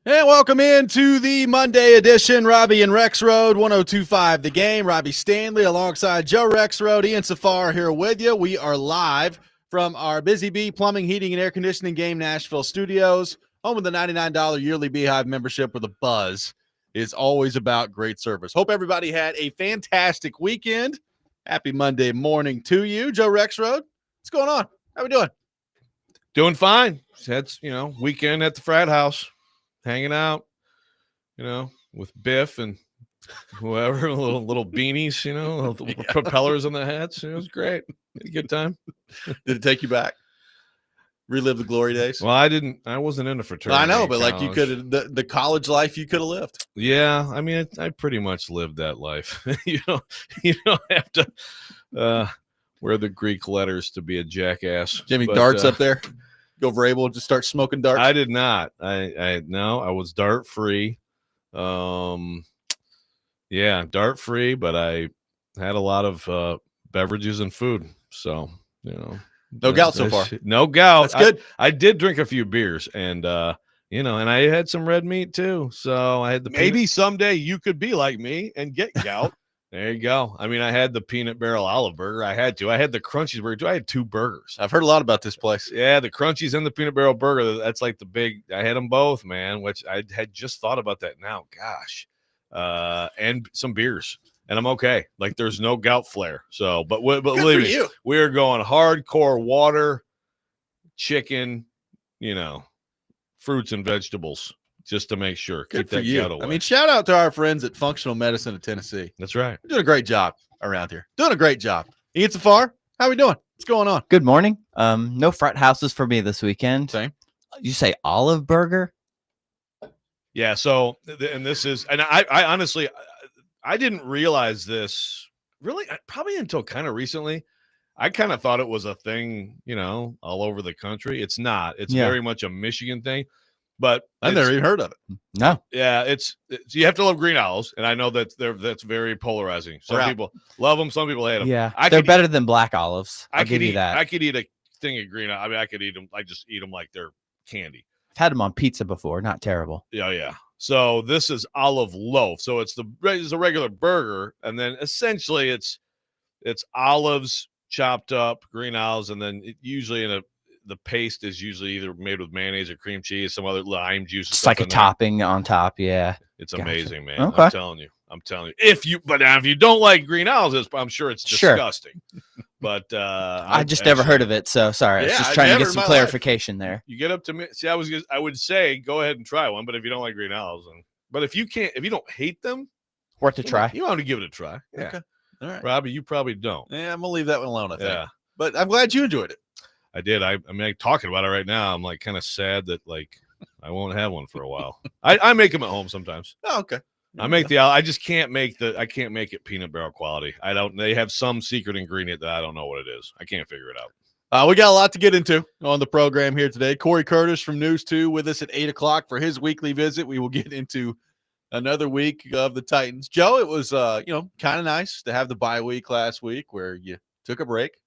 And welcome into the Monday edition. Robby and Rexrode, 102.5 The Game. Robbie Stanley alongside Joe Rexrode, Ian Safar here with you. We are live from our Busy Bee Plumbing, Heating, and Air Conditioning Game Nashville studios, home of the $99 yearly Beehive membership with a buzz. Is always about great service. Hope everybody had a fantastic weekend. Happy Monday morning to you. Joe Rexrode, what's going on? How we doing? Doing fine. That's, weekend at the frat house. Hanging out, with Biff and whoever, little beanies, little propellers on the hats. It was great. Had a good time. Did it take you back? Relive the glory days? Well, I wasn't in a fraternity. Well, I know, but like you could have the college life you could have lived. Yeah, I mean, I pretty much lived that life. you don't have to wear the Greek letters to be a jackass. Jimmy darts up there. Go Vrabel, just start smoking darts. I did not. I was dart free. Dart free, but I had a lot of beverages and food. So, no gout so far. No gout. That's good. I did drink a few beers and and I had some red meat too. So I had the maybe someday you could be like me and get gout. There you go. I mean, I had the peanut barrel olive burger. I had the Crunchies burger too. I had 2 burgers. I've heard a lot about this place. Yeah, the Crunchies and the peanut barrel burger. That's like the big. I had them both, man. Which I had just thought about that now. Gosh, and some beers, and I'm okay. Like there's no gout flare. So, but believe me, we're going hardcore water, chicken, fruits and vegetables. Just to make sure. Good Keep for that you. gout away. I mean, shout out to our friends at Functional Medicine of Tennessee. That's right. You're doing a great job around here. Doing a great job. Ian Safar, how we doing? What's going on? Good morning. No frat houses for me this weekend. Same. You say olive burger? Yeah. So, and this is, and I honestly, I didn't realize this really probably until kind of recently. I kind of thought it was a thing, all over the country. It's not. It's very much a Michigan thing. But I've never even heard of it. No. Yeah, it's you have to love green owls, and I know that that's very polarizing. Some people love them, some people hate them. Yeah, they're better than black olives. I'll give you that. I could eat a thing of green. I mean, I could eat them. I just eat them like they're candy. I've had them on pizza before. Not terrible. Yeah. So this is olive loaf. So it's a regular burger, and then essentially it's olives chopped up, green olives, and then usually the paste is usually either made with mayonnaise or cream cheese, some other lime juice. It's like a topping on top. Yeah. It's amazing, man. Okay. I'm telling you. If you don't like green olives, I'm sure it's disgusting. But I just never heard of it. So sorry. I was just trying to get some clarification there. You get up to me. See, I would say go ahead and try one, but if you don't like green olives, but if you don't hate them, worth a try. You want to give it a try. Yeah. Okay. All right. Robbie, you probably don't. Yeah, I'm gonna leave that one alone, I think. Yeah. But I'm glad you enjoyed it. I did. I mean, talking about it right now, I'm like kind of sad that like I won't have one for a while. I make them at home sometimes. Oh, okay. I just can't make it peanut barrel quality. They have some secret ingredient that I don't know what it is. I can't figure it out. We got a lot to get into on the program here today. Cory Curtis from News 2 with us at 8 o'clock for his weekly visit. We will get into another week of the Titans. Joe, it was kind of nice to have the bye week last week where you took a break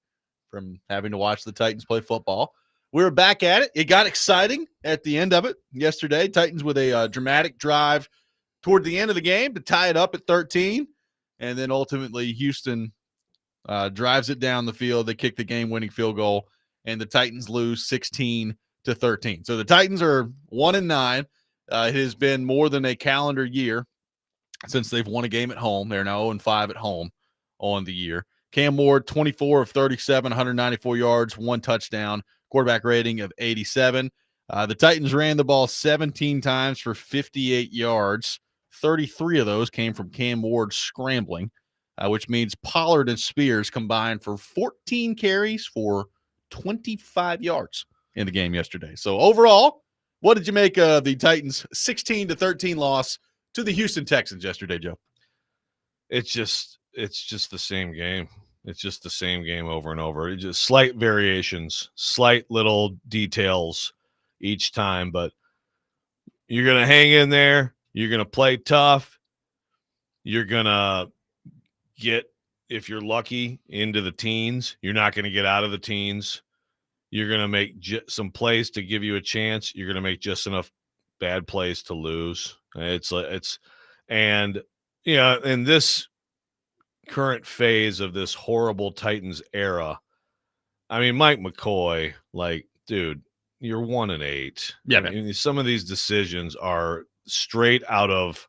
from having to watch the Titans play football. We were back at it. It got exciting at the end of it yesterday. Titans with a dramatic drive toward the end of the game to tie it up at 13. And then ultimately Houston drives it down the field. They kick the game-winning field goal, and the Titans lose 16-13. So the Titans are 1-9. It has been more than a calendar year since they've won a game at home. They're now 0-5 at home on the year. Cam Ward, 24 of 37, 194 yards, 1 touchdown, quarterback rating of 87. The Titans ran the ball 17 times for 58 yards. 33 of those came from Cam Ward scrambling, which means Pollard and Spears combined for 14 carries for 25 yards in the game yesterday. So overall, what did you make of the Titans' 16-13 loss to the Houston Texans yesterday, Joe? It's just the same game. It's just the same game over and over. It's just slight variations, slight little details each time, but you're going to hang in there. You're going to play tough. You're going to get, if you're lucky, into the teens. You're not going to get out of the teens. You're going to make some plays to give you a chance. You're going to make just enough bad place to lose. And in this current phase of this horrible Titans era, I mean, Mike McCoy, like, dude, you're 1-8. Yeah, I mean, some of these decisions are straight out of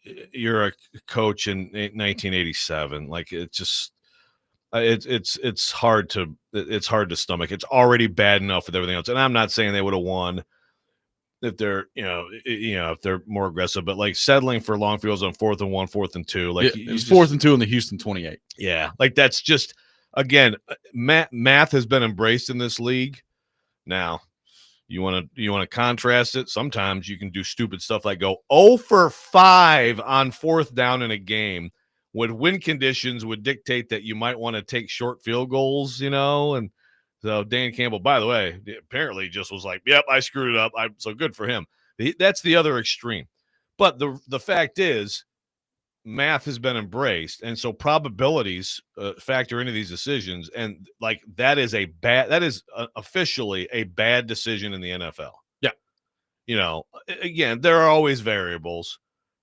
you're a coach in 1987. Like, it's just it's hard to stomach. It's already bad enough with everything else. And I'm not saying they would have won if they're if they're more aggressive, but like settling for long fields on 4th and 1, 4th and 2, like it was 4th and 2 in the Houston 28. Yeah, like that's just, again, math has been embraced in this league. Now, you want to contrast it. Sometimes you can do stupid stuff like go 0 for 5 on 4th down in a game when wind conditions would dictate that you might want to take short field goals, and so Dan Campbell, by the way, apparently just was like, yep, I screwed it up. So good for him. That's the other extreme. But the fact is, math has been embraced, and so probabilities factor into these decisions, and like that is officially a bad decision in the NFL. Yeah, again, there are always variables,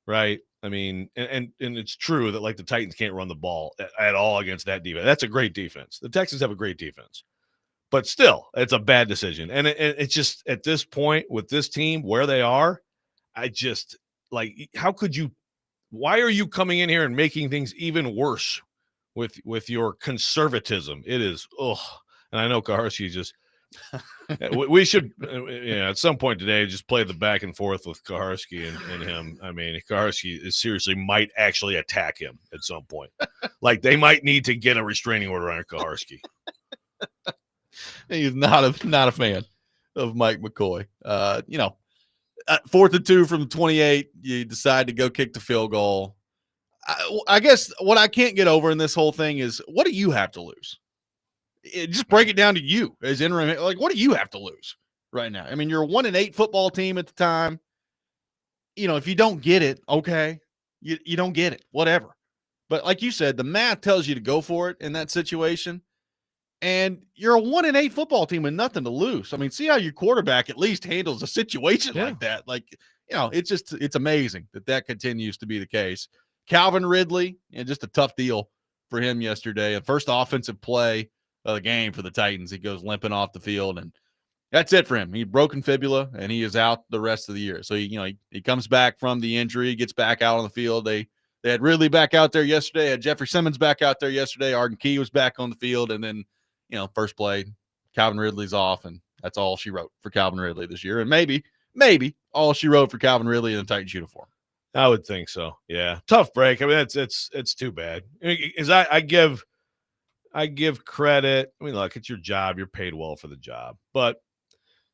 right? I mean, and it's true that like the Titans can't run the ball at all against that defense. That's a great defense. The Texans have a great defense, but still, it's a bad decision. And it's just at this point with this team where they are, I just like, how could you? Why are you coming in here and making things even worse with your conservatism? It is, and I know Kaharski just we should at some point today just play the back and forth with Kaharski and him. I mean, Kaharski seriously might actually attack him at some point. Like they might need to get a restraining order on Kaharski. He's not a fan of Mike McCoy. 4th and 2 from the 28, you decide to go kick the field goal. I guess what I can't get over in this whole thing is, what do you have to lose? Just break it down to you as interim. Like, what do you have to lose right now? I mean, you're a 1-8 football team at the time. If you don't get it, okay, you don't get it, whatever. But like you said, the math tells you to go for it in that situation. And you're a 1-8 football team with nothing to lose. I mean, see how your quarterback at least handles a situation like that. Like, it's amazing that continues to be the case. Calvin Ridley, just a tough deal for him yesterday. The first offensive play of the game for the Titans. He goes limping off the field, and that's it for him. He broken fibula, and he is out the rest of the year. So, he comes back from the injury, gets back out on the field. They had Ridley back out there yesterday, had Jeffrey Simmons back out there yesterday. Arden Key was back on the field, and then first play, Calvin Ridley's off, and that's all she wrote for Calvin Ridley this year. And maybe all she wrote for Calvin Ridley in the Titans uniform. I would think so. Yeah. Tough break. I mean, it's too bad. Because I give credit. I mean, look, it's your job. You're paid well for the job. But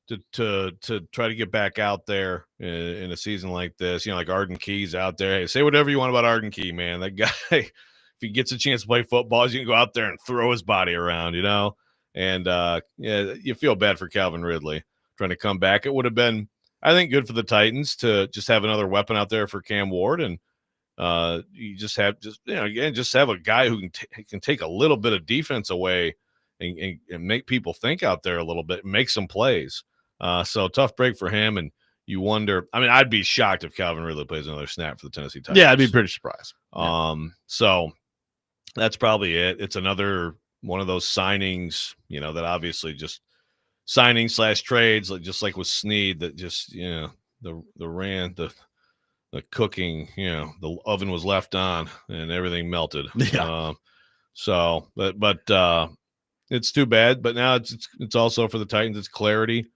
to try to get back out there in a season like this, like Arden Key's out there. Hey, say whatever you want about Arden Key, man. That guy, if he gets a chance to play football, he's going to go out there and throw his body around, And, you feel bad for Calvin Ridley trying to come back. It would have been, I think, good for the Titans to just have another weapon out there for Cam Ward. And you just have a guy who can take a little bit of defense away and make people think out there a little bit and make some plays. So tough break for him. And you wonder, I mean, I'd be shocked if Calvin Ridley plays another snap for the Tennessee Titans. Yeah, I'd be pretty surprised. So that's probably it. It's another one of those signings, that obviously just signing / trades, just like with Snead, that just, the cooking, the oven was left on and everything melted. Yeah. But it's too bad. But now it's also for the Titans, it's clarity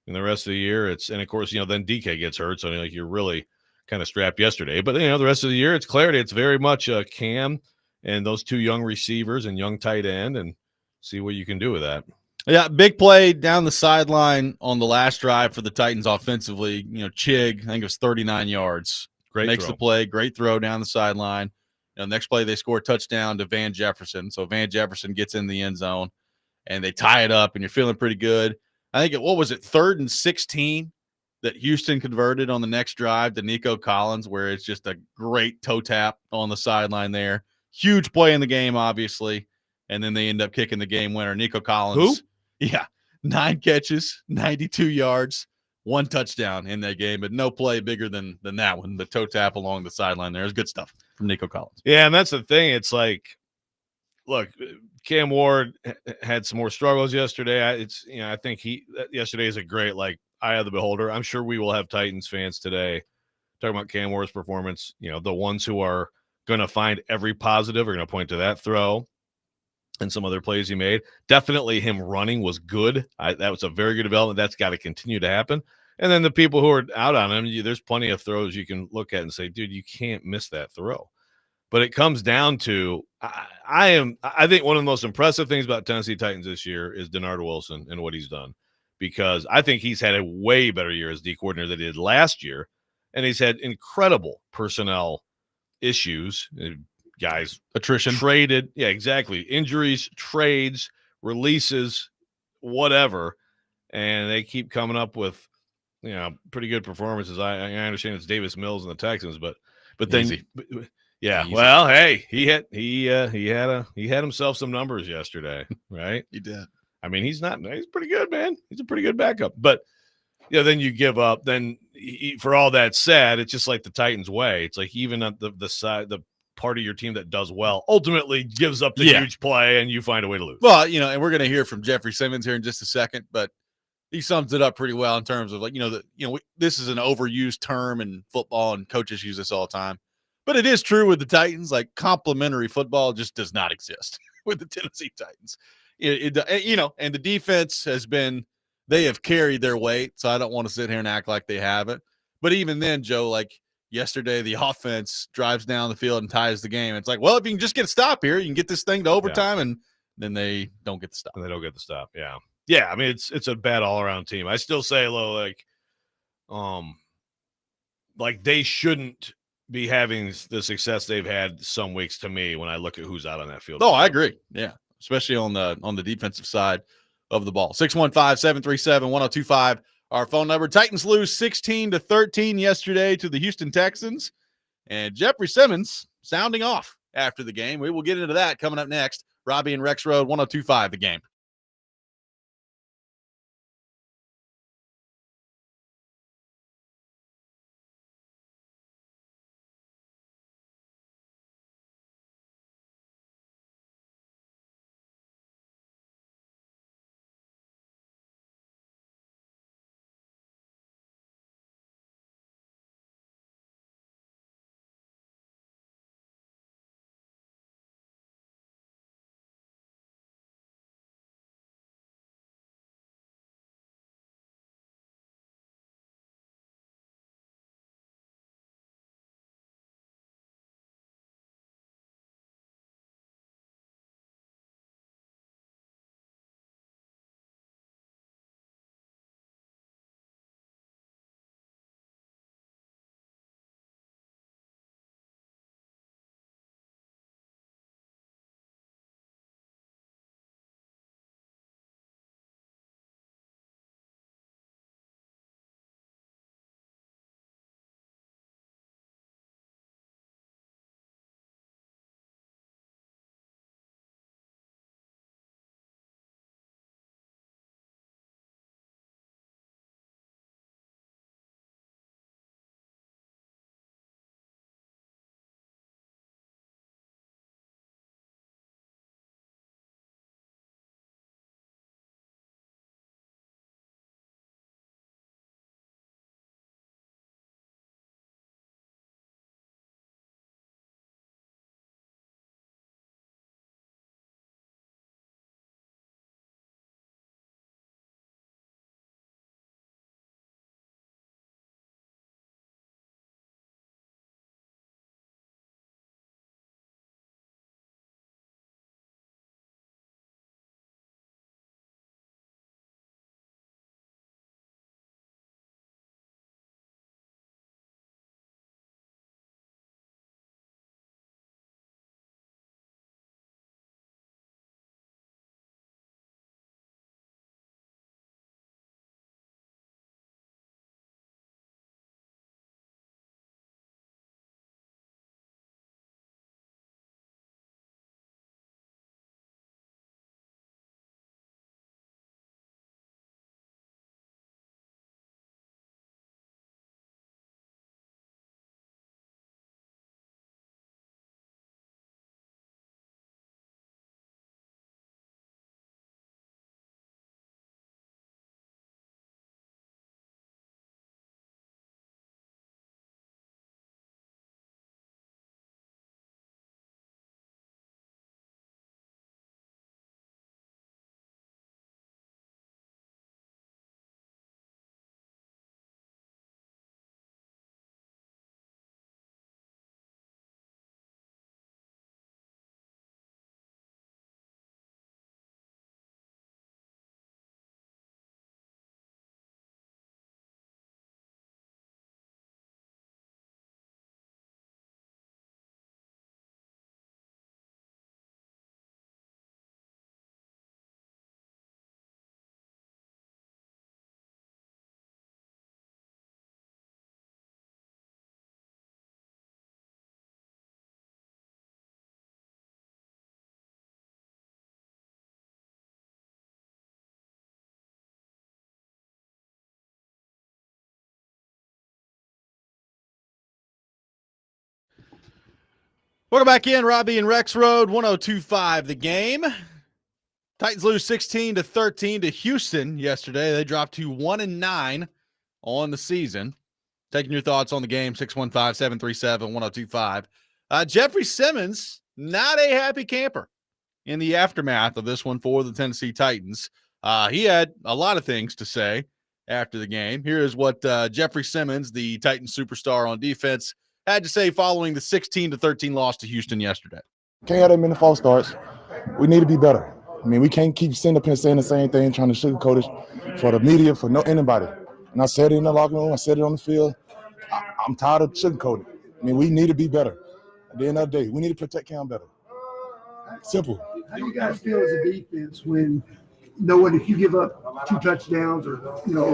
in the rest of the year. And of course, then DK gets hurt. So you're really kind of strapped yesterday. But the rest of the year, it's clarity. It's very much Cam and those two young receivers and young tight end, and see what you can do with that. Yeah, big play down the sideline on the last drive for the Titans offensively. Chig, I think it was 39 yards. Makes the play, great throw down the sideline. Next play, they score a touchdown to Van Jefferson. So Van Jefferson gets in the end zone, and they tie it up, and you're feeling pretty good. I think what was it, 3rd and 16 that Houston converted on the next drive to Nico Collins, where it's just a great toe tap on the sideline there. Huge play in the game, obviously. And then they end up kicking the game winner. Nico Collins. Who? Yeah. 9 catches, 92 yards, one touchdown in that game, but no play bigger than that one. The toe tap along the sideline there is good stuff from Nico Collins. Yeah, and that's the thing. It's like, look, Cam Ward had some more struggles yesterday. I think yesterday is a great eye of the beholder. I'm sure we will have Titans fans today talking about Cam Ward's performance. The ones who are going to find every positive are going to point to that throw and some other plays he made. Definitely him running was good. That was a very good development. That's got to continue to happen. And then the people who are out on him, there's plenty of throws you can look at and say, dude, you can't miss that throw. But it comes down to I think one of the most impressive things about Tennessee Titans this year is Denard Wilson and what he's done, because I think he's had a way better year as D coordinator than he did last year, and he's had incredible personnel issues. Guys, attrition, traded, yeah, exactly, injuries, trades, releases, whatever, and they keep coming up with pretty good performances. I understand it's Davis Mills and the Texans, but then. Yeah, easy. Well, hey, he had himself some numbers yesterday, right? He did. I mean, he's pretty good, man. He's a pretty good backup. But then you give up. Then for all that said, it's just like the Titans way. It's like even at the side, the part of your team that does well ultimately gives up the huge play, and you find a way to lose. Well, and we're going to hear from Jeffrey Simmons here in just a second, but he sums it up pretty well in terms of this is an overused term in football, and coaches use this all the time. But it is true with the Titans, complementary football just does not exist with the Tennessee Titans. And the defense they have carried their weight. So I don't want to sit here and act like they haven't. But even then, Joe, yesterday, the offense drives down the field and ties the game. It's like, well, if you can just get a stop here, you can get this thing to overtime, and then they don't get the stop. And they don't get the stop. Yeah. Yeah. I mean, it's a bad all around team. I still say, they shouldn't be having the success they've had some weeks to me when I look at who's out on that field. Oh, I agree. Yeah. Especially on the defensive side of the ball. 615-737-1025, our phone number. Titans lose 16-13 yesterday to the Houston Texans, and Jeffrey Simmons sounding off after the game. We will get into that coming up next. Robby and Rexrode, 1025 The Game. Welcome back in, Robby and Rexrode, 102.5 The Game. Titans lose 16-13 to Houston yesterday. They dropped to 1-9 on the season. Taking your thoughts on the game, 615-737-1025. Jeffrey Simmons, not a happy camper in the aftermath of this one for the Tennessee Titans. He had a lot of things to say after the game. Here is what Jeffrey Simmons, the Titans superstar on defense, had to say following the 16-13 loss to Houston yesterday. Can't have that many false starts. We need to be better. I mean, we can't keep sitting up here saying the same thing, trying to sugarcoat it for the media, for anybody. And I said it in the locker room. I said it on the field. I'm tired of sugarcoating. I mean, we need to be better. At the end of the day, we need to protect Cam better. Simple. How do you guys feel as a defense when knowing if you give up 2 touchdowns or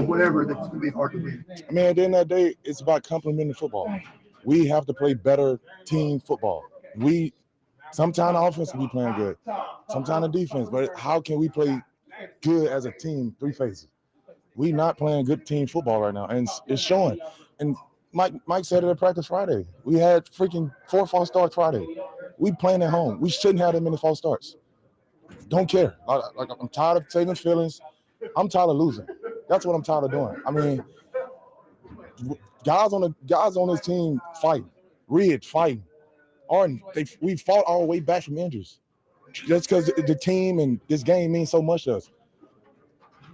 whatever, that's going to be hard to win? I mean, at the end of the day, it's about complementing football. We have to play better team football. Sometimes the offense will be playing good, sometimes the defense, but how can we play good as a team, 3 phases? We not playing good team football right now, and it's showing. And Mike said it at practice Friday. We had freaking 4 false starts Friday. We playing at home. We shouldn't have that many false starts. Don't care. I'm tired of saving feelings. I'm tired of losing. That's what I'm tired of doing. I mean, guys on this team fighting. Ridge fighting. We fought our way back from injuries. That's because the team and this game means so much to us.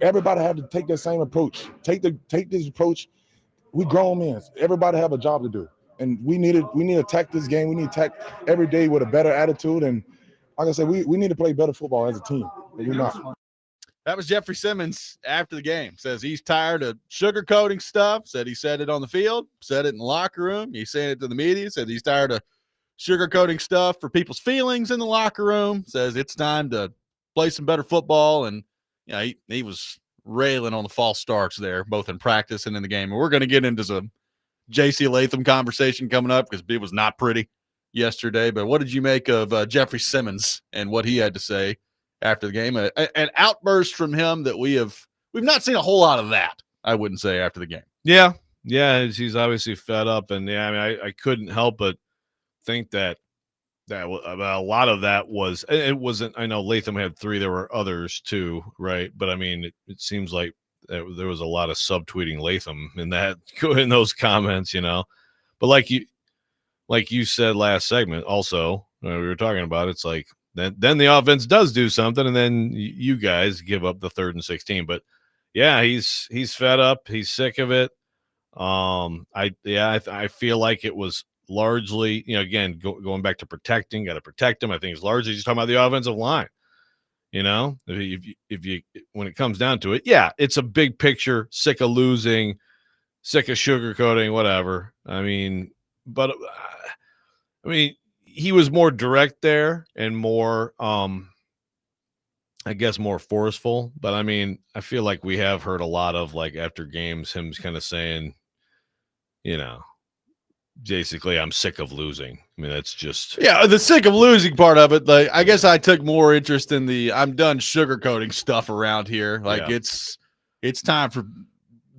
Everybody have to take that same approach. Take this approach. We grown men. Everybody have a job to do, and we need to attack this game. We need to attack every day with a better attitude. And like I said, we need to play better football as a team. But we're not. That was Jeffrey Simmons after the game. Says he's tired of sugarcoating stuff. Said he said it on the field. Said it in the locker room. He's saying it to the media. Said he's tired of sugarcoating stuff for people's feelings in the locker room. Says it's time to play some better football. And he was railing on the false starts there, both in practice and in the game. And we're going to get into some J.C. Latham conversation coming up because it was not pretty yesterday. But what did you make of Jeffrey Simmons and what he had to say after the game? An outburst from him that we've not seen a whole lot of that, I wouldn't say, after the game. Yeah, he's obviously fed up. And, I couldn't help but think that a lot of that was – it wasn't – I know Latham had 3. There were others too, right? But, I mean, it seems like there was a lot of subtweeting Latham in those comments, But like you said last segment also, we were talking about, it's like then the offense does do something, and then you guys give up the 3rd and 16. But, yeah, he's fed up. He's sick of it. I feel like it was – largely, again, going back to protecting, got to protect him. I think it's largely just talking about the offensive line. If you when it comes down to it, it's a big picture. Sick of losing, sick of sugarcoating, whatever. But he was more direct there and more, I guess, more forceful. But I feel like we have heard a lot of after games him kind of saying, basically, I'm sick of losing. That's just the sick of losing part of it. I guess I took more interest in the I'm done sugarcoating stuff around here. It's time for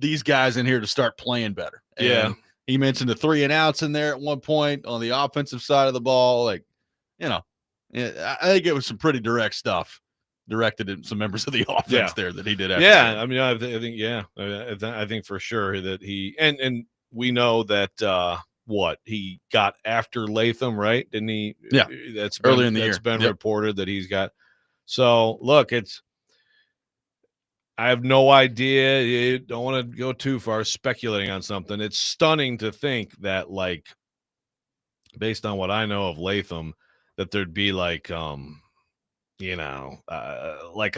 these guys in here to start playing better. And he mentioned the 3 and outs in there at one point on the offensive side of the ball. I think it was some pretty direct stuff directed at some members of the offense there that he did. I think for sure that he and we know that. He got after Latham, right? Didn't he? Yeah. That's early in the year. It's been reported that he's got. So look, I have no idea. You don't want to go too far speculating on something. It's stunning to think that, based on what I know of Latham, that there'd be like a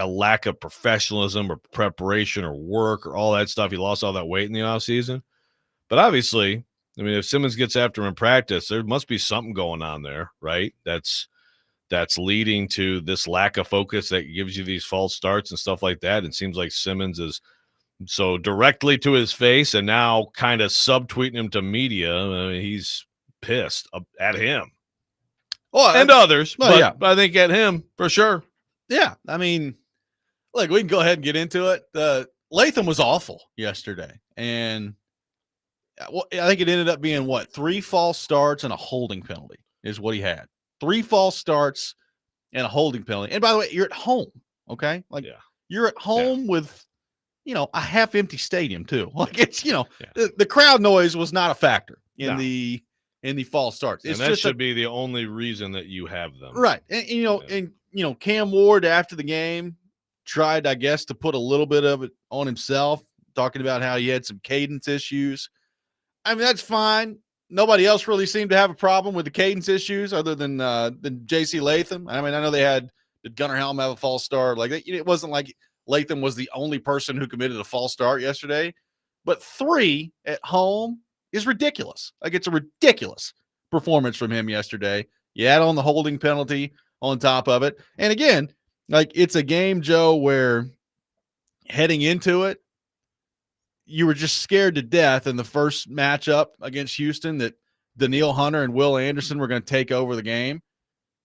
lack of professionalism or preparation or work or all that stuff. He lost all that weight in the offseason. But obviously, if Simmons gets after him in practice, there must be something going on there, right? That's leading to this lack of focus that gives you these false starts and stuff like that. It seems like Simmons is so directly to his face and now kind of subtweeting him to media. He's pissed at him. And others, but I think at him for sure. Yeah, look, we can go ahead and get into it. Latham was awful yesterday, and I think it ended up being 3 false starts and a holding penalty is what he had. 3 false starts and a holding penalty. And by the way, you're at home, okay? Like you're at home with, a half empty stadium too. Like it's, the crowd noise was not a factor in the false starts. It's and that just should be the only reason that you have them. Right. And Cam Ward after the game tried, I guess, to put a little bit of it on himself, talking about how he had some cadence issues. I mean, that's fine. Nobody else really seemed to have a problem with the cadence issues other than J.C. Latham. I mean, I know did Gunnar Helm have a false start? Like, it wasn't like Latham was the only person who committed a false start yesterday. But 3 at home is ridiculous. Like, it's a ridiculous performance from him yesterday. You add on the holding penalty on top of it. And again, like, it's a game, Joe, where heading into it, you were just scared to death in the first matchup against Houston that Daniil Hunter and Will Anderson were going to take over the game,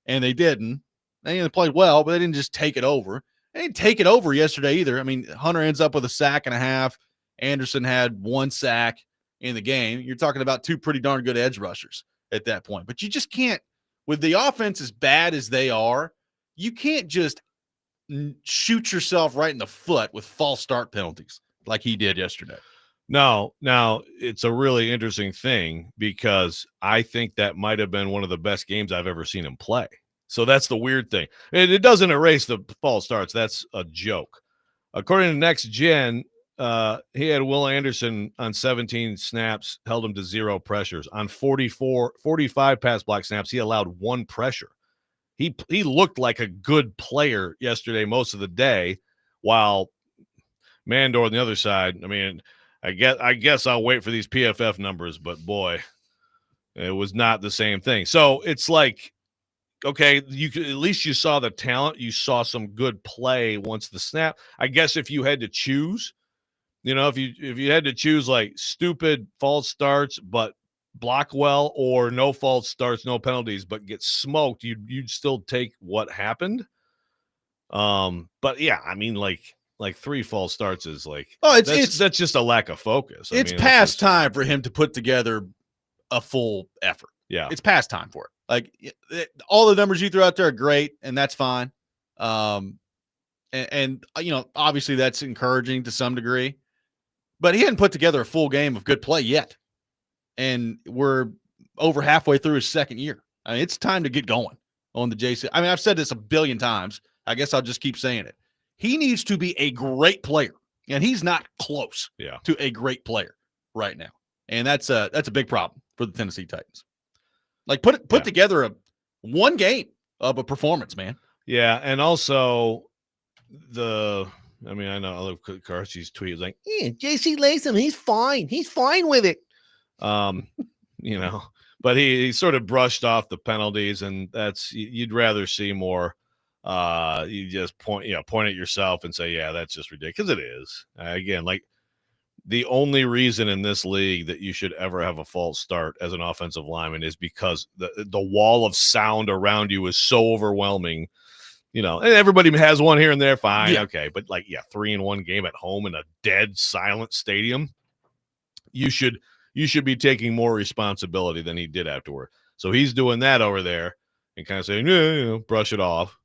and they didn't. They played well, but they didn't just take it over. They didn't take it over yesterday either. I mean, Hunter ends up with a sack and a half. Anderson had 1 sack in the game. You're talking about 2 pretty darn good edge rushers at that point. But you just can't, with the offense as bad as they are, you can't just shoot yourself right in the foot with false start penalties like he did yesterday. No, now it's a really interesting thing because I think that might have been one of the best games I've ever seen him play. So that's the weird thing. It doesn't erase the false starts. That's a joke. According to Next Gen, he had Will Anderson on 17 snaps, held him to 0 pressures. On 45 pass block snaps, he allowed 1 pressure. He looked like a good player yesterday most of the day, while Mandor on the other side, I mean, I guess I'll wait for these PFF numbers, but boy, it was not the same thing. So it's like, okay, at least you saw the talent. You saw some good play once the snap. I guess if you had to choose, if you had to choose like stupid false starts but block well, or no false starts, no penalties, but get smoked, you'd still take what happened. But yeah, I mean, like 3 false starts is like, that's just a lack of focus. It's past time for him to put together a full effort. Yeah, it's past time for it. Like, all the numbers you threw out there are great, and that's fine. And obviously that's encouraging to some degree, but he hadn't put together a full game of good play yet, and we're over halfway through his second year. I mean, it's time to get going on the JC. I mean, I've said this a billion times. I guess I'll just keep saying it. He needs to be a great player, and he's not close to a great player right now. And that's a big problem for the Tennessee Titans. Like, put together one game of a performance, man. Yeah, and also I know I love Carsey's tweet. It's like, J.C. Latham, he's fine. He's fine with it. But he sort of brushed off the penalties, and you'd rather see more. You just point at yourself and say, yeah, that's just ridiculous. It is. Again, like, the only reason in this league that you should ever have a false start as an offensive lineman is because the wall of sound around you is so overwhelming, and everybody has one here and there. Fine. Yeah. Okay. But 3 in 1 game at home in a dead silent stadium, you should be taking more responsibility than he did afterward. So he's doing that over there and kind of saying, brush it off.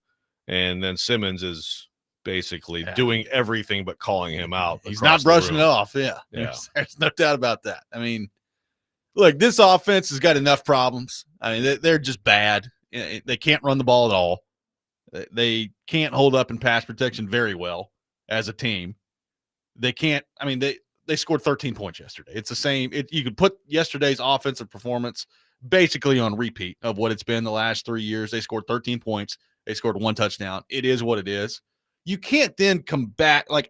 And then Simmons is basically doing everything but calling him out. He's not brushing it off. Yeah. There's no doubt about that. I mean, look, this offense has got enough problems. I mean, they're just bad. They can't run the ball at all. They can't hold up in pass protection very well as a team. They can't. I mean, they scored 13 points yesterday. It's the same. You could put yesterday's offensive performance basically on repeat of what it's been the last 3 years. They scored 13 points. They scored 1 touchdown. It is what it is. You can't then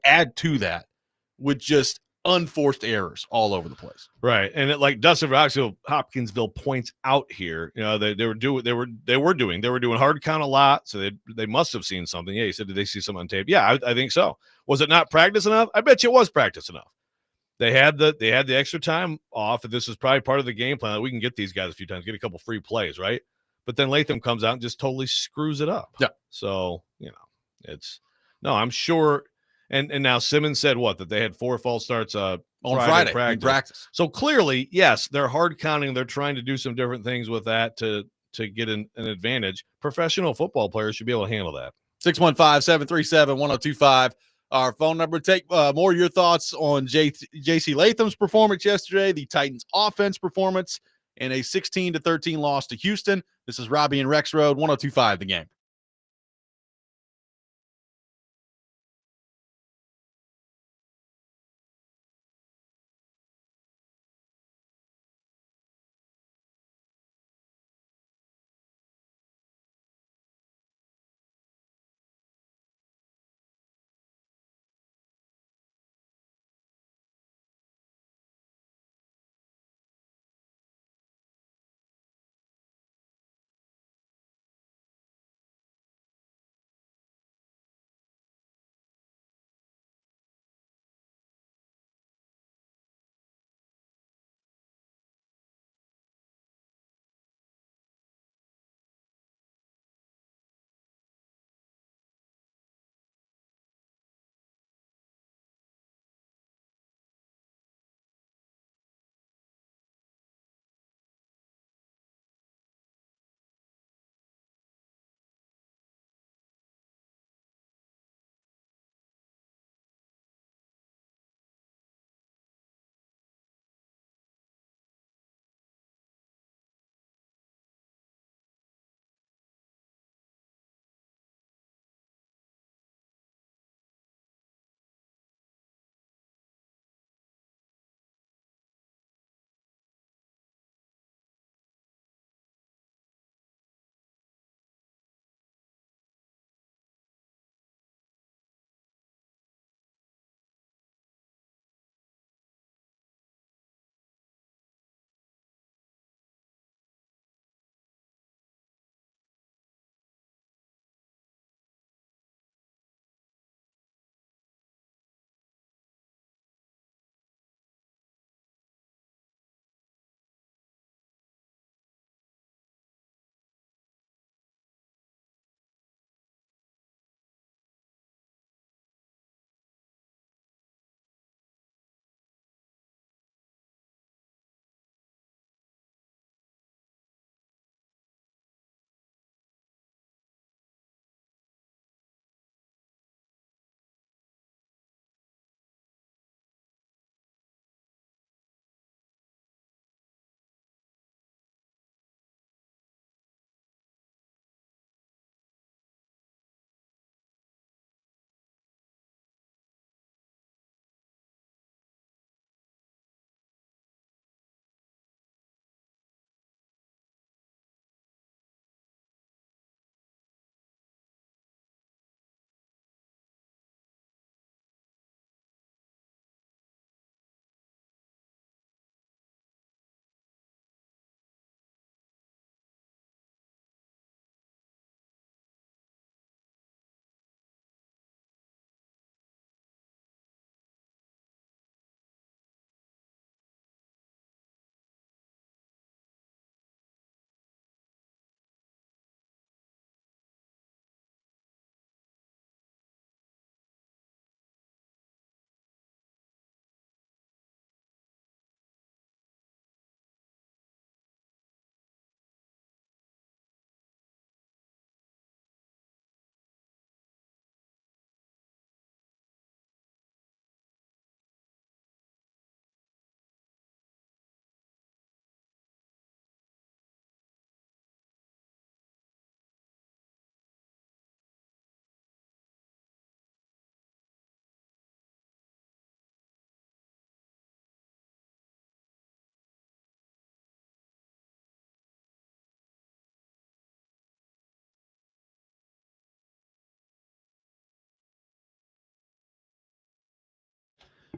add to that with just unforced errors all over the place. Right. And like Dustin Hopkinsville points out here, they were doing hard count a lot. So they must have seen something. Yeah. He said, did they see something on tape? Yeah, I think so. Was it not practice enough? I bet you it was practice enough. They had the extra time off. And this is probably part of the game plan. We can get these guys a few times, get a couple free plays. Right. But then Latham comes out and just totally screws it up. Yeah. So, I'm sure. And now Simmons said that they had 4 false starts on Friday practice. So clearly, yes, they're hard counting. They're trying to do some different things with that to to get an advantage. Professional football players should be able to handle that. 615-737-1025. Our phone number. Take more of your thoughts on J.C. Latham's performance yesterday, the Titans' offense performance, and a 16-13 loss to Houston. This is Robby and Rexrode, 1025 The Game.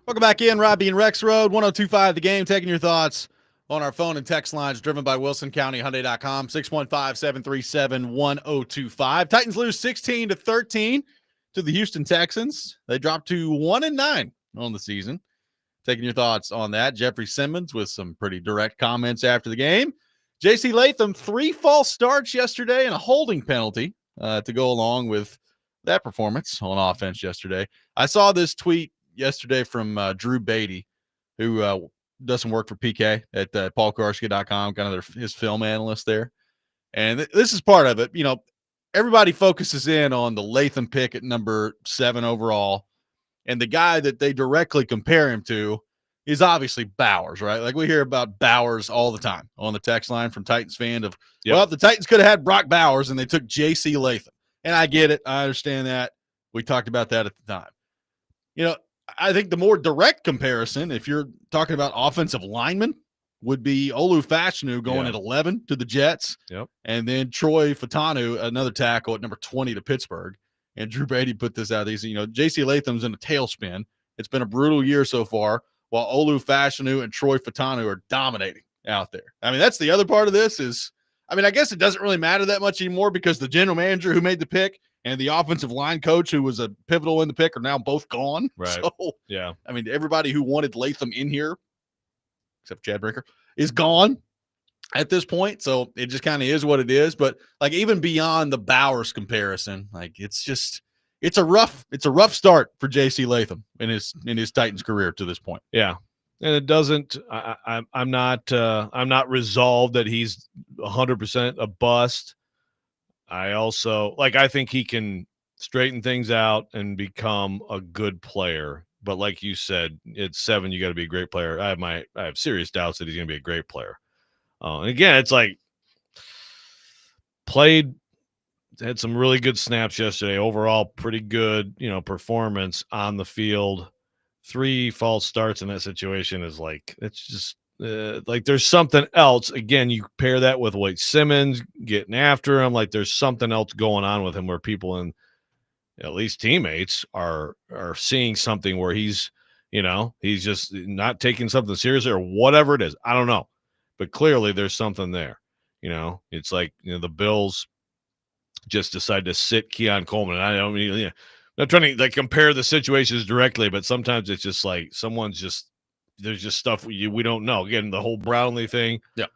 Welcome back in, Robby and Rexrode, 1025 The Game, taking your thoughts on our phone and text lines driven by WilsonCountyHyundai.com, 615-737-1025. Titans lose 16-13 to the Houston Texans. They dropped to 1-9 on the season. Taking your thoughts on that. Jeffrey Simmons with some pretty direct comments after the game. J.C. Latham, 3 false starts yesterday and a holding penalty to go along with that performance on offense yesterday. I saw this tweet yesterday from Drew Beatty, who does some work for PK at paulkarski.com, kind of his film analyst there. And this is part of it. Everybody focuses in on the Latham pick at number 7 overall. And the guy that they directly compare him to is obviously Bowers, right? Like we hear about Bowers all the time on the text line from Titans fan of, well, the Titans could have had Brock Bowers and they took J.C. Latham. And I get it. I understand that. We talked about that at the time. I think the more direct comparison, if you're talking about offensive linemen, would be Olu Fashanu going at 11 to the Jets. Yep. And then Troy Fatanu, another tackle at number 20 to Pittsburgh. And Drew Beatty put this out. He's, J.C. Latham's in a tailspin. It's been a brutal year so far, while Olu Fashanu and Troy Fatanu are dominating out there. I mean, that's the other part of this is, I guess it doesn't really matter that much anymore because the general manager who made the pick and the offensive line coach who was a pivotal in the pick are now both gone. Right. So, yeah. Everybody who wanted Latham in here, except Chad Brinker, is gone at this point. So it just kind of is what it is. But like even beyond the Bowers comparison, like it's a rough start for JC Latham in his Titans career to this point. Yeah. And it doesn't, I'm not resolved that he's 100% a bust. I think he can straighten things out and become a good player. But like you said, at 7, you got to be a great player. I have serious doubts that he's going to be a great player. And again, it's like had some really good snaps yesterday. Overall, pretty good, performance on the field. 3 false starts in that situation is like, it's just like there's something else. Again, you pair that with Wade Simmons getting after him. Like there's something else going on with him where people and at least teammates are seeing something where he's just not taking something seriously or whatever it is. I don't know. But clearly there's something there. It's like, the Bills just decide to sit Keon Coleman. And I don't mean, I'm not trying to compare the situations directly, but sometimes it's just like there's just stuff we don't know. Again, the whole Brownlee thing. Yeah.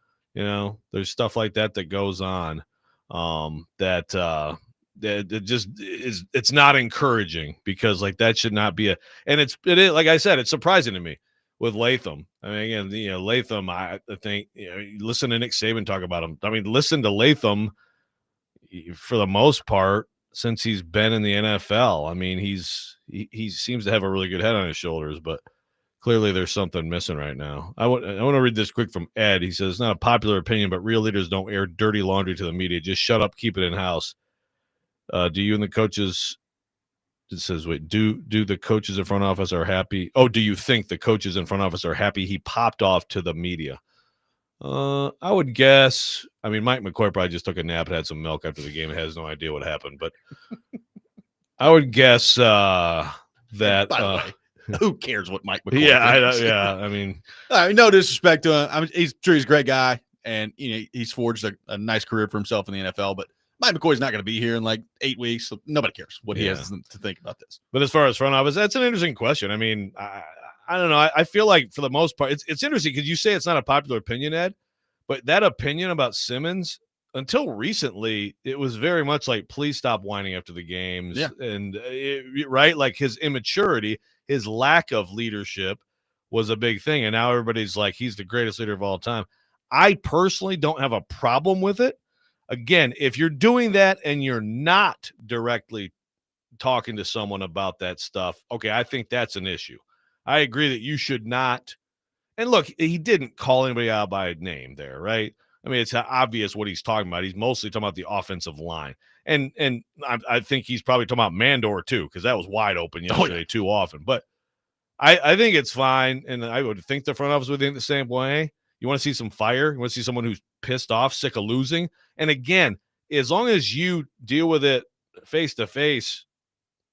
There's stuff like that goes on that it just is. It's not encouraging because that should not be and it is, like I said, it's surprising to me with Latham. Again, Latham, I think, listen to Nick Saban talk about him. Listen to Latham for the most part since he's been in the NFL. He seems to have a really good head on his shoulders, but clearly there's something missing right now. I want to read this quick from Ed. He says, it's not a popular opinion, but real leaders don't air dirty laundry to the media. Just shut up, keep it in house. Do you and the coaches, it says, wait, do the coaches in front office are happy? Oh, do you think the coaches in front office are happy he popped off to the media? I would guess. Mike McCoy probably just took a nap and had some milk after the game and has no idea what happened. But I would guess that. By the way, who cares what Mike McCoy thinks? No disrespect to him. He's a great guy, and he's forged a nice career for himself in the NFL. But Mike McCoy's not going to be here in 8 weeks, so nobody cares what he has to think about this. But as far as front office, that's an interesting question. I don't know. I feel like for the most part, it's interesting because you say it's not a popular opinion, Ed, but that opinion about Simmons, until recently, it was very much like, please stop whining after the games. Yeah. And right, like his immaturity, his lack of leadership was a big thing. And now everybody's like, he's the greatest leader of all time. I personally don't have a problem with it. Again, if you're doing that and you're not directly talking to someone about that stuff, okay, I think that's an issue. I agree that you should not. And look, he didn't call anybody out by name there, right? It's obvious what he's talking about. He's mostly talking about the offensive line. And I think he's probably talking about Mandor too, because that was wide open yesterday too often. But I think it's fine. And I would think the front office would think the same way. You want to see some fire? You want to see someone who's pissed off, sick of losing? And again, as long as you deal with it face to face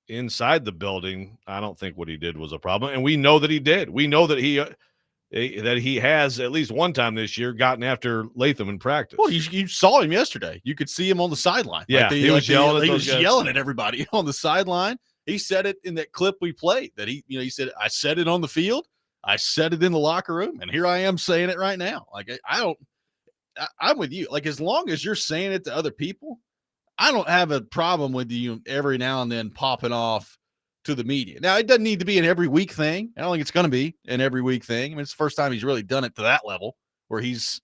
inside the building, I don't think what he did was a problem. And we know that he did. We know that he has at least one time this year gotten after Latham in practice. Well, you saw him yesterday. You could see him on the sideline. Yeah, he was yelling at everybody on the sideline. He said it in that clip we played that he said, I said it on the field. I said it in the locker room, and here I am saying it right now. I'm with you. As long as you're saying it to other people, I don't have a problem with you every now and then popping off to the media. Now, it doesn't need to be an every week thing. I don't think it's going to be an every week thing. It's the first time he's really done it to that level where he's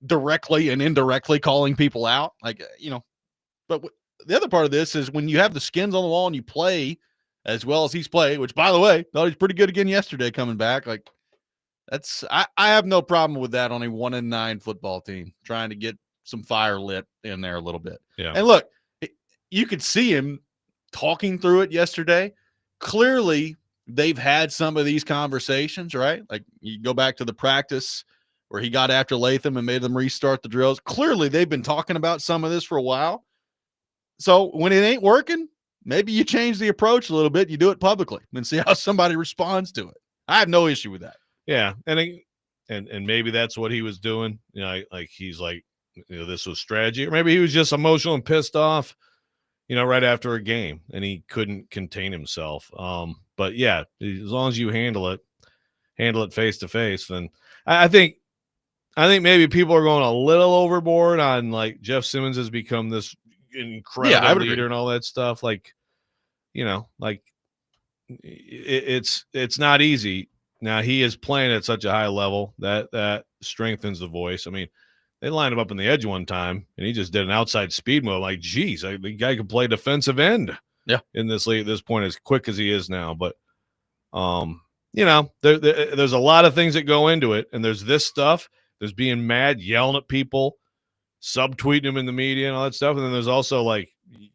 directly and indirectly calling people out. Like, but the other part of this is when you have the skins on the wall and you play as well as he's played, which, by the way, thought he's pretty good again yesterday coming back. Like, I have no problem with that on a 1-9 football team, trying to get some fire lit in there a little bit. Yeah. And look, you could see him talking through it yesterday. Clearly, they've had some of these conversations, right? Like, you go back to the practice where he got after Latham and made them restart the drills. Clearly, they've been talking about some of this for a while. So when it ain't working, maybe you change the approach a little bit. You do it publicly and see how somebody responds to it. I have no issue with that. Yeah, and maybe that's what he was doing. Like he's like, this was strategy, or maybe he was just emotional and pissed off, right after a game, and he couldn't contain himself. But yeah, as long as you handle it face to face, then I think maybe people are going a little overboard on, like, Jeff Simmons has become this incredible leader and all that stuff. Like, like it's not easy. Now, he is playing at such a high level that strengthens the voice. I mean, they lined him up in the edge one time, and he just did an outside speed move. Like, geez, the guy could play defensive end. Yeah, in this league at this point, as quick as he is now. But, there's a lot of things that go into it, and there's this stuff. There's being mad, yelling at people, subtweeting them in the media and all that stuff. And then there's also, like,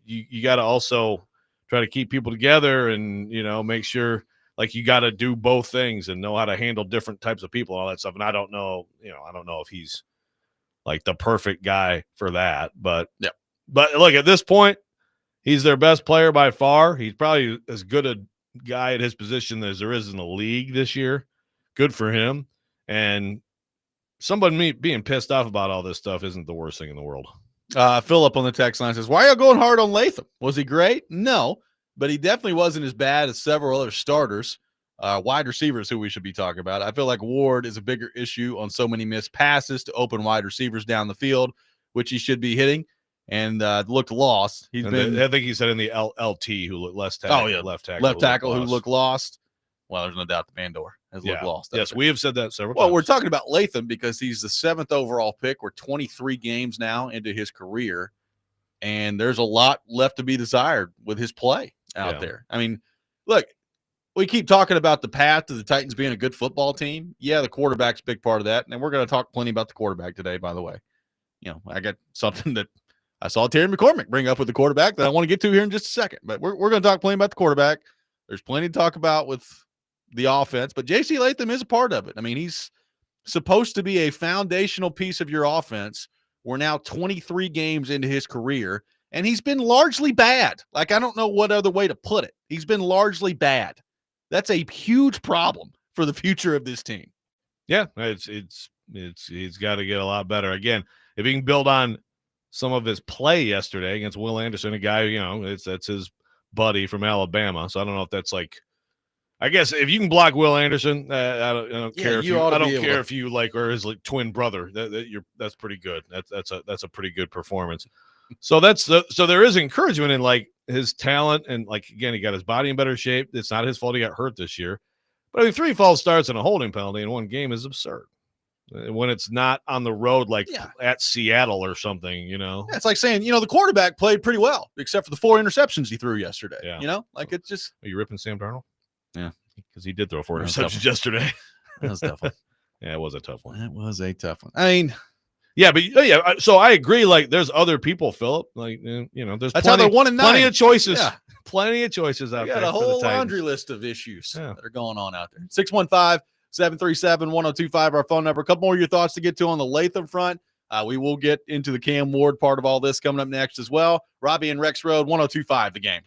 you got to also try to keep people together and, make sure, like, you got to do both things and know how to handle different types of people and all that stuff. And I don't know if he's, like, the perfect guy for that. But, yeah. But look, at this point, he's their best player by far. He's probably as good a guy at his position as there is in the league this year. Good for him. And somebody being pissed off about all this stuff isn't the worst thing in the world. Philip on the text line says, why are you going hard on Latham? Was he great? No, but he definitely wasn't as bad as several other starters, wide receivers who we should be talking about. I feel like Ward is a bigger issue on so many missed passes to open wide receivers down the field, which he should be hitting, and looked lost. I think he said in the LT who looked left tackle. Left tackle who looked lost. Well, there's no doubt the Mandor has looked lost. Yes, we have said that several times. Well, we're talking about Latham because he's the 7th overall pick. We're 23 games now into his career, and there's a lot left to be desired with his play out there. I mean, look, we keep talking about the path to the Titans being a good football team. Yeah, the quarterback's a big part of that, and we're going to talk plenty about the quarterback today, by the way. I got something that I saw Terry McCormick bring up with the quarterback that I want to get to here in just a second, but we're going to talk plenty about the quarterback. There's plenty to talk about with the offense, but J.C. Latham is a part of it. I mean, he's supposed to be a foundational piece of your offense. We're now 23 games into his career, and he's been largely bad. Like, I don't know what other way to put it. He's been largely bad. That's a huge problem for the future of this team. Yeah, he's got to get a lot better. Again, if he can build on some of his play yesterday against Will Anderson, a guy, that's his buddy from Alabama. So I don't know if that's like, I guess if you can block Will Anderson, I don't care if you like, or his like twin brother, that's pretty good. That's a pretty good performance. So so there is encouragement in, like, his talent, and, like, again, he got his body in better shape. It's not his fault he got hurt this year, but I mean, 3 false starts and a holding penalty in one game is absurd when it's not on the road, like at Seattle or something. Yeah, it's like saying, the quarterback played pretty well except for the 4 interceptions he threw yesterday. Like, it's just. Are you ripping Sam Darnold? Yeah, because he did throw 4 interceptions yesterday. That was a tough one. Yeah, it was a tough one. It was a tough one. I mean, yeah, but so I agree. Like, there's other people, Philip. Like, there's that's how they're 1-9. Plenty of choices. Yeah. Plenty of choices out there. We got a whole laundry list of issues that are going on out there. 615-737-1025, our phone number. A couple more of your thoughts to get to on the Latham front. We will get into the Cam Ward part of all this coming up next as well. Robby and Rexrode, 1025, The Game.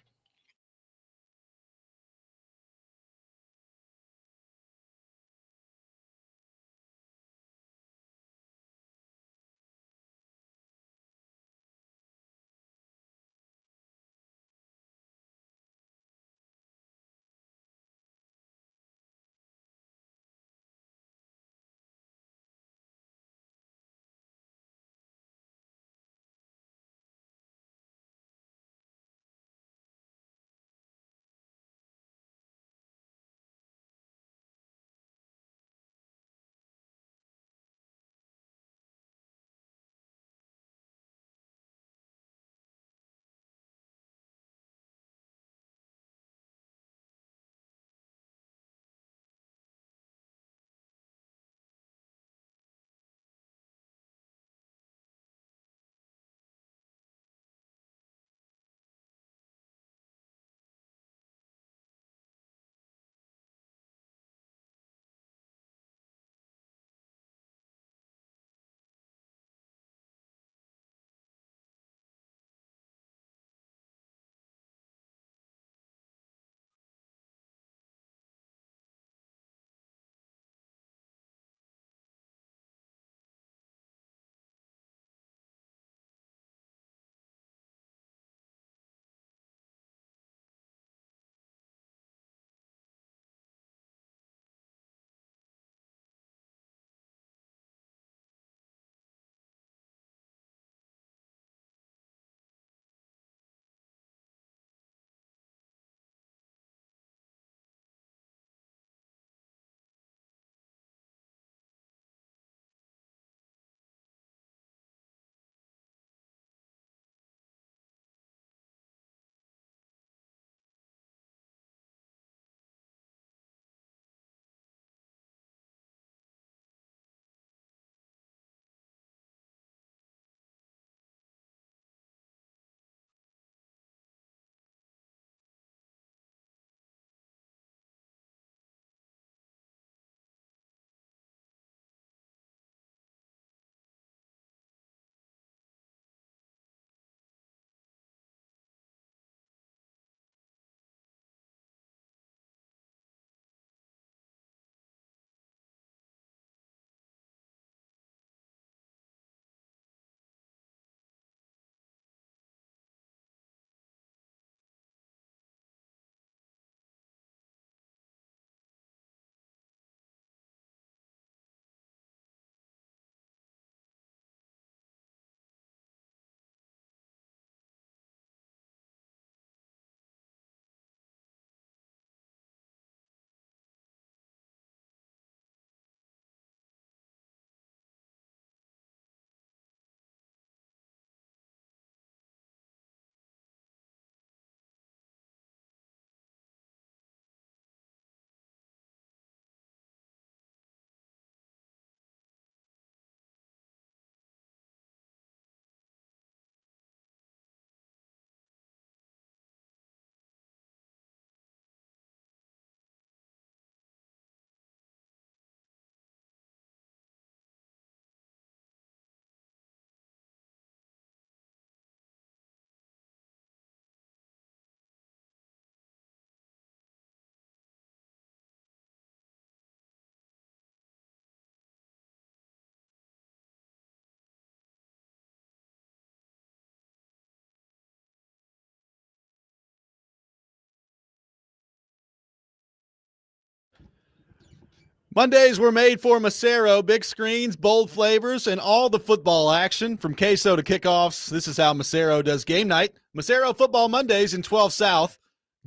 Mondays were made for Macero. Big screens, bold flavors, and all the football action from queso to kickoffs. This is how Macero does game night. Macero Football Mondays in 12 South.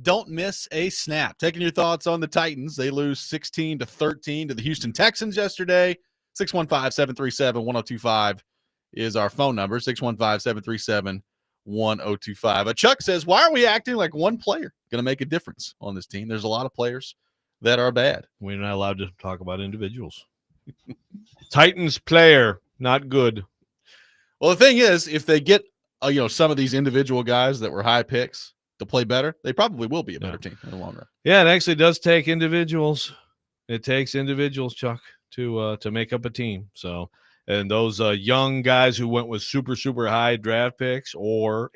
Don't miss a snap. Taking your thoughts on the Titans. They lose 16-13 to the Houston Texans yesterday. 615-737-1025 is our phone number. 615-737-1025. Chuck says, why are we acting like one player going to make a difference on this team? There's a lot of players that are bad. We're not allowed to talk about individuals. Titans player, not good. Well, the thing is, if they get some of these individual guys that were high picks to play better, they probably will be a better team in the long run. Yeah, it actually does take individuals. It takes individuals, Chuck, to make up a team. So, and those young guys who went with super, super high draft picks or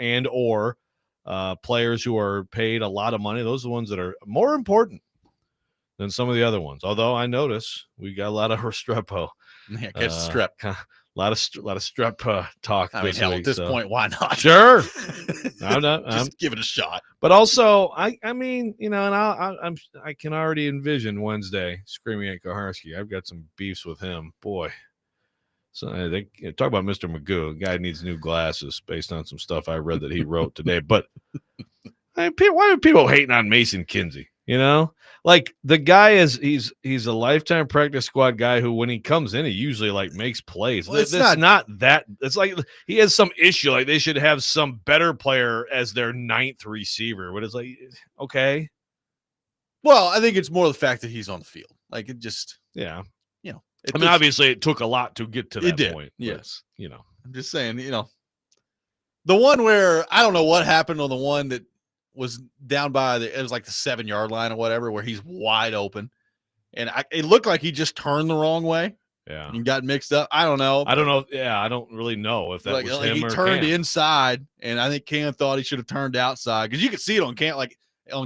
players who are paid a lot of money, those are the ones that are more important than some of the other ones. Although I notice we got a lot of Restrepo. Yeah, catch strep. A lot of strep talk. I mean, hell, at this point, why not? Sure, Just give it a shot. But also, I mean, and I can already envision Wednesday screaming at Koharski. I've got some beefs with him, boy. So they talk about Mr. Magoo. The guy needs new glasses based on some stuff I read that he wrote today. But why are people hating on Mason Kinsey? Like the guy he's a lifetime practice squad guy who, when he comes in, he usually makes plays. Well, it's not that. It's like he has some issue. Like they should have some better player as their ninth receiver. But it's like, okay. Well, I think it's more the fact that he's on the field. Like it just, yeah. Obviously, it took a lot to get to that point. Yes. I'm just saying, the one where I don't know what happened on the one that was down by it was like the 7-yard line or whatever, where he's wide open. And it looked like he just turned the wrong way. Yeah. And got mixed up. I don't know. Yeah. I don't really know if that was him he or turned Cam. Inside, and I think Cam thought he should have turned outside because you could see it on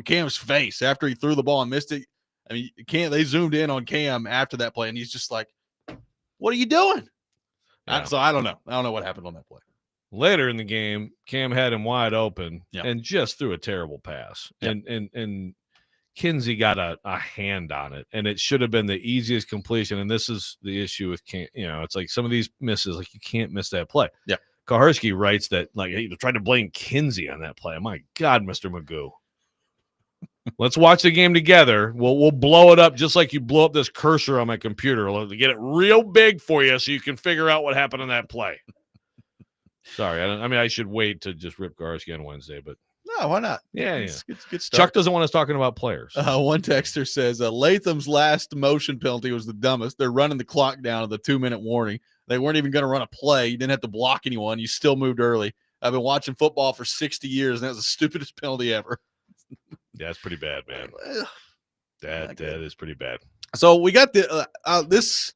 Cam's face after he threw the ball and missed it. I mean, they zoomed in on Cam after that play, and he's just like, what are you doing? Yeah. So I don't know. I don't know what happened on that play. Later in the game, Cam had him wide open and just threw a terrible pass. Yep. And Kinsey got a hand on it, and it should have been the easiest completion. And this is the issue with Cam. It's like some of these misses, like you can't miss that play. Yeah. Koharski writes that he tried to blame Kinsey on that play. My God, Mr. Magoo. Let's watch the game together. We'll blow it up just like you blow up this cursor on my computer. We'll get it real big for you so you can figure out what happened on that play. Sorry, I should wait to just rip Koharski on Wednesday, but no, why not? Yeah, it's good stuff. Chuck doesn't want us talking about players. One texter says Latham's last motion penalty was the dumbest. They're running the clock down at the 2-minute warning. They weren't even going to run a play. You didn't have to block anyone. You still moved early. I've been watching football for 60 years, and that's the stupidest penalty ever. Yeah, it's pretty bad, man. That is pretty bad. So we got this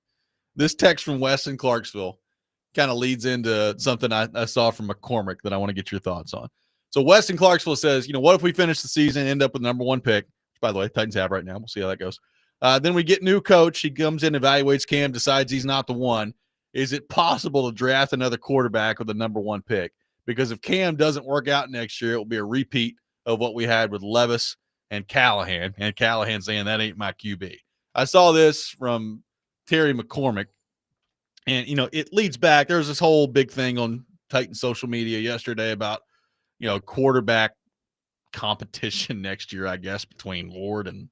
text from Wes in Clarksville kind of leads into something I saw from McCormick that I want to get your thoughts on. So Wes in Clarksville says, what if we finish the season, end up with the number 1 pick, which, by the way, Titans have right now. We'll see how that goes. Then we get new coach. He comes in, evaluates Cam, decides he's not the one. Is it possible to draft another quarterback with the number 1 pick? Because if Cam doesn't work out next year, it will be a repeat of what we had with Levis and Callahan, and Callahan saying that ain't my QB. I saw this from Terry McCormick, and, it leads back. There's this whole big thing on Titan social media yesterday about, quarterback competition next year, I guess, between Lord and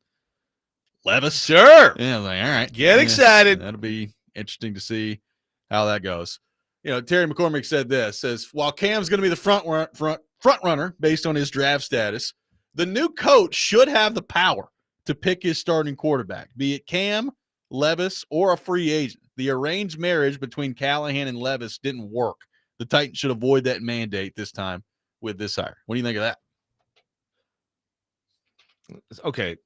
Levis. Sure. Yeah, I was like, all right. Get excited. That'll be interesting to see how that goes. Terry McCormick says, while Cam's going to be the front runner based on his draft status, the new coach should have the power to pick his starting quarterback, be it Cam, Levis, or a free agent. The arranged marriage between Callahan and Levis didn't work. The Titans should avoid that mandate this time with this hire. What do you think of that? Okay,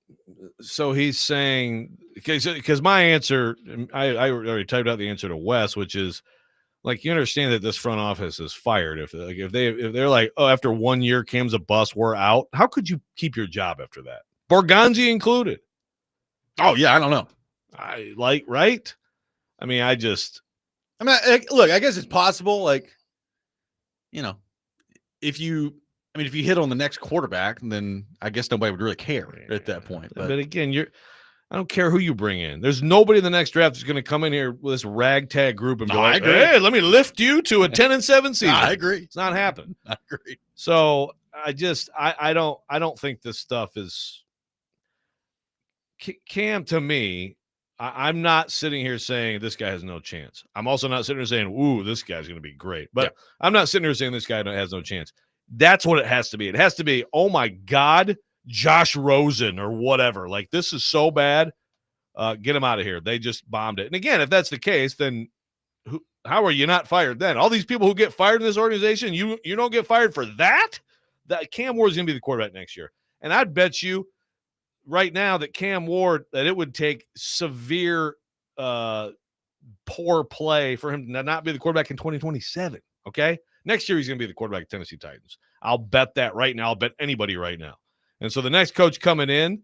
so he's saying, because my answer, I already typed out the answer to Wes, which is, you understand that this front office is fired. If they're like, oh, after 1 year, Cam's a bust, we're out. How could you keep your job after that? Borgonzi included. Oh yeah, I don't know. Right? I mean, look, I guess it's possible. If you hit on the next quarterback, then I guess nobody would really care at that point. But again, I don't care who you bring in. There's nobody in the next draft that's going to come in here with this ragtag group and be like, hey, let me lift you to a 10-7 season. I agree. It's not happening. I agree. So I don't think this stuff is Cam. To me, I'm not sitting here saying this guy has no chance. I'm also not sitting here saying, ooh, this guy's going to be great. But I'm not sitting here saying this guy has no chance. That's what it has to be. It has to be, oh my God, Josh Rosen or whatever. Like, this is so bad. Get him out of here. They just bombed it. And again, if that's the case, then how are you not fired then? All these people who get fired in this organization, you don't get fired for that? That Cam Ward is going to be the quarterback next year. And I'd bet you right now that Cam Ward, that it would take severe poor play for him to not be the quarterback in 2027, okay? Next year, he's going to be the quarterback of Tennessee Titans. I'll bet that right now. I'll bet anybody right now. And so the next coach coming in,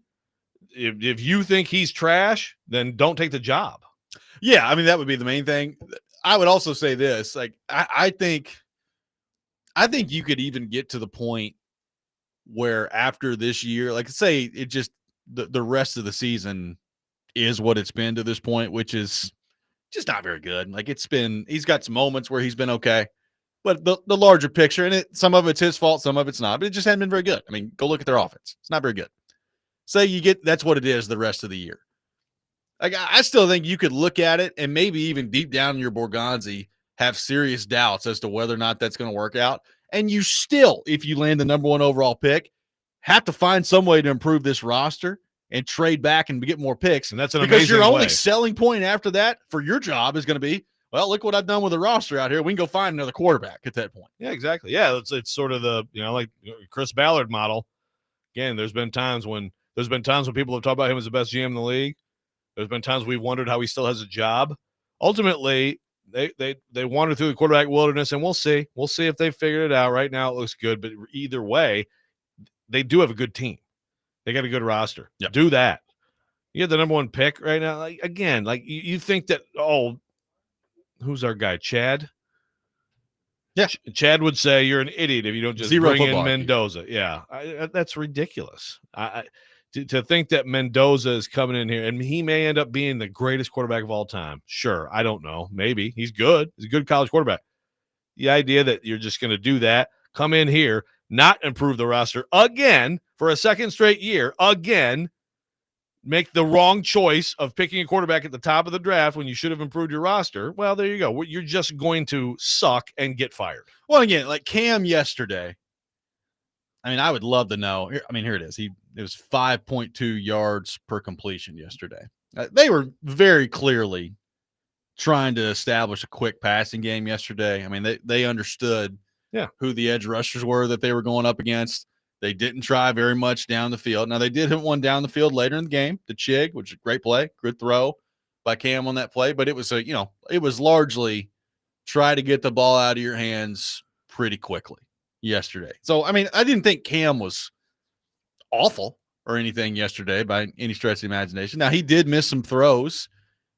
if you think he's trash, then don't take the job. Yeah, I mean, that would be the main thing. I would also say this. Like, I think you could even get to the point where after this year, like say it just the rest of the season is what it's been to this point, which is just not very good. Like he's got some moments where he's been okay, but the larger picture, and some of it's his fault, some of it's not, but it just hasn't been very good. I mean, go look at their offense. It's not very good. Say that's what it is the rest of the year. Like, I still think you could look at it and maybe even deep down in your Borgonzi have serious doubts as to whether or not that's going to work out. And you still, if you land the number 1 overall pick, have to find some way to improve this roster and trade back and get more picks. And that's an because amazing your only way. selling point after that for your job is going to be, well, look what I've done with the roster out here. We can go find another quarterback at that point. Yeah, exactly. Yeah, it's sort of the, like Chris Ballard model. Again, there's been times when people have talked about him as the best GM in the league. There's been times we've wondered how he still has a job. Ultimately, they wander through the quarterback wilderness, and we'll see. We'll see if they figured it out. Right now, it looks good, but either way, they do have a good team. They got a good roster. Yep. Do that. You have the number 1 pick right now. Like, again, like you think that, who's our guy? Chad? Yeah. Chad would say you're an idiot if you don't just bring in Mendoza. Yeah. That's ridiculous. To think that Mendoza is coming in here and he may end up being the greatest quarterback of all time. Sure. I don't know. Maybe. He's good. He's a good college quarterback. The idea that you're just going to do that, come in here, not improve the roster again for a second straight year, again, make the wrong choice of picking a quarterback at the top of the draft when you should have improved your roster. Well, there you go. You're just going to suck and get fired. Well, again, like Cam yesterday, I mean, I would love to know. I mean, here it is. It was 5.2 yards per completion yesterday. They were very clearly trying to establish a quick passing game yesterday. I mean, they understood who the edge rushers were that they were going up against. They didn't try very much down the field. Now, they did hit one down the field later in the game, the Chig, which is a great play, good throw by Cam on that play. But it was it was largely try to get the ball out of your hands pretty quickly yesterday. So, I mean, I didn't think Cam was awful or anything yesterday by any stretch of the imagination. Now, he did miss some throws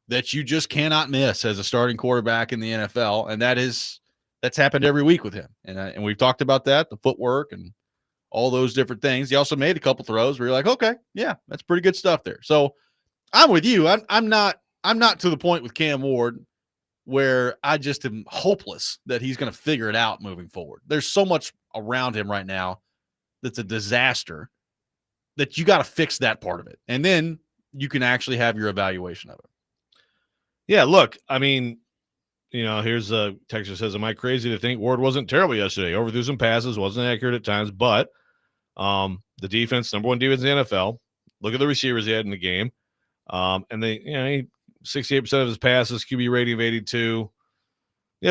that you just cannot miss as a starting quarterback in the NFL, and that's happened every week with him. And we've talked about that, the footwork and all those different things. He also made a couple throws where you're like, okay, yeah, that's pretty good stuff there. So I'm with you. I'm not to the point with Cam Ward where I just am hopeless that he's going to figure it out moving forward. There's so much around him right now that's a disaster that you got to fix that part of it. And then you can actually have your evaluation of it. Yeah, look, I mean, here's a texter says, am I crazy to think Ward wasn't terrible yesterday? Overthrew some passes, wasn't accurate at times, but the defense, number 1 defense in the NFL. Look at the receivers he had in the game. And they, 68% of his passes, QB rating of 82.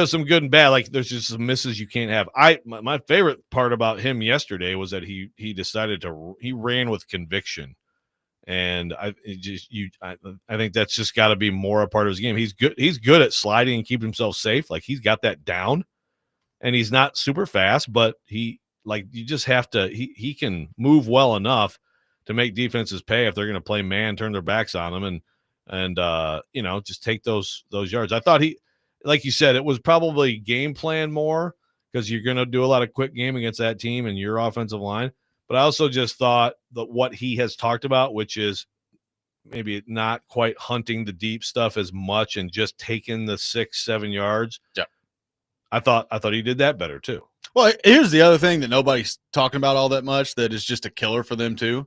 Some good and bad. Like, there's just some misses you can't have. My favorite part about him yesterday was that he decided he ran with conviction. And I think that's just got to be more a part of his game. He's good at sliding and keeping himself safe. Like, he's got that down, and he's not super fast, but you just have to, he can move well enough to make defenses pay if they're going to play man, turn their backs on him and just take those yards. I thought like you said, it was probably game plan more because you're going to do a lot of quick game against that team and your offensive line. But I also just thought that what he has talked about, which is maybe not quite hunting the deep stuff as much and just taking the 6-7 yards. Yeah. I thought he did that better too. Well, here's the other thing that nobody's talking about all that much that is just a killer for them too.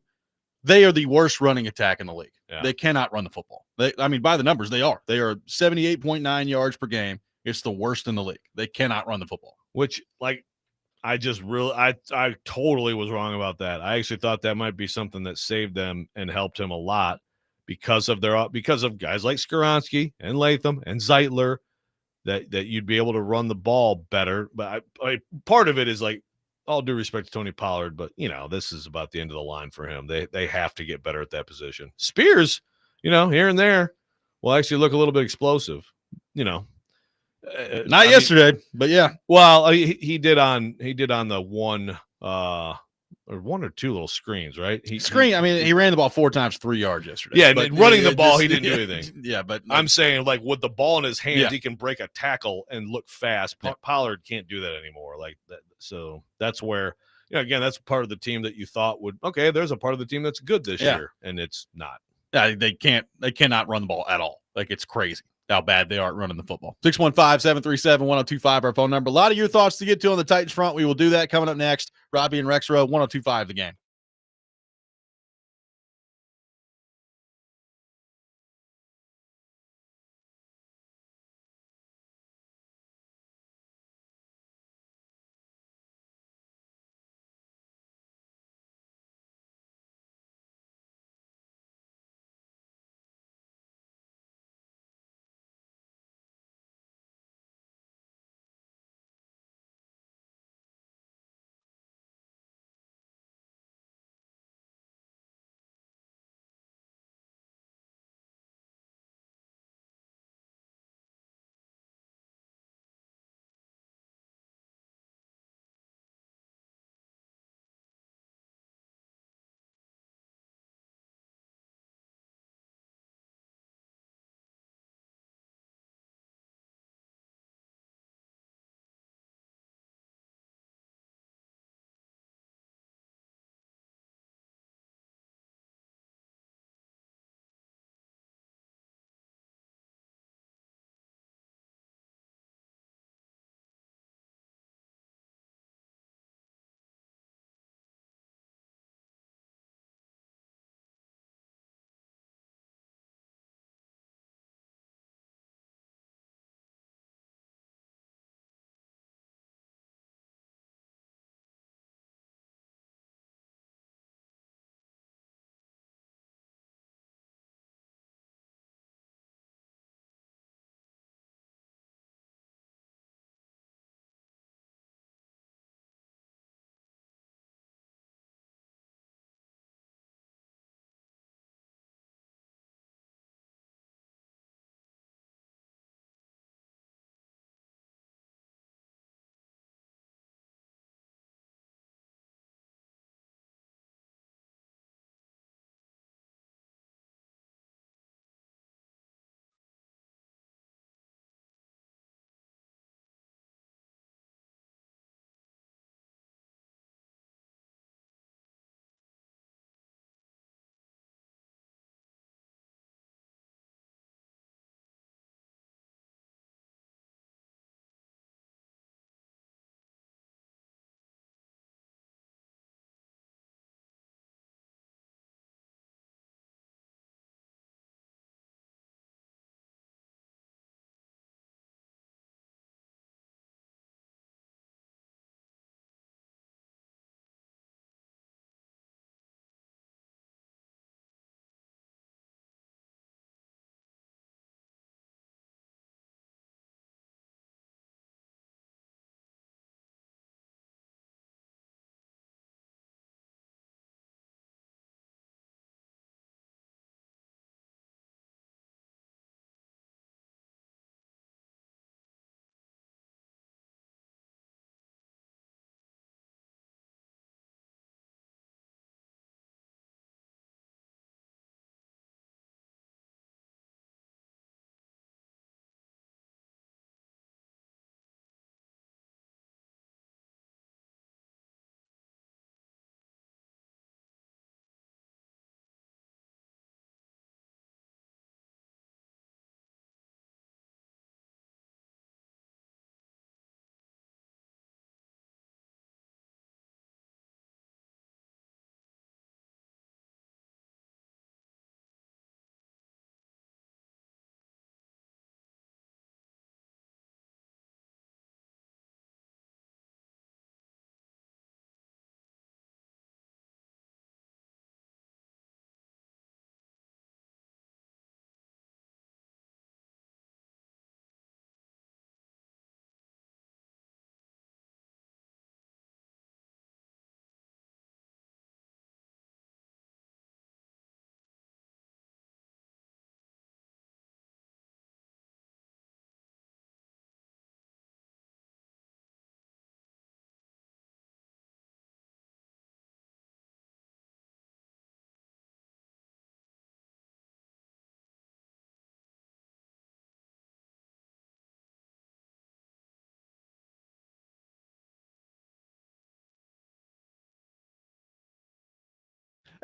They are the worst running attack in the league. Yeah. They cannot run the football. I mean, by the numbers, they are. They are 78.9 yards per game. It's the worst in the league. They cannot run the football. Which, like, I totally was wrong about that. I actually thought that might be something that saved them and helped him a lot because of guys like Skoronski and Latham and Zeitler that you'd be able to run the ball better. But part of it is, like, all due respect to Tony Pollard, but this is about the end of the line for him. They have to get better at that position. Spears, here and there, will actually look a little bit explosive. Not yesterday, but yeah. Well, he did on the one or one or two little screens, right? He ran the ball 4 times 3 yards yesterday. Yeah, but running the ball, he didn't do anything. Yeah, but I'm saying, like, with the ball in his hands, Yeah. he can break a tackle and look fast. Yeah. Pollard can't do that anymore. Like that, so that's where again, that's part of the team that you thought would there's a part of the team that's good this year, and it's not. Yeah, they cannot run the ball at all. Like, it's crazy how bad they are at running the football. 615-737-1025, our phone number. A lot of your thoughts to get to on the Titans front. We will do that coming up next. Robby and Rexrode, 1025 The Game.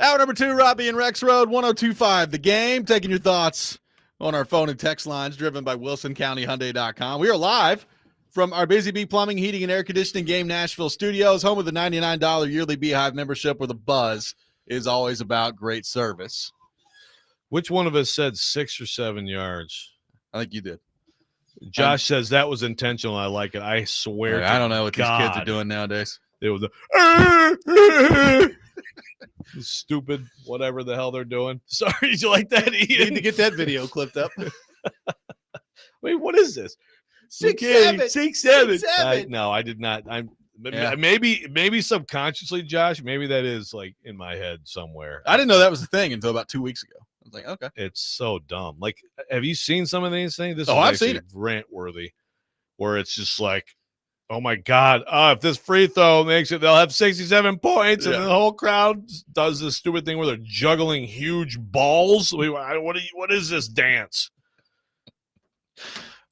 Hour number 2, Robby and Rexrode, 102.5 The Game. Taking your thoughts on our phone and text lines driven by WilsonCountyHyundai.com. We are live from our Busy Bee Plumbing, Heating, and Air Conditioning Game Nashville studios, home of the $99 yearly Beehive membership where the buzz is always about great service. Which one of us said 6 or 7 yards? I think you did. Josh says that was intentional. I like it. I swear. I don't know what God, these kids are doing nowadays. It was stupid, whatever the hell they're doing. Sorry, did you like that, Ian? You need to get that video clipped up. Wait, what is this? 6'7". No, I did not. Maybe subconsciously, Josh. Maybe that is like in my head somewhere. I didn't know that was a thing until about 2 weeks ago. I was like, okay. It's so dumb. Like, have you seen some of these things? This is I've seen it. Rant worthy, where it's just like, oh my God, if this free throw makes it, they'll have 67 points, and the whole crowd does this stupid thing where they're juggling huge balls. What is this dance?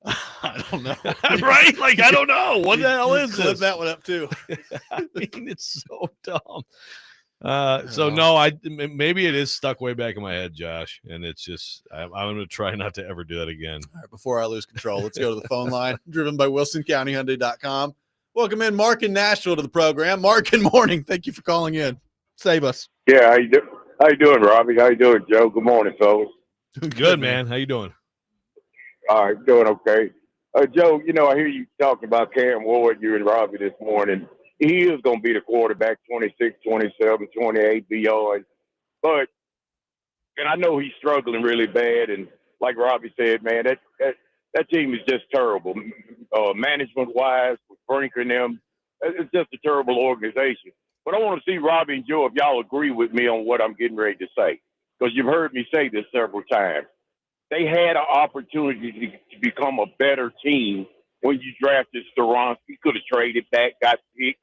I don't know. Right? Like, I don't know. What the hell is clip this? that one up too. I mean, it's so dumb. So no, maybe it is stuck way back in my head, Josh, and it's just I'm going to try not to ever do that again. All right, before I lose control, let's go to the phone line, driven by WilsonCountyHyundai.com. Welcome in Mark in Nashville to the program. Mark, good morning. Thank you for calling in. Save us. Yeah, how you doing, Robby? How you doing, Joe? Good morning, fellas. Good, man. How you doing? All right, doing okay. Joe, I hear you talking about Cam Ward, you and Robby this morning. He is going to be the quarterback 26, 27, 28, beyond. And I know he's struggling really bad. And like Robby said, man, that team is just terrible. Management-wise, with Brink and them, it's just a terrible organization. But I want to see Robby and Joe if y'all agree with me on what I'm getting ready to say. Because you've heard me say this several times. They had an opportunity to become a better team when you drafted Steronski. Could have traded back, got picked.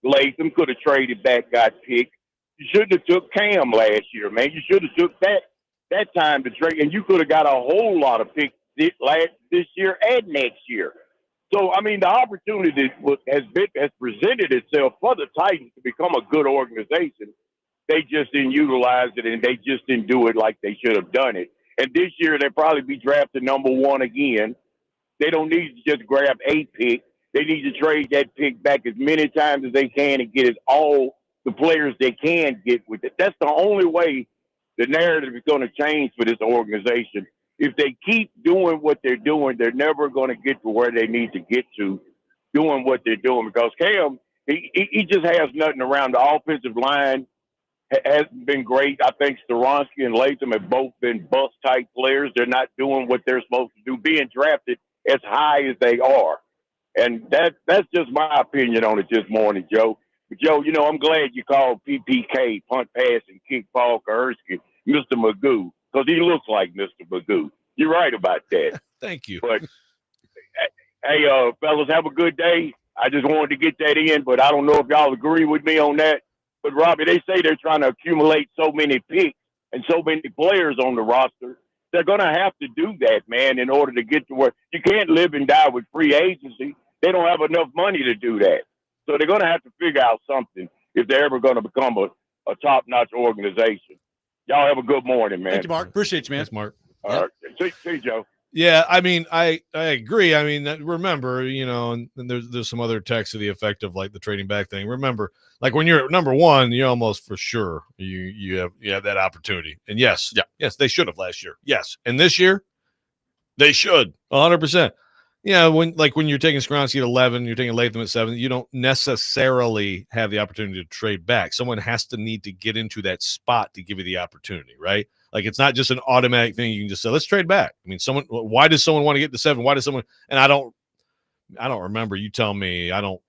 Latham could have traded back, got picked. You shouldn't have took Cam last year, man. You should have took that time to trade, and you could have got a whole lot of picks this year and next year. So, I mean, the opportunity has presented itself for the Titans to become a good organization. They just didn't utilize it, and they just didn't do it like they should have done it. And this year, they'll probably be drafted number 1 again. They don't need to just grab a pick. They need to trade that pick back as many times as they can and get all the players they can get with it. That's the only way the narrative is going to change for this organization. If they keep doing what they're doing, they're never going to get to where they need to get to doing what they're doing, because Cam, he just has nothing around. The offensive line hasn't been great. I think Steronski and Latham have both been bust-type players. They're not doing what they're supposed to do, being drafted as high as they are. And that's just my opinion on it this morning, Joe. But, Joe, I'm glad you called PPK, punt, pass, and kick Paul Kahersky, Mr. Magoo, because he looks like Mr. Magoo. You're right about that. Thank you. But, hey, fellas, have a good day. I just wanted to get that in, but I don't know if y'all agree with me on that. But, Robby, they say they're trying to accumulate so many picks and so many players on the roster. They're going to have to do that, man, in order to get to where you can't live and die with free agency. They don't have enough money to do that. So they're going to have to figure out something if they're ever going to become a top-notch organization. Y'all have a good morning, man. Thank you, Mark. Appreciate you, man. Thanks, Mark. All right. See you, Joe. Yeah, I mean, I agree. I mean, remember, and there's some other text to the effect of like the trading back thing. Remember, like when you're at number 1, you're almost for sure you have that opportunity. And yes, they should have last year. Yes, and this year they should 100%. Yeah, when you're taking Steronski at 11, you're taking Latham at 7, you don't necessarily have the opportunity to trade back. Someone has to need to get into that spot to give you the opportunity, right? Like, it's not just an automatic thing. You can just say, let's trade back. I mean, why does someone want to get to 7? Why does someone, and I don't remember, you tell me, I don't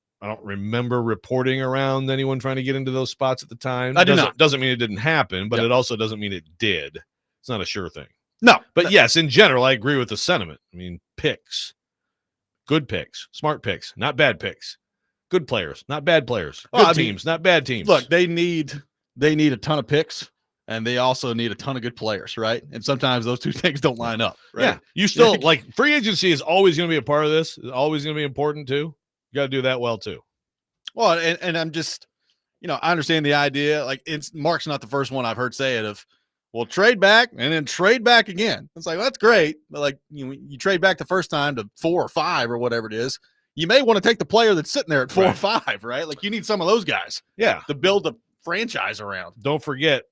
remember reporting around anyone trying to get into those spots at the time. I do not. Doesn't mean it didn't happen, but it also doesn't mean it did. It's not a sure thing. No. But yes, in general, I agree with the sentiment. I mean, picks, good picks, smart picks, not bad picks, good players, not bad players, good teams, not bad teams. Look, they need a ton of picks. And they also need a ton of good players, right? And sometimes those two things don't line up, right? Yeah, you still like free agency is always going to be a part of this. It's always going to be important too. You got to do that well too. Well, and I'm just, I understand the idea. Like, Mark's not the first one I've heard say it of, well, trade back and then trade back again. It's like, well, that's great. But like, you trade back the first time to 4 or 5 or whatever it is. You may want to take the player that's sitting there at 4 or 5, right? Like, you need some of those guys. Yeah. To build the franchise around. Don't forget,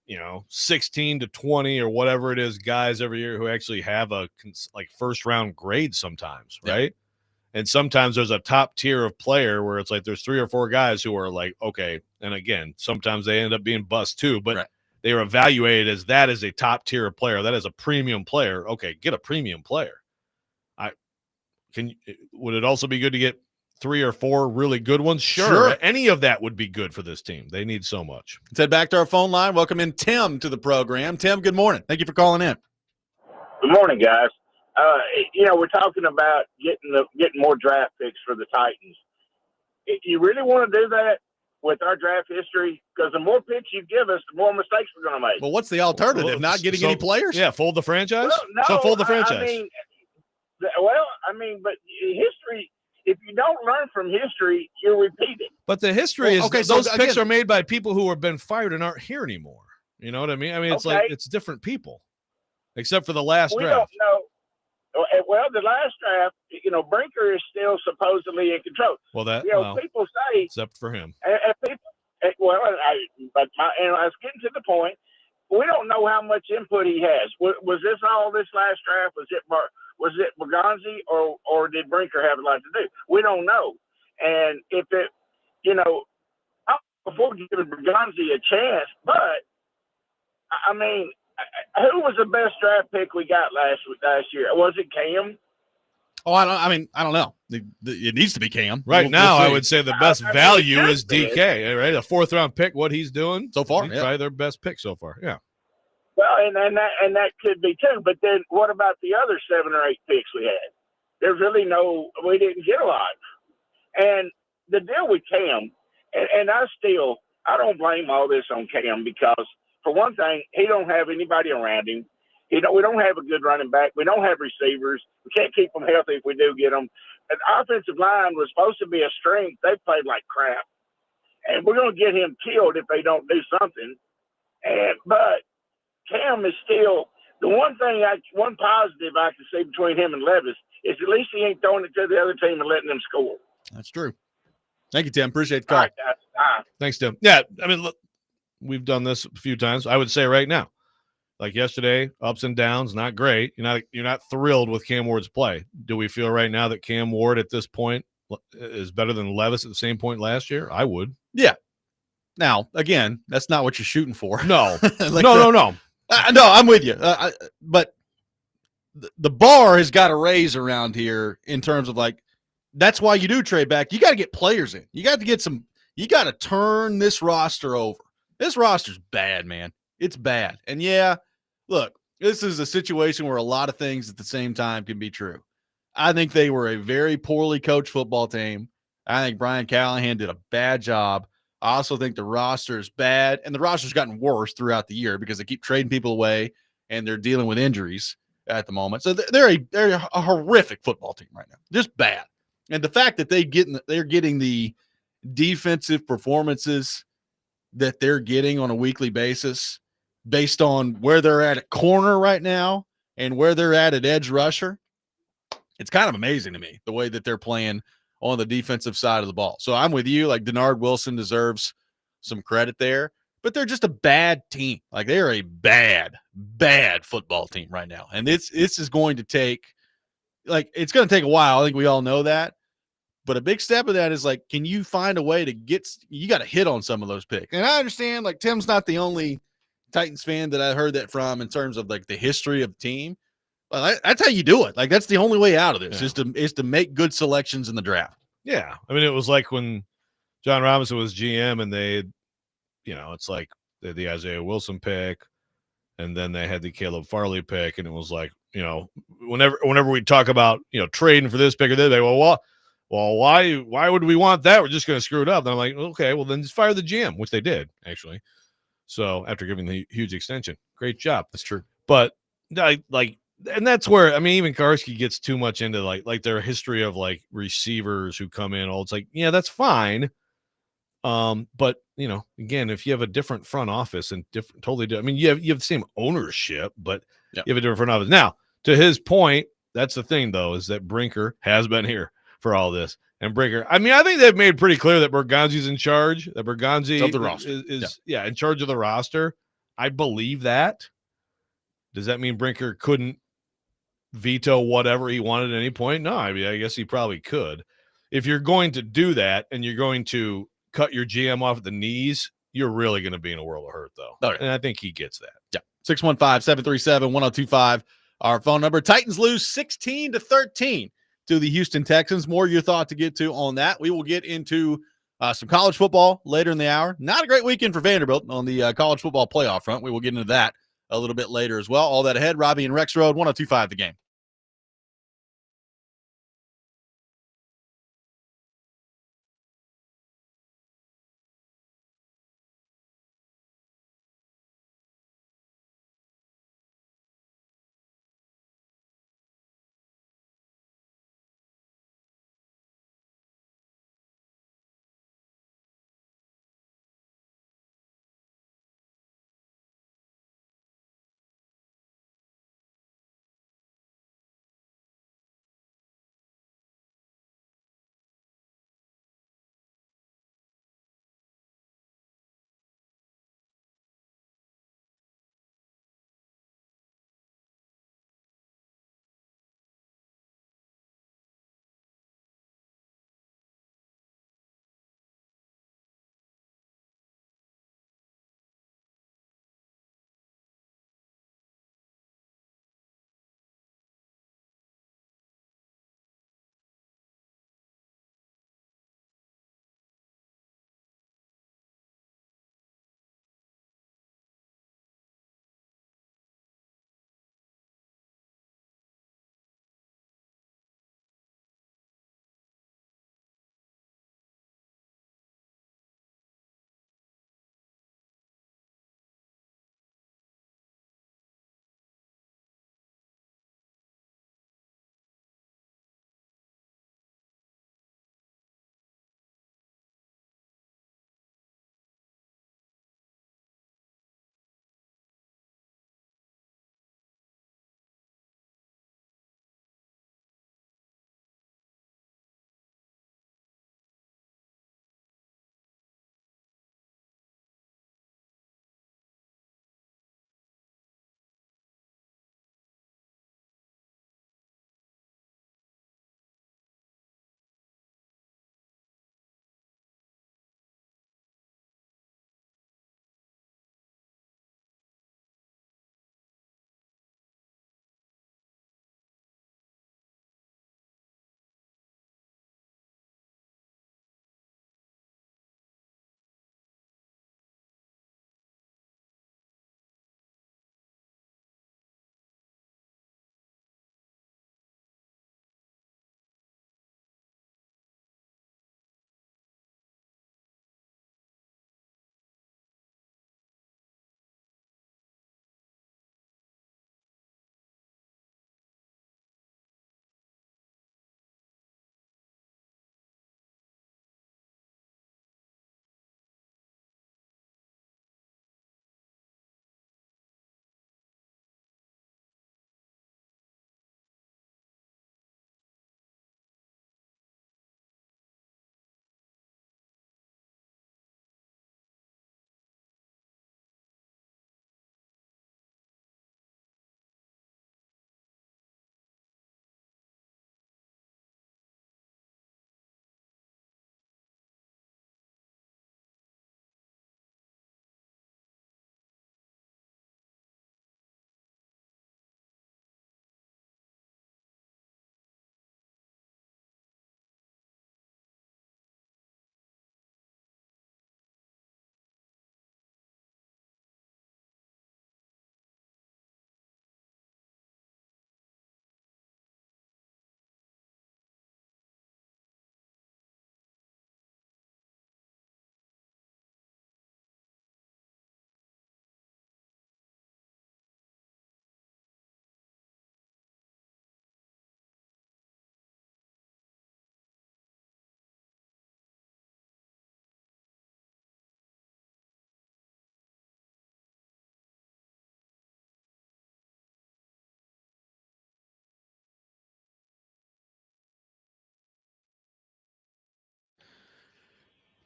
16 to 20 or whatever it is, guys every year who actually have a first round grade sometimes, right? And sometimes there's a top tier of player where it's like there's 3 or 4 guys who are like, okay. And again, sometimes they end up being bust too, but they are evaluated as that is a top tier of player. That is a premium player. Okay, get a premium player. Would it also be good to get 3 or 4 really good ones? Sure. Any of that would be good for this team. They need so much. Let's head back to our phone line. Welcome in Tim to the program. Tim, good morning. Thank you for calling in. Good morning, guys. We're talking about getting more draft picks for the Titans. You really want to do that with our draft history? Because the more picks you give us, the more mistakes we're going to make. Well, what's the alternative? Not getting any players? Yeah, fold the franchise? Well, no, so fold the franchise. But history, if you don't learn from history, you'll repeat it. But the history is okay, those picks are made by people who have been fired and aren't here anymore. You know what I mean? I mean, it's like it's different people, except for the last draft. We don't know. Well, the last draft, Brinker is still supposedly in control. Well, people say, except for him. And I was getting to the point. We don't know how much input he has. Was this all this last draft? Was it Bergonzi or did Brinker have a lot to do? We don't know. And if it, before giving Bergonzi a chance, but I mean, who was the best draft pick we got last year? Was it Cam? Oh, I don't know. It needs to be Cam. Right now, I would say the best value is DK, right? A 4th round pick, what he's doing so far. He's probably their best pick so far. Yeah. Well, and that could be too. But then what about the other 7 or 8 picks we had? There's really we didn't get a lot. And the deal with Cam, and I don't blame all this on Cam because, for one thing, he don't have anybody around him. We don't have a good running back. We don't have receivers. We can't keep them healthy if we do get them. And the offensive line was supposed to be a strength. They played like crap. And we're going to get him killed if they don't do something. But Cam is still the one positive I can see between him and Levis is at least he ain't throwing it to the other team and letting them score. That's true. Thank you, Tim. Appreciate the call. All right, guys. Thanks, Tim. Yeah, I mean, look, we've done this a few times. I would say right now, like yesterday, ups and downs, not great. You're not thrilled with Cam Ward's play. Do we feel right now that Cam Ward at this point is better than Levis at the same point last year? I would. Yeah. Now, again, that's not what you're shooting for. No. No. No, I'm with you. But the bar has got to raise around here in terms of that's why you do trade back. You got to get players in. You got to turn this roster over. This roster's bad, man. It's bad. And yeah, look, this is a situation where a lot of things at the same time can be true. I think they were a very poorly coached football team. I think Brian Callahan did a bad job. I also think the roster is bad, and the roster's gotten worse throughout the year because they keep trading people away and they're dealing with injuries at the moment. So they're a horrific football team right now, just bad. And the fact that they're getting the defensive performances that they're getting on a weekly basis based on where they're at corner right now and where they're at edge rusher, it's kind of amazing to me the way that they're playing on the defensive side of the ball. So I'm with you. Like, Denard Wilson deserves some credit there, but they're just a bad team. Like, they're a bad football team right now. And this is going to take, it's going to take a while. I think we all know that. But a big step of that is, can you find a way to you got to hit on some of those picks. And I understand, Tim's not the only Titans fan that I heard that from in terms of, the history of the team. Well, that's how you do it. That's the only way out of this is to make good selections in the draft. Yeah. I mean, it was like when John Robinson was GM and they, it's like they had the Isaiah Wilson pick and then they had the Caleb Farley pick. And it was like, whenever we talk about, trading for this pick or that, they go, well, why would we want that? We're just going to screw it up. And I'm like, okay, well, then just fire the GM, which they did, actually. So after giving the huge extension, great job. That's true. But and that's where, I mean, even Karski gets too much into like their history of receivers who come in. It's like, yeah, that's fine. But again, if you have a different front office and totally different, I mean, you have the same ownership, but Yep. you have a different front office. Now, to his point, that's the thing, though, is that Brinker has been here for all this. And Brinker, I mean, I think they've made pretty clear that Bergonzi's in charge, that Bergonzi Of the roster. is in charge of the roster. I believe that. Does that mean Brinker couldn't veto whatever he wanted at any point? No, I mean, I guess he probably could. If you're going to do that and you're going to cut your GM off at the knees, you're really going to be in a world of hurt, though. Okay. And I think he gets that. Yeah. 615-737-1025. Our phone number. Titans lose 16-13 to the Houston Texans. More of your thought to get to on that. We will get into some college football later in the hour. Not a great weekend for Vanderbilt on the college football playoff front. We will get into that a little bit later as well. All that ahead. Robby and Rexrode, 1025 The Game.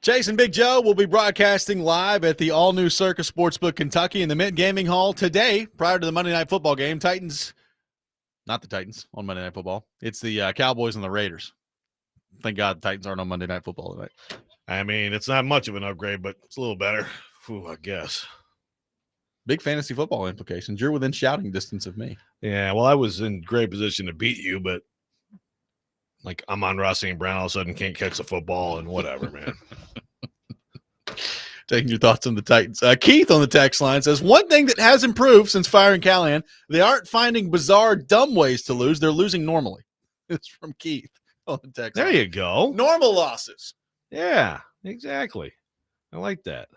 Chase and Big Joe will be broadcasting live at the all-new Circus Sportsbook Kentucky in the Mint Gaming Hall today prior to the Monday Night Football game. Not the Titans on Monday Night Football. It's the Cowboys and the Raiders. Thank God the Titans aren't on Monday Night Football tonight. I mean, it's not much of an upgrade, but it's a little better. Ooh, I guess. Big fantasy football implications. You're within shouting distance of me. Yeah, well, I was in great position to beat you, but like Amon-Ra St. Brown all of a sudden can't catch the football and whatever, man. Taking your thoughts on the Titans. Keith on the text line says, one thing that has improved since firing Callahan, they aren't finding bizarre, dumb ways to lose. They're losing normally. It's from Keith on the text There line. you go. Normal losses. Yeah, exactly. I like that.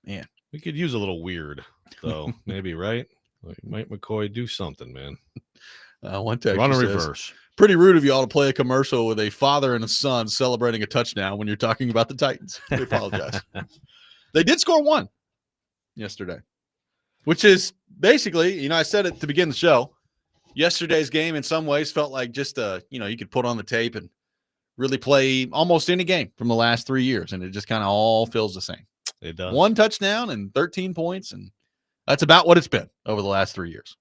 Man. We could use a little weird, though. Maybe, right? Like Mike McCoy, do something, man. One text Run a says, reverse. pretty rude of y'all to play a commercial with a father and a son celebrating a touchdown when you're talking about the Titans. We apologize. They did score one yesterday, which is basically, I said it to begin the show, yesterday's game in some ways felt like just, you could put on the tape and really play almost any game from the last 3 years, and it just kind of all feels the same. It does. One touchdown and 13 points, and that's about what it's been over the last 3 years.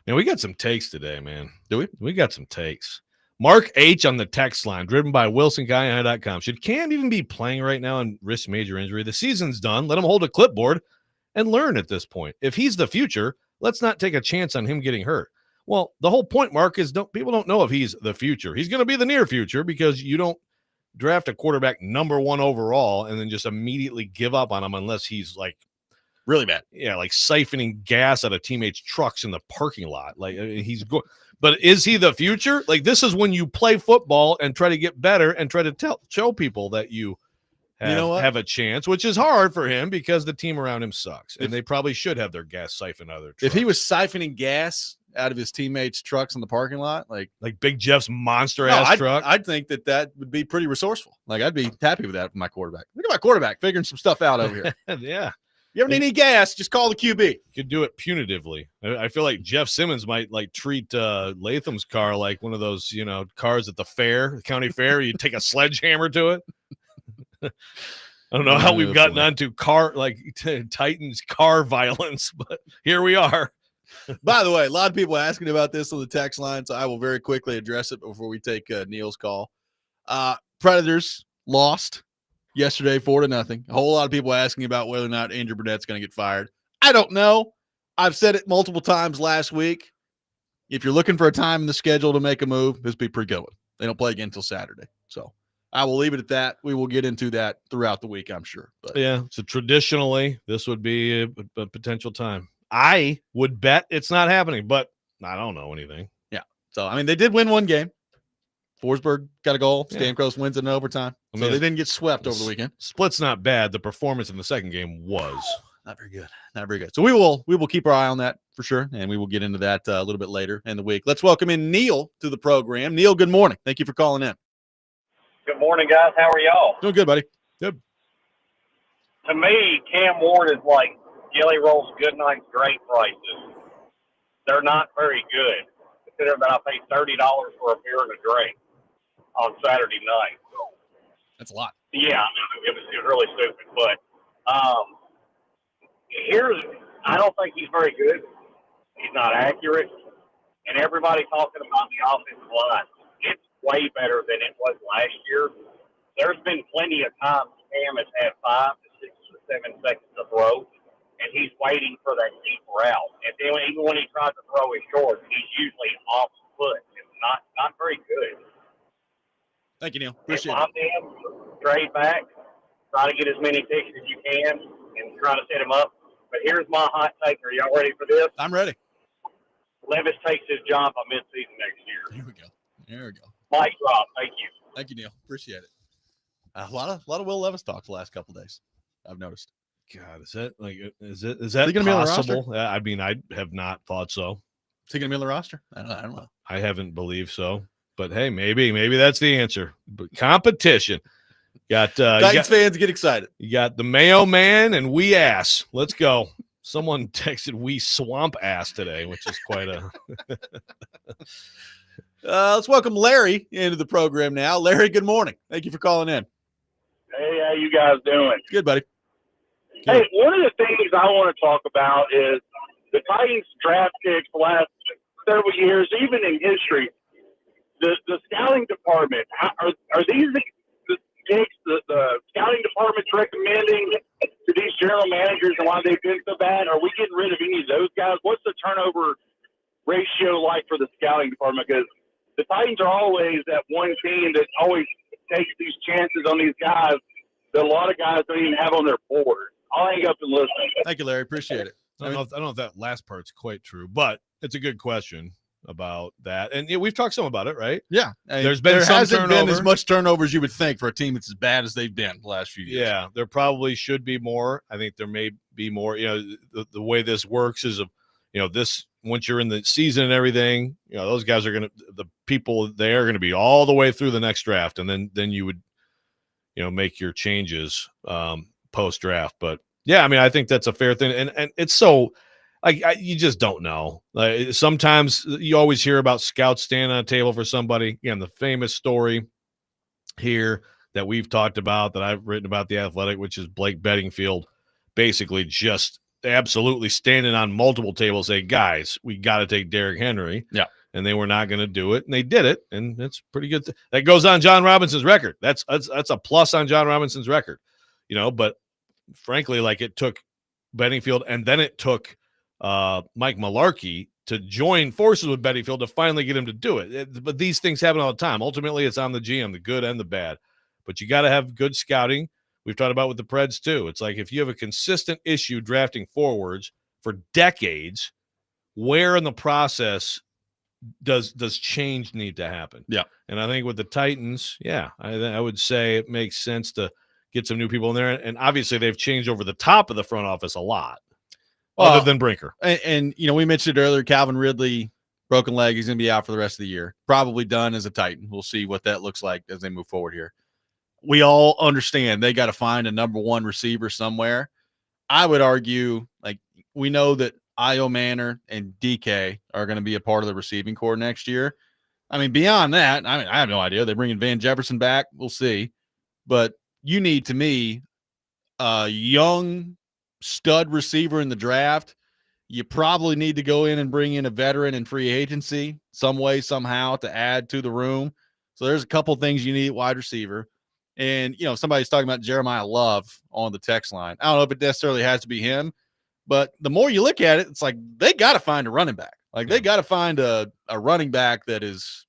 Man, we got some takes today, man. Do we? We got some takes. Mark H. on the text line, driven by WilsonGuy.com. Should Cam even be playing right now and risk major injury? The season's done. Let him hold a clipboard and learn at this point. If he's the future, let's not take a chance on him getting hurt. Well, the whole point, Mark, is people don't know if he's the future. He's going to be the near future because you don't draft a quarterback number 1 overall and then just immediately give up on him unless he's like really bad. Yeah, like siphoning gas out of teammates' trucks in the parking lot. Like he's going. But is he the future? Like, this is when you play football and try to get better and try to show people that you have a chance, which is hard for him because the team around him sucks. And they probably should have their gas siphoned out of their trucks. If he was siphoning gas out of his teammates' trucks in the parking lot, like Big Jeff's monster-ass truck, I'd think that would be pretty resourceful. Like, I'd be happy with that for my quarterback. Look at my quarterback figuring some stuff out over here. Yeah. You ever need any gas, just call the QB. Could do it punitively. I feel like Jeff Simmons might treat Latham's car like one of those, cars at the county fair. You take a sledgehammer to it. I don't know how we've gotten onto Titans car violence, but here we are. By the way, a lot of people asking about this on the text line, so I will very quickly address it before we take Neil's call. Predators lost yesterday 4-0. A whole lot of people asking about whether or not Andrew Burnett's going to get fired. I don't know. I've said it multiple times last week. If you're looking for a time in the schedule to make a move, this would be pretty good one. They don't play again until Saturday. So I will leave it at that. We will get into that throughout the week, I'm sure. But yeah, so traditionally, this would be a potential time. I would bet it's not happening, but I don't know anything. Yeah. So, they did win one game. Forsberg got a goal. Stamkos wins it in overtime. So they didn't get swept over the weekend. Split's not bad. The performance in the second game was not very good. Not very good. So we will keep our eye on that for sure, and we will get into that a little bit later in the week. Let's welcome in Neil to the program. Neil, good morning. Thank you for calling in. Good morning, guys. How are y'all? Doing good, buddy. Good. To me, Cam Ward is like Jelly Roll's Goodnight's great prices. They're not very good. Consider that I paid $30 for a beer and a drink on Saturday night. That's a lot. Yeah, it was really stupid. But I don't think he's very good. He's not accurate. And everybody talking about the offensive line, it's way better than it was last year. There's been plenty of times Cam has had 5 to 6 to 7 seconds to throw, and he's waiting for that deep route. And then even when he tries to throw his short, he's usually off foot. It's not very good. Thank you, Neil. Appreciate it. Trade back, try to get as many picks as you can, and try to set him up. But here's my hot take. Are y'all ready for this? I'm ready. Levis takes his job by midseason next year. Here we go. Mic drop. Thank you. Thank you, Neil. Appreciate it. A lot of Will Levis talk the last couple of days, I've noticed. God, is that possible? I have not thought so. Is he going to be on the roster? I don't know. I haven't believed so. But hey, maybe that's the answer. But competition. Got Titans fans get excited. You got the Mayo Man and Wee Ass. Let's go. Someone texted Wee Swamp Ass today, which is quite a. Let's welcome Larry into the program now. Larry, good morning. Thank you for calling in. Hey, how you guys doing? Good, buddy. Hey, one of the things I want to talk about is the Titans draft picks the last several years, even in history. The scouting department, are these the picks the scouting department's recommending to these general managers and why they've been so bad? Are we getting rid of any of those guys? What's the turnover ratio like for the scouting department? Because the Titans are always that one team that always takes these chances on these guys that a lot of guys don't even have on their board. I'll hang up and listen. Thank you, Larry. Appreciate it. I don't know if that last part's quite true, but it's a good question about that. And we've talked some about it, right? Yeah. There hasn't been as much turnover as you would think for a team that's as bad as they've been the last few years. Yeah, there probably should be more. I think there may be more. The way this works is this once you're in the season and everything, those guys are the people there are going to be all the way through the next draft, and then you would make your changes post draft. But yeah, I mean, I think that's a fair thing, and it's so you just don't know. Like, sometimes you always hear about scouts standing on a table for somebody. Again, the famous story here that we've talked about, that I've written about The Athletic, which is Blake Bedingfield basically just absolutely standing on multiple tables saying, guys, we got to take Derrick Henry. Yeah. And they were not going to do it, and they did it, and that's pretty good. That goes on John Robinson's record. That's a plus on John Robinson's record, but frankly, like, it took Bedingfield, and then it took Mike Mularkey to join forces with Bedingfield to finally get him to do it. But these things happen all the time. Ultimately, it's on the GM, the good and the bad. But you got to have good scouting. We've talked about with the Preds too. It's like, if you have a consistent issue drafting forwards for decades, where in the process does change need to happen? Yeah. And I think with the Titans, I would say it makes sense to get some new people in there. And obviously they've changed over the top of the front office a lot, other than Brinker. And we mentioned earlier, Calvin Ridley, broken leg. He's going to be out for the rest of the year. Probably done as a Titan. We'll see what that looks like as they move forward here. We all understand they got to find a number one receiver somewhere. I would argue, like, we know that Io Manor and DK are going to be a part of the receiving core next year. I mean, beyond that, I have no idea. They're bringing Van Jefferson back. We'll see. But you need, to me, a young stud receiver in the draft. You probably need to go in and bring in a veteran in free agency some way, somehow, to add to the room. So there's a couple things you need at wide receiver. And, somebody's talking about Jeremiah Love on the text line. I don't know if it necessarily has to be him, but the more you look at it, it's like they got to find a running back. Like, they got to find a running back that is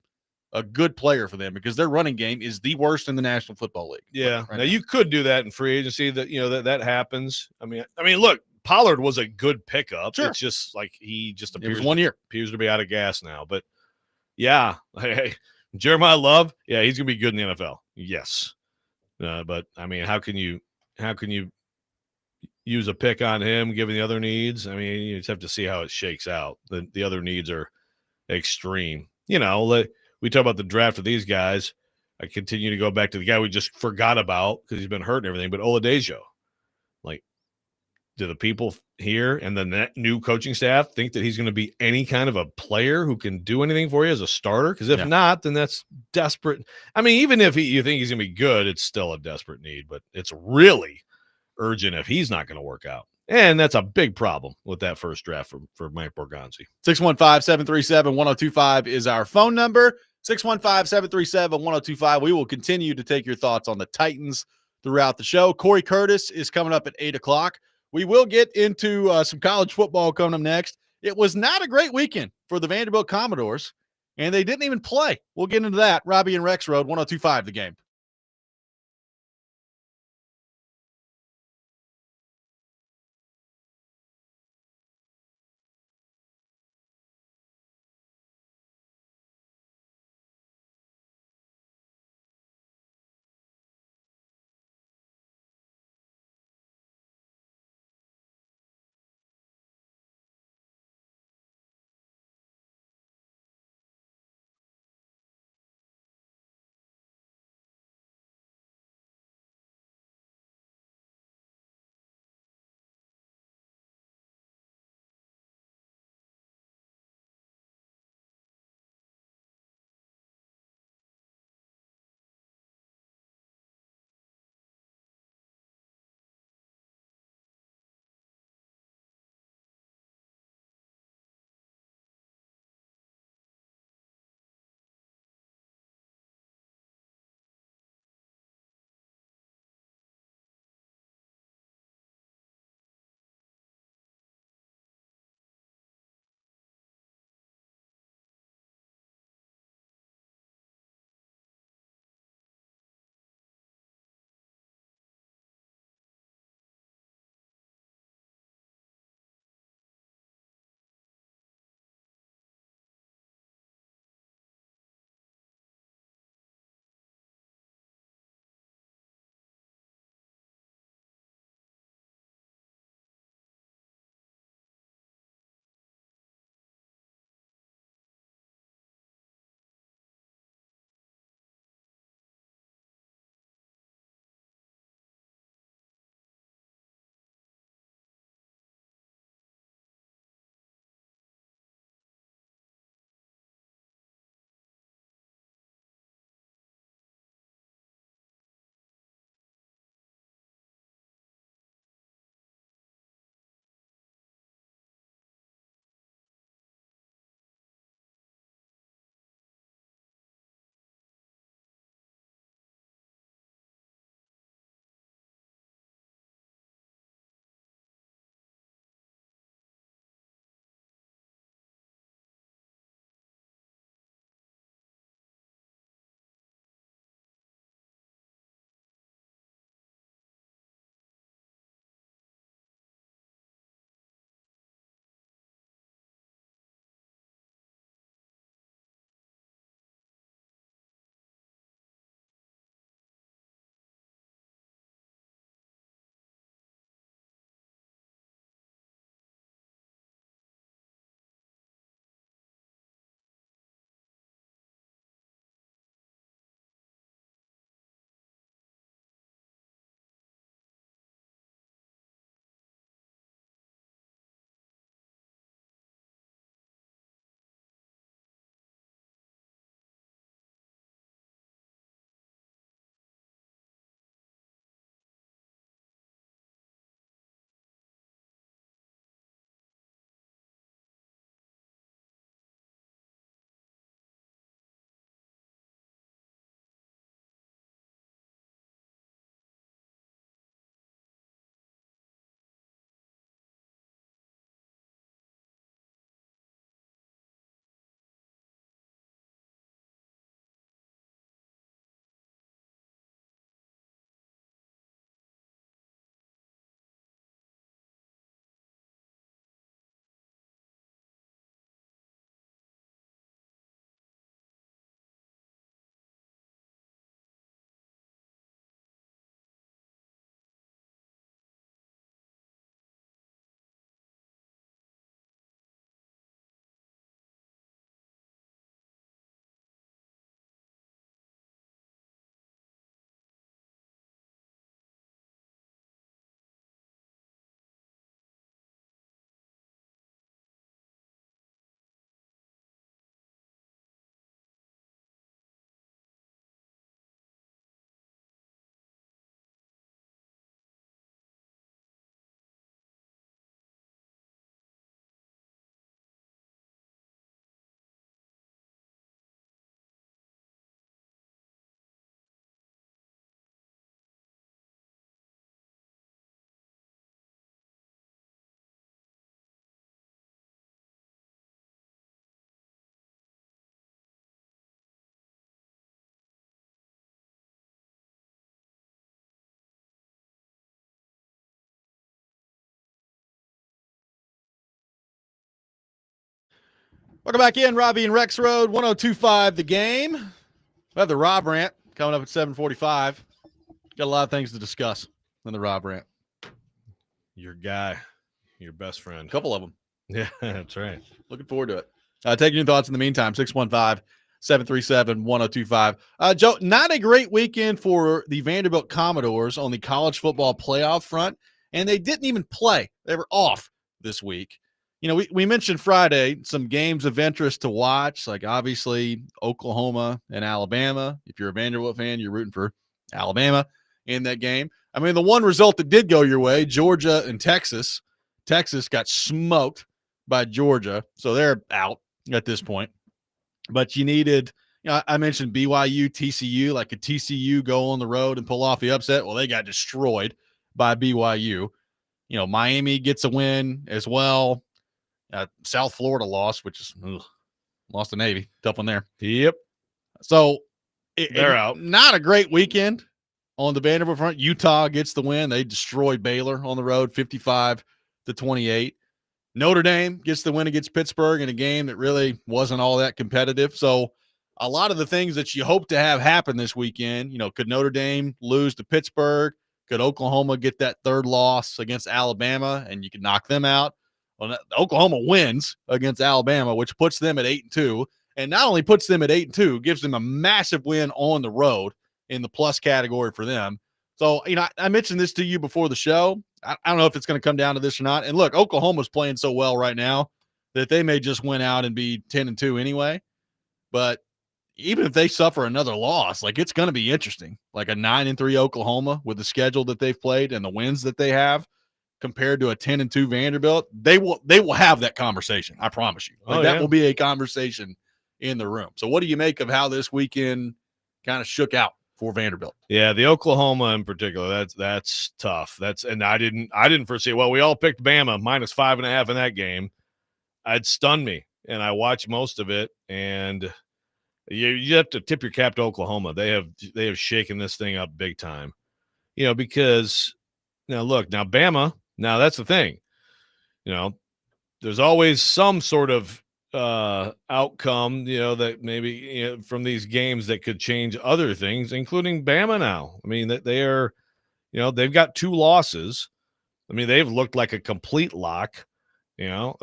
a good player for them, because their running game is the worst in the National Football League. Yeah. Right now, you could do that in free agency. That happens. I mean, look, Pollard was a good pickup. Sure. It's just like he just appears 1 year. Appears to be out of gas now. But yeah, hey, Jeremiah Love, yeah, he's gonna be good in the NFL. Yes. But I mean, how can you use a pick on him given the other needs? I mean, you just have to see how it shakes out. The other needs are extreme. We talk about the draft of these guys. I continue to go back to the guy we just forgot about because he's been hurt and everything, but Oladejo. Like, do the people here and the new coaching staff think that he's going to be any kind of a player who can do anything for you as a starter? Because if not, then that's desperate. I mean, even if you think he's going to be good, it's still a desperate need, but it's really urgent if he's not going to work out. And that's a big problem with that first draft for Mike Borgonzi. 615-737-1025 is our phone number. 615-737-1025. We will continue to take your thoughts on the Titans throughout the show. Cory Curtis is coming up at 8 o'clock. We will get into some college football coming up next. It was not a great weekend for the Vanderbilt Commodores, and they didn't even play. We'll get into that. Robby and Rexrode, 102.5 The Game. Welcome back in, Robby and Rexrode, 102.5 The Game. We have the Rob rant coming up at 7:45. Got a lot of things to discuss in the Rob rant. Your guy, your best friend. A couple of them. Yeah, that's right. Looking forward to it. Taking your thoughts in the meantime, 615-737-1025. Joe, not a great weekend for the Vanderbilt Commodores on the college football playoff front, and they didn't even play. They were off this week. You know, we mentioned Friday some games of interest to watch, like obviously Oklahoma and Alabama. If you're a Vanderbilt fan, you're rooting for Alabama in that game. I mean, the one result that did go your way, Georgia and Texas. Texas got smoked by Georgia, so they're out at this point. But you needed, you know, I mentioned BYU, TCU. Like, could TCU go on the road and pull off the upset? Well, they got destroyed by BYU. You know, Miami gets a win as well. South Florida lost, which is lost to Navy. Tough one there. Yep. So they're out. Not a great weekend on the Vanderbilt front. Utah gets the win. They destroyed Baylor on the road, 55-28. Notre Dame gets the win against Pittsburgh in a game that really wasn't all that competitive. So a lot of the things that you hope to have happen this weekend, you know, could Notre Dame lose to Pittsburgh? Could Oklahoma get that third loss against Alabama and you can knock them out? Well, Oklahoma wins against Alabama, which puts them at 8-2, and not only puts them at 8-2, gives them a massive win on the road in the plus category for them. So, you know, I mentioned this to you before the show. I don't know if it's going to come down to this or not. And look, Oklahoma's playing so well right now that they may just win out and be 10-2 anyway. But even if they suffer another loss, like, it's going to be interesting. Like a 9-3 Oklahoma with the schedule that they've played and the wins that they have, compared to a 10-2 Vanderbilt, they will have that conversation. I promise you. Like, that will be a conversation in the room. So what do you make of how this weekend kind of shook out for Vanderbilt? Yeah, the Oklahoma in particular, that's tough. And I didn't foresee it. Well, we all picked Bama -5.5 in that game. It stunned me, and I watched most of it, and you have to tip your cap to Oklahoma. They have shaken this thing up big time. You know, because now Bama. Now, that's the thing. You know, there's always some sort of outcome, you know, that maybe, you know, from these games that could change other things, including Bama now. I mean, that they are, you know, they've got 2 losses. I mean, they've looked like a complete lock. You know,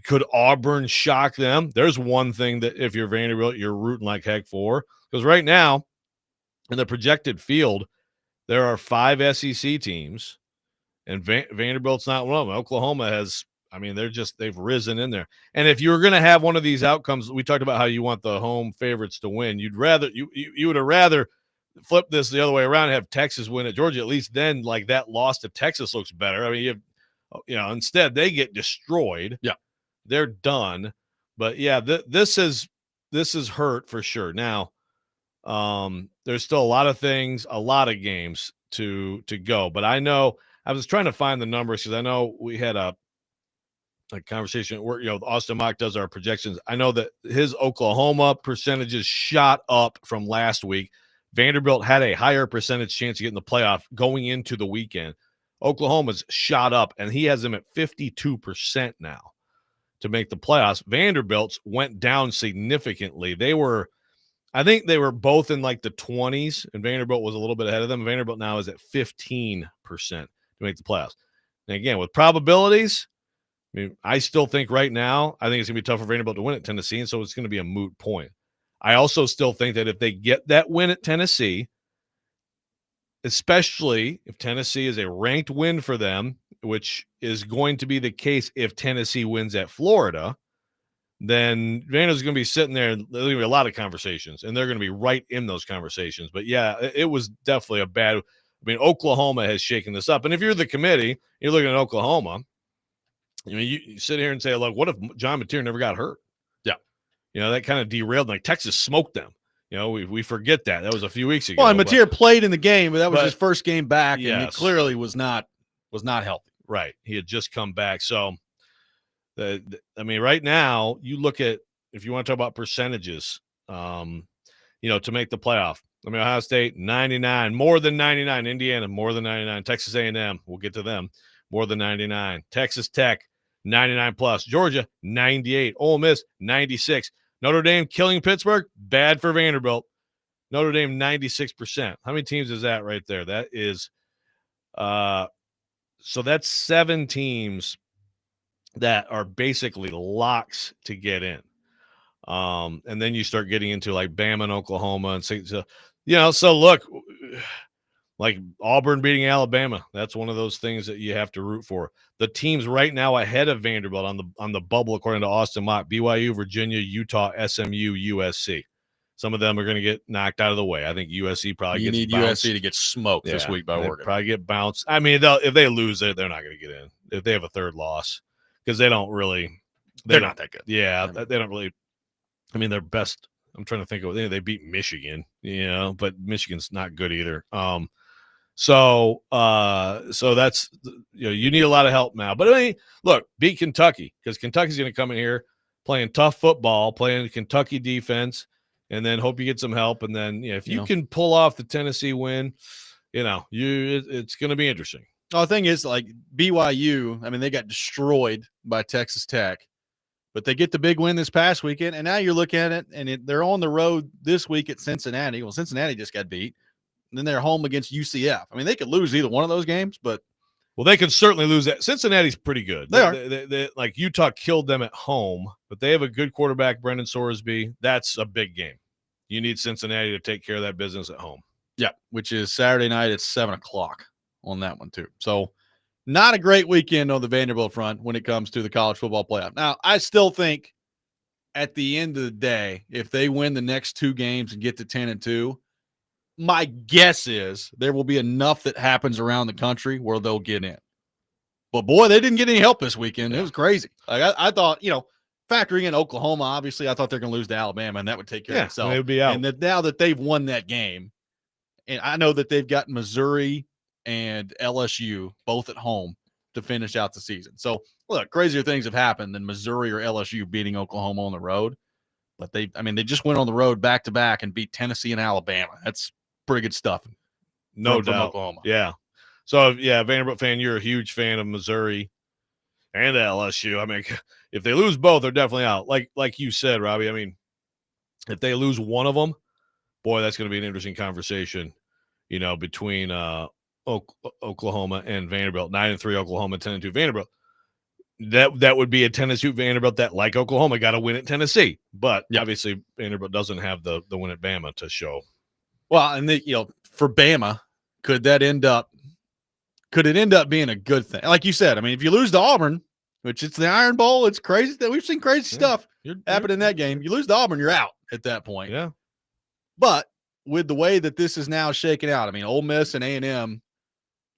could Auburn shock them? There's one thing that if you're Vanderbilt, you're rooting like heck for. Because right now, in the projected field, there are 5 SEC teams. And Vanderbilt's not one of them. Oklahoma has, I mean, they've risen in there. And if you're going to have one of these outcomes, we talked about how you want the home favorites to win. You would have rather flip this the other way around and have Texas win at Georgia. At least then, like, that loss to Texas looks better. I mean, instead they get destroyed. Yeah, they're done. But yeah, this is hurt for sure. Now, there's still a lot of things, a lot of games to go. But I know. I was trying to find the numbers because I know we had a conversation where, you know, Austin Mock does our projections. I know that his Oklahoma percentages shot up from last week. Vanderbilt had a higher percentage chance of getting the playoff going into the weekend. Oklahoma's shot up, and he has them at 52% now to make the playoffs. Vanderbilt's went down significantly. I think they were both in like the 20s, and Vanderbilt was a little bit ahead of them. Vanderbilt now is at 15% to make the playoffs. And again, with probabilities, I mean, I still think right now, I think it's going to be tough for Vanderbilt to win at Tennessee, and so it's going to be a moot point. I also still think that if they get that win at Tennessee, especially if Tennessee is a ranked win for them, which is going to be the case if Tennessee wins at Florida, then Vanderbilt's going to be sitting there, and there's going to be a lot of conversations, and they're going to be right in those conversations. But yeah, it was definitely a bad. I mean, Oklahoma has shaken this up, and if you're the committee, you're looking at Oklahoma. I mean, you sit here and say, "Look, what if John Mateer never got hurt?" Yeah, you know, that kind of derailed. Like, Texas smoked them. You know, we forget that. That was a few weeks ago. Well, and Mateer played in the game, but that was his first game back, yes, and he clearly was not healthy. Right, he had just come back, so. I mean, right now, you look at, if you want to talk about percentages, you know, to make the playoff. I mean, Ohio State, 99, more than 99. Indiana, more than 99. Texas A&M, we'll get to them, more than 99. Texas Tech, 99 plus. Georgia, 98. Ole Miss, 96. Notre Dame killing Pittsburgh, bad for Vanderbilt. Notre Dame, 96%. How many teams is that right there? That is, so that's 7 teams that are basically locks to get in. And then you start getting into like Bama and Oklahoma and so look, like Auburn beating Alabama, that's one of those things that you have to root for. The teams right now ahead of Vanderbilt on the bubble, according to Austin Mott: BYU, Virginia, Utah, SMU, USC. Some of them are going to get knocked out of the way. I think USC probably you gets need bounced. USC to get smoked this week by Oregon. Probably get bounced. I mean, if they lose it, they're not going to get in. If they have a third loss, because they're not that good. Yeah, they don't really. I mean, their best. I'm trying to think of it. They beat Michigan, but Michigan's not good either. So that's you need a lot of help now. But I mean, look, beat Kentucky, because Kentucky's going to come in here playing tough football, playing Kentucky defense, and then hope you get some help. And then if you can pull off the Tennessee win, it's going to be interesting. The thing is, like BYU, I mean, they got destroyed by Texas Tech, but they get the big win this past weekend, and now you're looking at it, and they're on the road this week at Cincinnati. Well, Cincinnati just got beat. And then they're home against UCF. I mean, they could lose either one of those games, but they could certainly lose that. Cincinnati's pretty good. They are. They like Utah killed them at home, but they have a good quarterback, Brendan Sorsby. That's a big game. You need Cincinnati to take care of that business at home. Yeah, which is Saturday night at 7:00 on that one too. So not a great weekend on the Vanderbilt front when it comes to the college football playoff. Now, I still think at the end of the day, if they win the next 2 games and get to 10-2, my guess is there will be enough that happens around the country where they'll get in. But boy, they didn't get any help this weekend. It was crazy. Like I thought, factoring in Oklahoma, obviously, I thought they're going to lose to Alabama, and that would take care of itself. They would be out. And now that they've won that game, and I know that they've got Missouri and LSU both at home to finish out the season. So look, crazier things have happened than Missouri or LSU beating Oklahoma on the road. But they just went on the road back to back and beat Tennessee and Alabama. That's pretty good stuff. No doubt. From Oklahoma. Yeah. So, Vanderbilt fan, you're a huge fan of Missouri and LSU. I mean, if they lose both, they're definitely out. Like you said, Robbie, I mean, if they lose one of them, boy, that's going to be an interesting conversation, between Oklahoma and Vanderbilt. 9-3 Oklahoma, 10-2 Vanderbilt. That would be a Tennessee Vanderbilt that, like Oklahoma, got to win at Tennessee. But obviously, Vanderbilt doesn't have the win at Bama to show. Well, and for Bama, could it end up being a good thing? Like you said, I mean, if you lose to Auburn, which it's the Iron Bowl, it's crazy that we've seen crazy stuff happen in that game. You lose to Auburn, you're out at that point. Yeah. But with the way that this is now shaken out, I mean, Ole Miss and A&M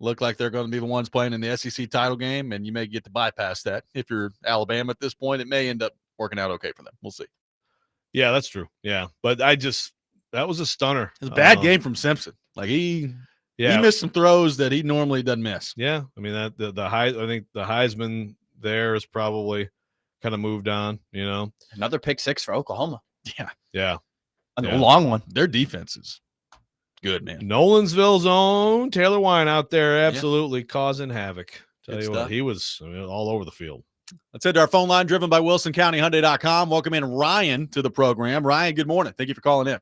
look like they're going to be the ones playing in the SEC title game, and you may get to bypass that. If you're Alabama at this point, it may end up working out okay for them. We'll see. Yeah, that's true. Yeah, but that was a stunner. It was a bad game from Simpson. Like he missed some throws that he normally doesn't miss. Yeah, I mean I think the Heisman there is probably kind of moved on. Another pick 6 for Oklahoma. Yeah, a long one. Their defense is good, man. Nolensville's own Taylor Wine out there, absolutely causing havoc. Tell you what, he was all over the field. Let's head to our phone line, driven by WilsonCountyHyundai.com. Welcome in Ryan to the program. Ryan, good morning. Thank you for calling in.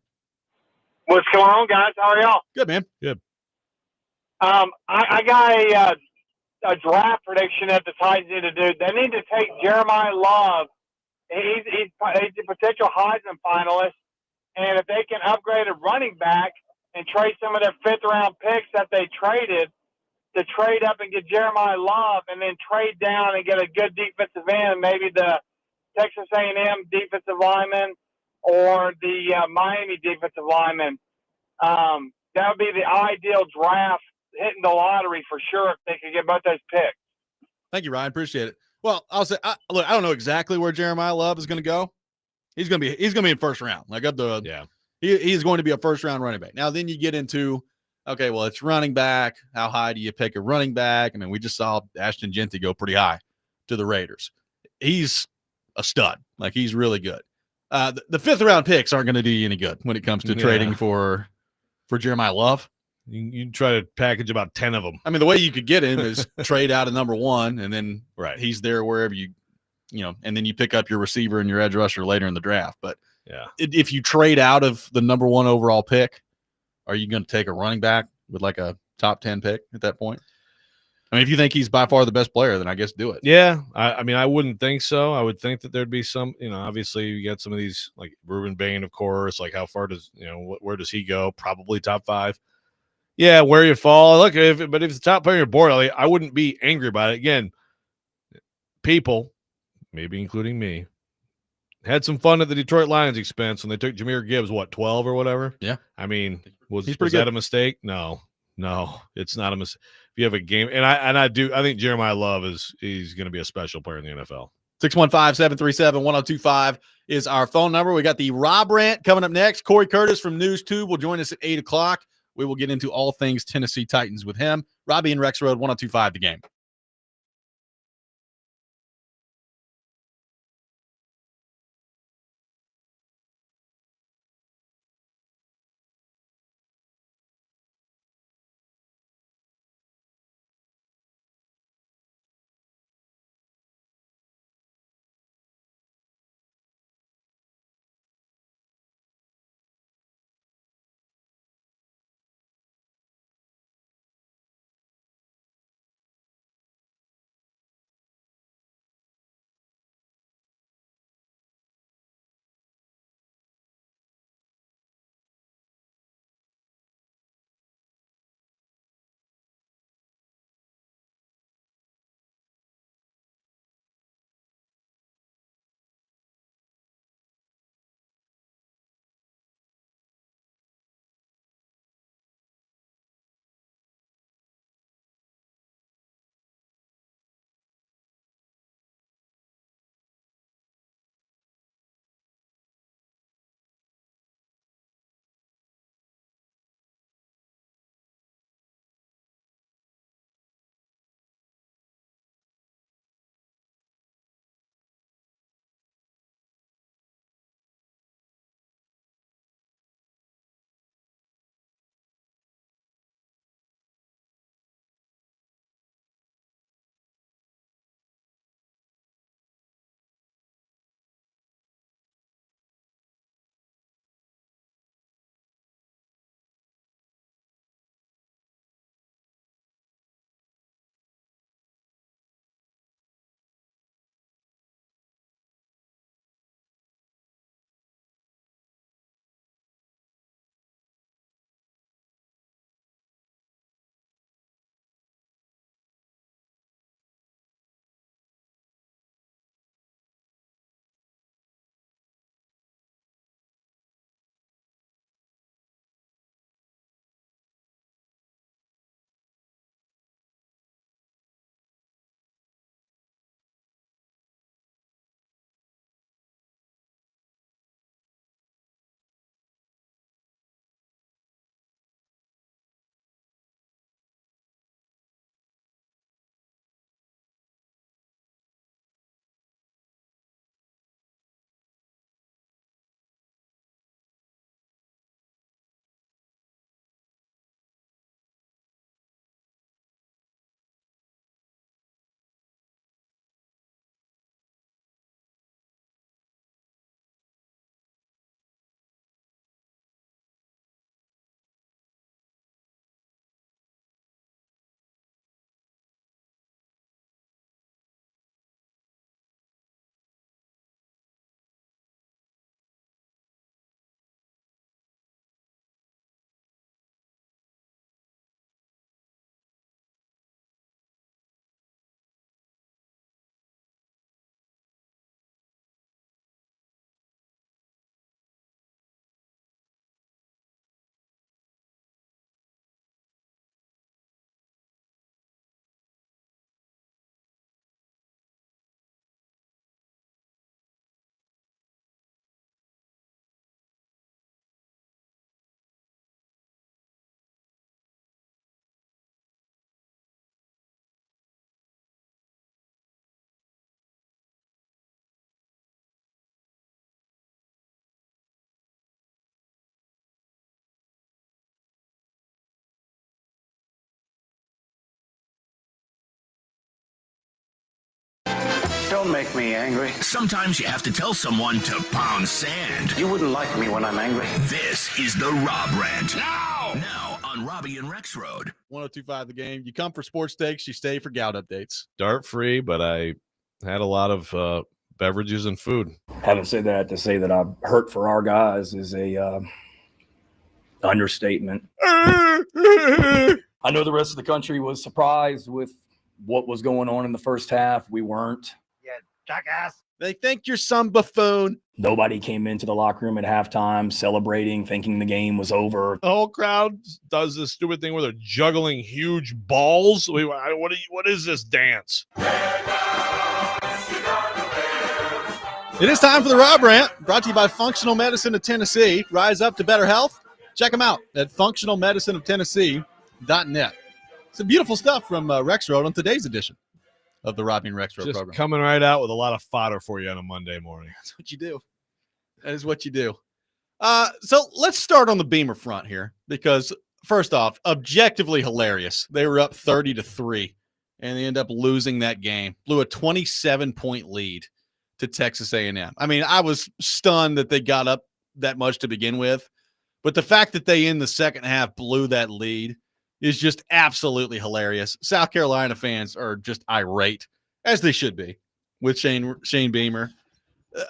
What's going on, guys? How are y'all? Good, man. Good. I got a draft prediction that the Titans need to do. They need to take Jeremiah Love. He's a potential Heisman finalist. And if they can upgrade a running back and trade some of their 5th-round picks that they traded to trade up and get Jeremiah Love, and then trade down and get a good defensive end, maybe the Texas A&M defensive lineman or the Miami defensive lineman. That would be the ideal draft, hitting the lottery for sure if they could get both those picks. Thank you, Ryan. Appreciate it. Well, I'll say, look, I don't know exactly where Jeremiah Love is going to go. He's going to be in first round. He's going to be a first round running back. Now, then you get into, okay, well, it's running back. How high do you pick a running back? I mean, we just saw Ashton Genty go pretty high to the Raiders. He's a stud. Like, he's really good. The 5th round picks aren't going to do you any good when it comes to trading for Jeremiah Love. You try to package about 10 of them. I mean, the way you could get him is trade out of number one, and then he's there wherever and then you pick up your receiver and your edge rusher later in the draft. But if you trade out of the number one overall pick, are you going to take a running back with like a top 10 pick at that point? I mean, if you think he's by far the best player, then I guess do it. Yeah. I mean, I wouldn't think so. I would think that there'd be some, obviously you get some of these like Ruben Bain, of course, like how far does, where does he go? Probably top 5. Yeah. Where you fall. Look, but if it's the top player on your board, I wouldn't be angry about it. Again, people, maybe including me, had some fun at the Detroit Lions expense when they took Jahmyr Gibbs, 12 or whatever? Yeah. I mean, was that a mistake? No, it's not a mistake. If you have a game, and I think Jeremiah Love he's going to be a special player in the NFL. 615-737-1025 is our phone number. We got the Rob Rant coming up next. Cory Curtis from News 2 will join us at 8 o'clock. We will get into all things Tennessee Titans with him. Robby and Rexrode, 1025 The Game. Don't make me angry. Sometimes you have to tell someone to pound sand. You wouldn't like me when I'm angry. This is the Rob Rant. Now on Robby and Rexrode. 102.5 The Game. You come for sports takes, you stay for gout updates. Dart free, but I had a lot of beverages and food. Having said that, to say that I'm hurt for our guys is a understatement. I know the rest of the country was surprised with what was going on in the first half. We weren't. Yeah, jackass. They think you're some buffoon. Nobody came into the locker room at halftime celebrating, thinking the game was over. The whole crowd does this stupid thing where they're juggling huge balls. What is this dance? It is time for the Rob Rant, brought to you by Functional Medicine of Tennessee. Rise up to better health. Check them out at functionalmedicineoftennessee.net. Some beautiful stuff from Rexrode on today's edition of the Robby and Rexrode Just program. Coming right out with a lot of fodder for you on a Monday morning. That's what you do. That is what you do. So let's start on the Beamer front here, because first off, objectively hilarious. They were up 30-3, and they end up losing that game. Blew a 27-point lead to Texas A&M. I mean, I was stunned that they got up that much to begin with, but the fact that they in the second half blew that lead is just absolutely hilarious. South Carolina fans are just irate, as they should be, with Shane Beamer.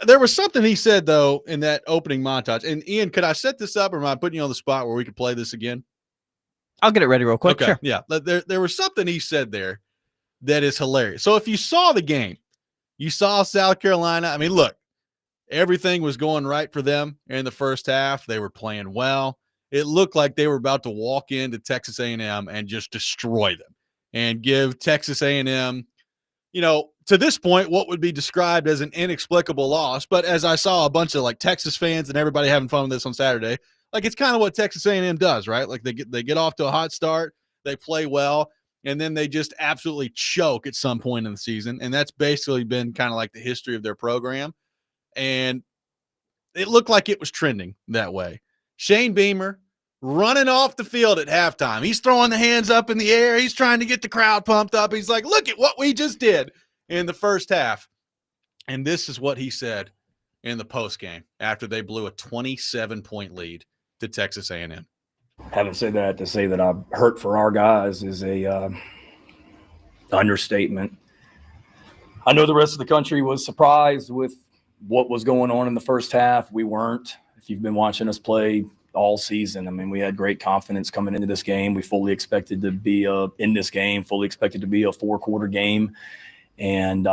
There was something he said, though, in that opening montage. And, Ian, could I set this up, or am I putting you on the spot where we could play this again? I'll get it ready real quick. Okay, Sure. yeah. There was something he said there that is hilarious. So if you saw the game, you saw South Carolina. I mean, look, everything was going right for them in the first half. They were playing well. It looked like they were about to walk into Texas A&M and just destroy them and give Texas A&M, to this point, what would be described as an inexplicable loss. But as I saw a bunch of Texas fans and everybody having fun with this on Saturday, it's kind of what Texas A&M does, right? Like they get off to a hot start, they play well, and then they just absolutely choke at some point in the season. And that's basically been kind of like the history of their program. And it looked like it was trending that way. Shane Beamer running off the field at halftime. He's throwing the hands up in the air. He's trying to get the crowd pumped up. He's like, look at what we just did in the first half. And this is what he said in the postgame after they blew a 27-point lead to Texas A&M. Having said that, to say that I'm hurt for our guys is a understatement. I know the rest of the country was surprised with what was going on in the first half. We weren't. If you've been watching us play all season, I mean, we had great confidence coming into this game. We fully expected to be in this game, fully expected to be a 4-quarter game. And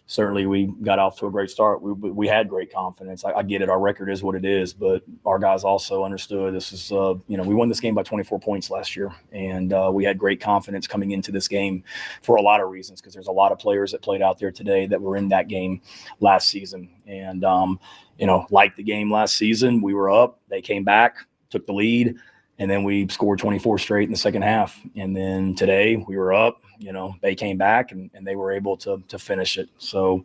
certainly we got off to a great start. We had great confidence. I get it. Our record is what it is, but our guys also understood this is, we won this game by 24 points last year. And we had great confidence coming into this game for a lot of reasons, because there's a lot of players that played out there today that were in that game last season. And, like the game last season, we were up, they came back, took the lead, and then we scored 24 straight in the second half. And then today we were up, they came back and they were able to finish it. So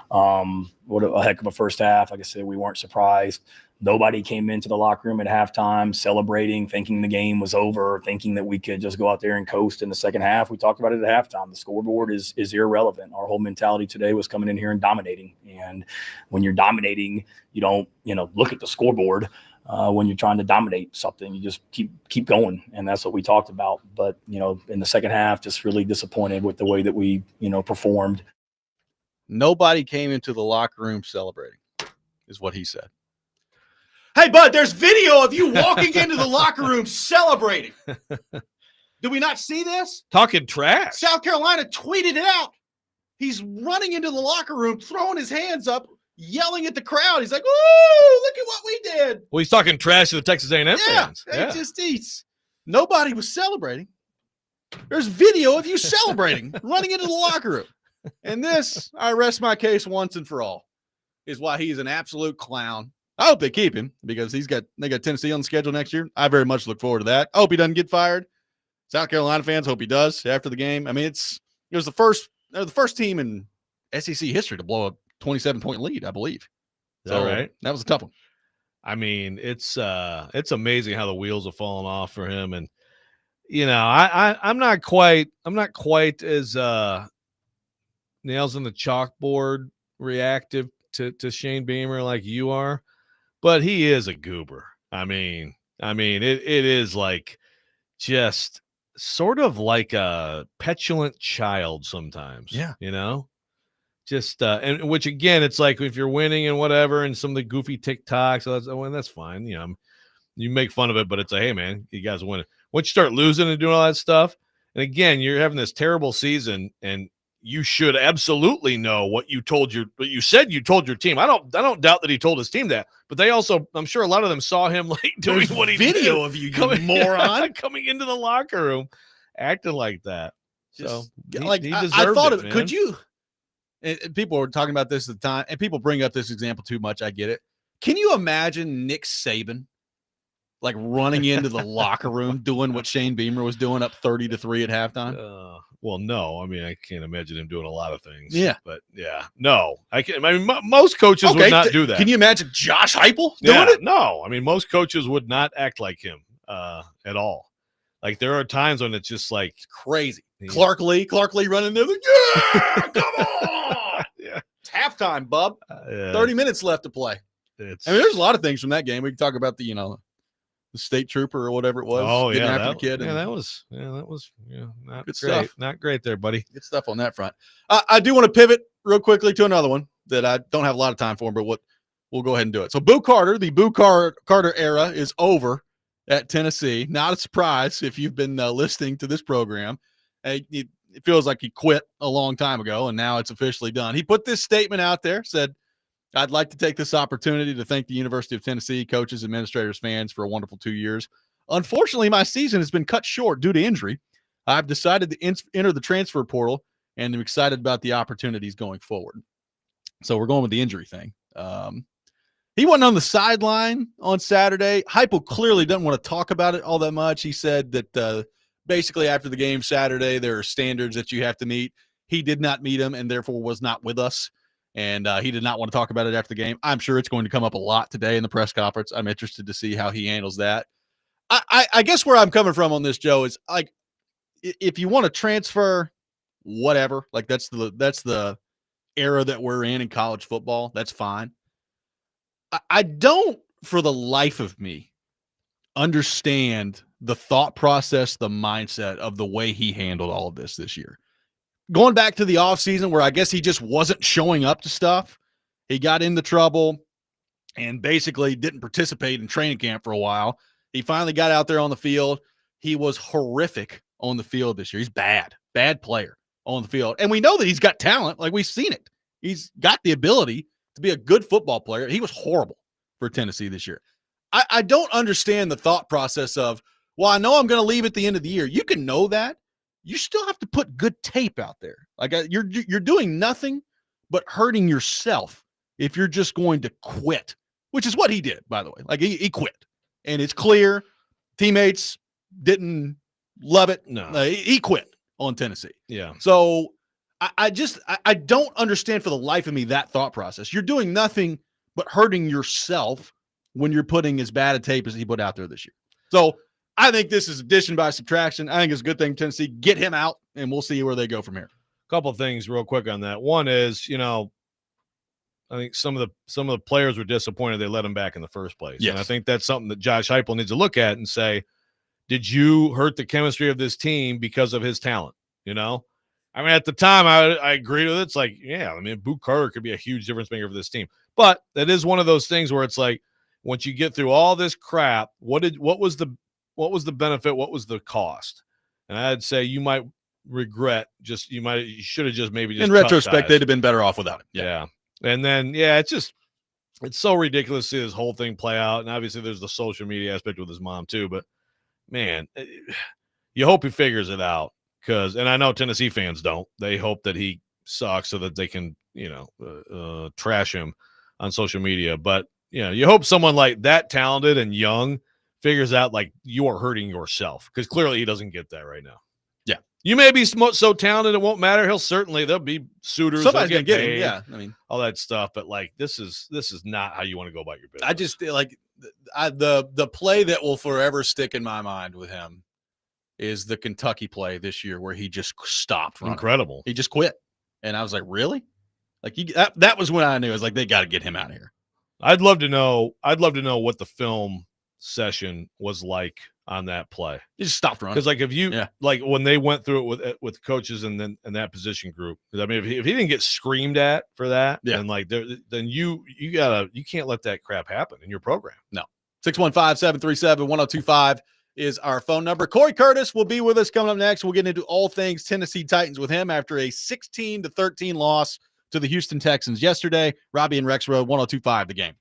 what a heck of a first half. Like I said, we weren't surprised. Nobody came into the locker room at halftime celebrating, thinking the game was over, thinking that we could just go out there and coast in the second half. We talked about it at halftime. The scoreboard is irrelevant. Our whole mentality today was coming in here and dominating. And when you're dominating, you don't, look at the scoreboard. When you're trying to dominate something, you just keep going. And that's what we talked about. But, in the second half, just really disappointed with the way that we, performed. Nobody came into the locker room celebrating, is what he said. Hey, bud, there's video of you walking into the locker room celebrating. Do we not see this? Talking trash. South Carolina tweeted it out. He's running into the locker room, throwing his hands up, yelling at the crowd. He's like, "Woo, look at what we did." Well, he's talking trash to the Texas A&M fans. Yeah, nobody was celebrating. There's video of you celebrating, running into the locker room. And this, I rest my case once and for all, is why he's an absolute clown. I hope they keep him, because they got Tennessee on the schedule next year. I very much look forward to that. I hope he doesn't get fired. South Carolina fans hope he does after the game. I mean, it was the first team in SEC history to blow a 27-point lead, I believe. Is that right? That was a tough one. I mean, it's amazing how the wheels have fallen off for him. And, I'm not quite as nails on the chalkboard reactive to Shane Beamer like you are, but he is a goober. I mean, it is like just sort of like a petulant child sometimes. Yeah. Just and which again, it's like if you're winning and whatever, and some of the goofy TikToks, that's fine. You make fun of it, but it's like, hey man, you guys win. Once you start losing and doing all that stuff, and again, you're having this terrible season, and you should absolutely know what you said you told your team. I don't doubt that he told his team that, but they also, I'm sure a lot of them saw him like doing what he did. Video of you moron coming into the locker room, acting like that. So he deserved I thought it, of man. could you? And people were talking about this at the time, and people bring up this example too much. I get it. Can you imagine Nick Saban like running into the locker room doing what Shane Beamer was doing, up 30-3 at halftime? Well, no. I mean, I can't imagine him doing a lot of things. Yeah. But yeah, no. Most coaches would not do that. Can you imagine Josh Heupel doing it? No. I mean, most coaches would not act like him at all. Like, there are times when it's just like crazy. Clark Lee running there. Like, yeah, come on. Yeah. It's halftime, bub. 30 minutes left to play. There's a lot of things from that game. We can talk about the state trooper or whatever it was. Oh, getting yeah. after the kid. That was not good great. stuff. Not great there, buddy. Good stuff on that front. I do want to pivot real quickly to another one that I don't have a lot of time for, but we'll go ahead and do it. So Boo Carter, the Boo Carter era is over at Tennessee. Not a surprise if you've been listening to this program. It feels like he quit a long time ago, and now it's officially done. He put this statement out there, said, "I'd like to take this opportunity to thank the University of Tennessee coaches, administrators, fans for a wonderful 2 years. Unfortunately, my season has been cut short due to injury. I've decided to enter the transfer portal, and I'm excited about the opportunities going forward." So we're going with the injury thing. He wasn't on the sideline on Saturday. Heupel clearly doesn't want to talk about it all that much. He said that basically after the game Saturday, there are standards that you have to meet. He did not meet them and therefore was not with us. And he did not want to talk about it after the game. I'm sure it's going to come up a lot today in the press conference. I'm interested to see how he handles that. I guess where I'm coming from on this, Joe, is like, if you want to transfer, whatever, like that's the era that we're in college football. That's fine. I don't, for the life of me, understand the thought process, the mindset of the way he handled all of this year. Going back to the offseason where I guess he just wasn't showing up to stuff. He got into trouble and basically didn't participate in training camp for a while. He finally got out there on the field. He was horrific on the field this year. He's bad player on the field. And we know that he's got talent. Like, we've seen it. He's got the ability to be a good football player. He was horrible for Tennessee this year. I don't understand the thought process of, well, I know I'm going to leave at the end of the year. You can know that. You still have to put good tape out there. Like, you're doing nothing but hurting yourself if you're just going to quit, which is what he did, by the way. Like, he quit. And it's clear teammates didn't love it. No. He quit on Tennessee. Yeah. So I don't understand for the life of me that thought process. You're doing nothing but hurting yourself when you're putting as bad a tape as he put out there this year. So I think this is addition by subtraction. I think it's a good thing, Tennessee. Get him out, and we'll see where they go from here. A couple of things real quick on that. One is, I think some of the players were disappointed they let him back in the first place. Yes. And I think that's something that Josh Heupel needs to look at and say, did you hurt the chemistry of this team because of his talent? I mean, at the time, I agreed with it. It's like, yeah, I mean, Boo Carter could be a huge difference maker for this team. But that is one of those things where it's like, once you get through all this crap, what was the benefit? What was the cost? And I'd say you might regret you should have just maybe just in retrospect, they'd have been better off without it. Yeah. And then, it's so ridiculous to see this whole thing play out. And obviously there's the social media aspect with his mom too, but man, you hope he figures it out. And I know Tennessee fans don't. They hope that he sucks so that they can, trash him on social media. But, you hope someone like that talented and young figures out, like, you are hurting yourself, because clearly he doesn't get that right now. Yeah. You may be so talented it won't matter. There'll be suitors. Somebody's going to get him. Yeah. I mean, all that stuff. But, like, this is not how you want to go about your business. I just like the play that will forever stick in my mind with him is the Kentucky play this year where he just stopped running. Incredible. He just quit. And I was like, really? Like that was when I knew. I was like, they got to get him out of here. I'd love to know what the film session was like on that play. He just stopped running. Because like if you like when they went through it with coaches and then in that position group. Because I mean, if he didn't get screamed at for that, then like then you can't let that crap happen in your program. No. 615-737-1025 is our phone number. Cory Curtis will be with us coming up next. We'll get into all things Tennessee Titans with him after a 16-13 loss to the Houston Texans yesterday. Robby and Rexrode, 1025 The Game.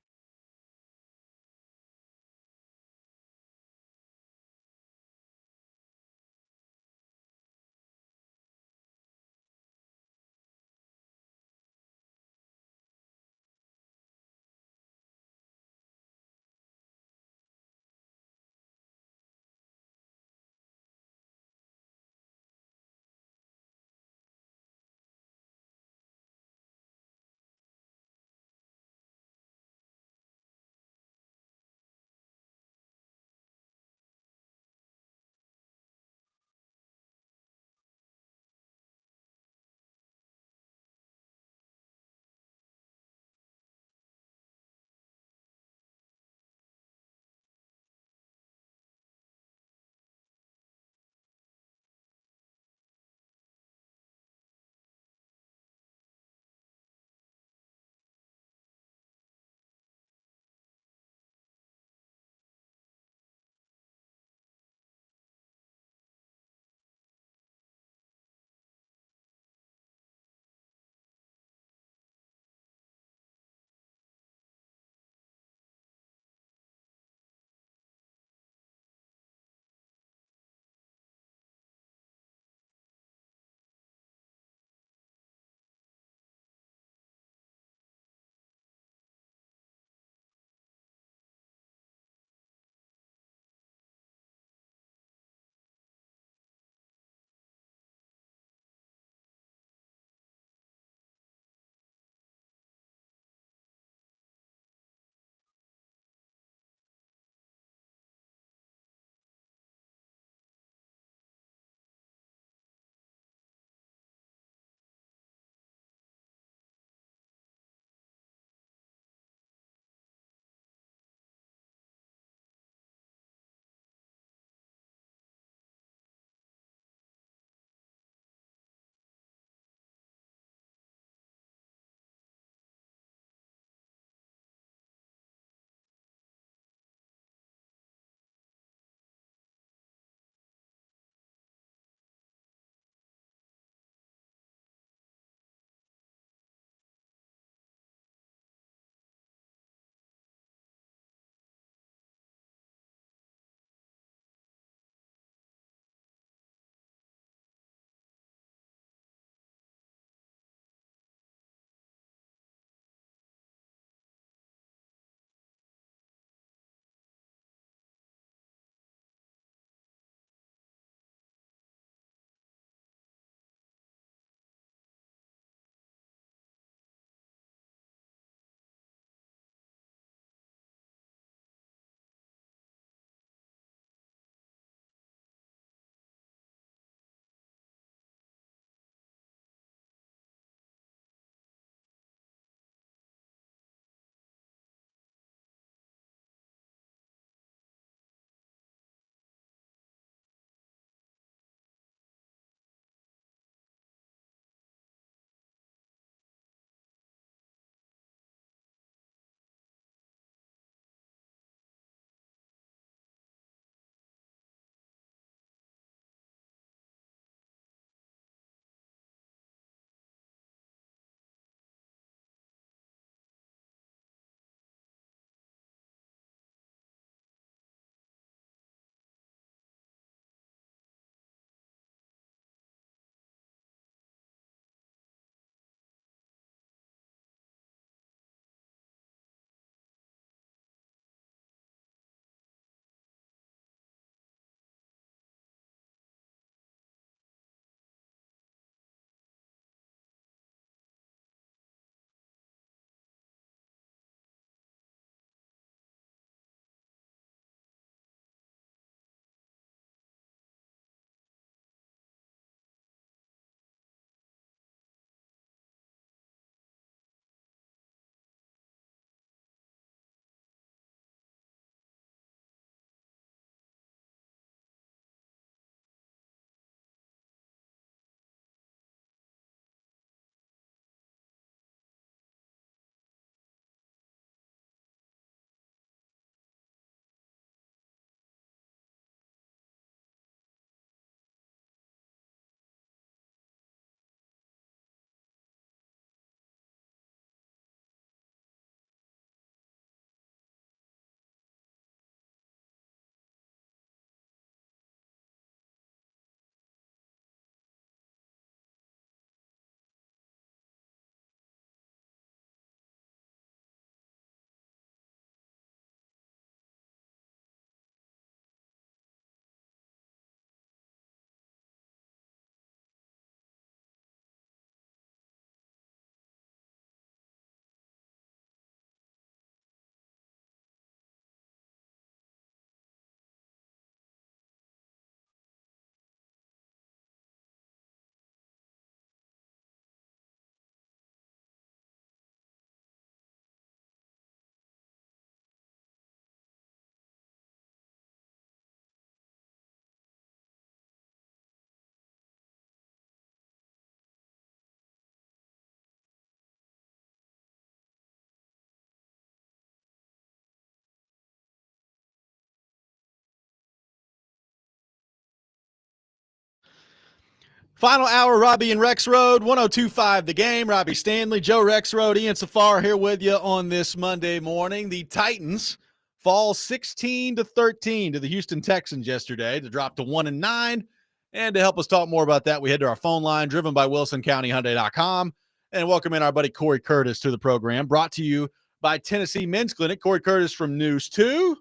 Final hour, Robby and Rexrode, 102.5 The Game. Robby Stanley, Joe Rexrode, Ian Safar here with you on this Monday morning. The Titans fall 16-13 to the Houston Texans yesterday to drop to 1-9. And to help us talk more about that, we head to our phone line, driven by WilsonCountyHyundai.com, and welcome in our buddy Cory Curtis to the program, brought to you by Tennessee Men's Clinic. Cory Curtis from News 2.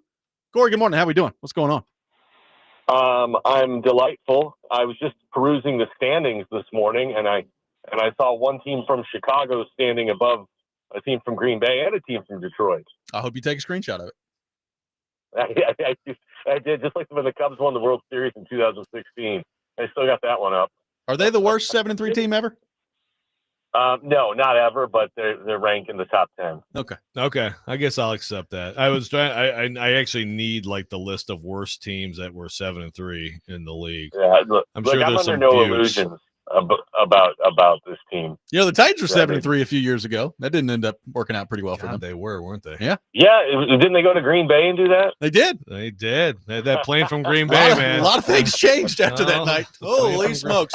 Cory, good morning. How we doing? What's going on? I'm delightful. I was just perusing the standings this morning, and I saw one team from Chicago standing above a team from Green Bay and a team from Detroit. I hope you take a screenshot of it. I did, just like when the Cubs won the World Series in 2016. I still got that one up. Are they the worst 7-3 team ever? No, not ever, but they're ranked in the top 10. Okay. I guess I'll accept that. I was trying. I actually need like the list of worst teams that were 7-3 in the league. Yeah, I'm sure there's under some no feuds. illusions about this team. You know, the Titans were 7-3 a few years ago. That didn't end up working out pretty well for them. They were, weren't they? Yeah. Yeah, didn't they go to Green Bay and do that? They did. They did. They had that plane from Green Bay, man. A lot of things changed after that Oh, night. Holy smokes.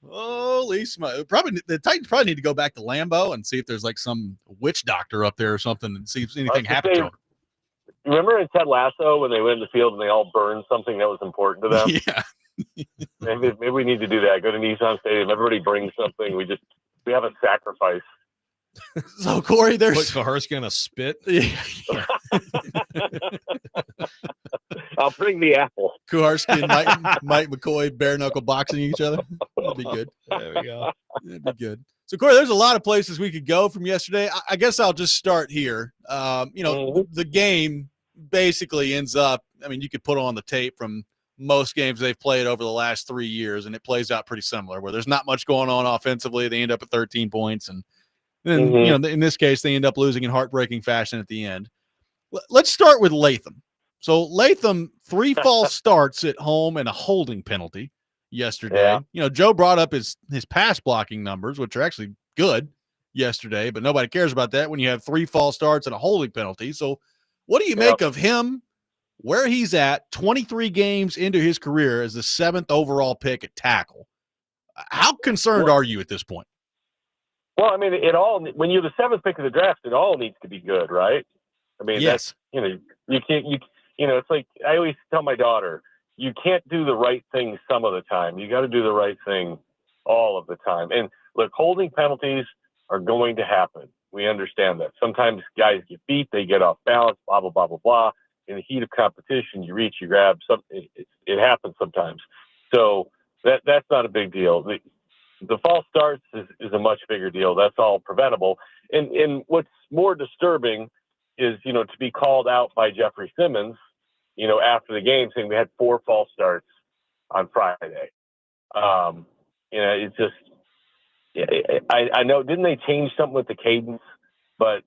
Holy smokes. Probably the Titans probably need to go back to Lambeau and see if there's like some witch doctor up there or something and see if anything happened to him. Remember in Ted Lasso when they went in the field and they all burned something that was important to them? Yeah. Maybe we need to do that. Go to Nissan Stadium. Everybody brings something. We have a sacrifice. So Cory, Put Kaharski on a spit. Yeah. I'll bring the apple. Kuharski and Mike McCoy bare knuckle boxing each other. That'd be good. There we go. That'd be good. So Cory, there's a lot of places we could go from yesterday. I guess I'll just start here. The game basically ends up, I mean, you could put on the tape from most games they've played over the last 3 years, and it plays out pretty similar, where there's not much going on offensively. They end up at 13 points, and then in this case, they end up losing in heartbreaking fashion at the end. Let's start with Latham. So Latham, 3 false starts at home and a holding penalty yesterday. Yeah. Joe brought up his pass blocking numbers, which are actually good yesterday, but nobody cares about that when you have 3 false starts and a holding penalty. So what do you make of him, where he's at, 23 games into his career as the 7th overall pick at tackle? How concerned are you at this point? Well, I mean, when you're the 7th pick of the draft, it all needs to be good, right? I mean, yes. You can't, it's like I always tell my daughter, you can't do the right thing some of the time. You got to do the right thing all of the time. And look, holding penalties are going to happen. We understand that. Sometimes guys get beat, they get off balance, blah, blah, blah, blah, blah. In the heat of competition, you reach, you grab. It happens sometimes. So that's not a big deal. The false starts is a much bigger deal. That's all preventable. And what's more disturbing is, to be called out by Jeffrey Simmons, after the game saying we had 4 false starts on Friday. It's just, I know, didn't they change something with the cadence? But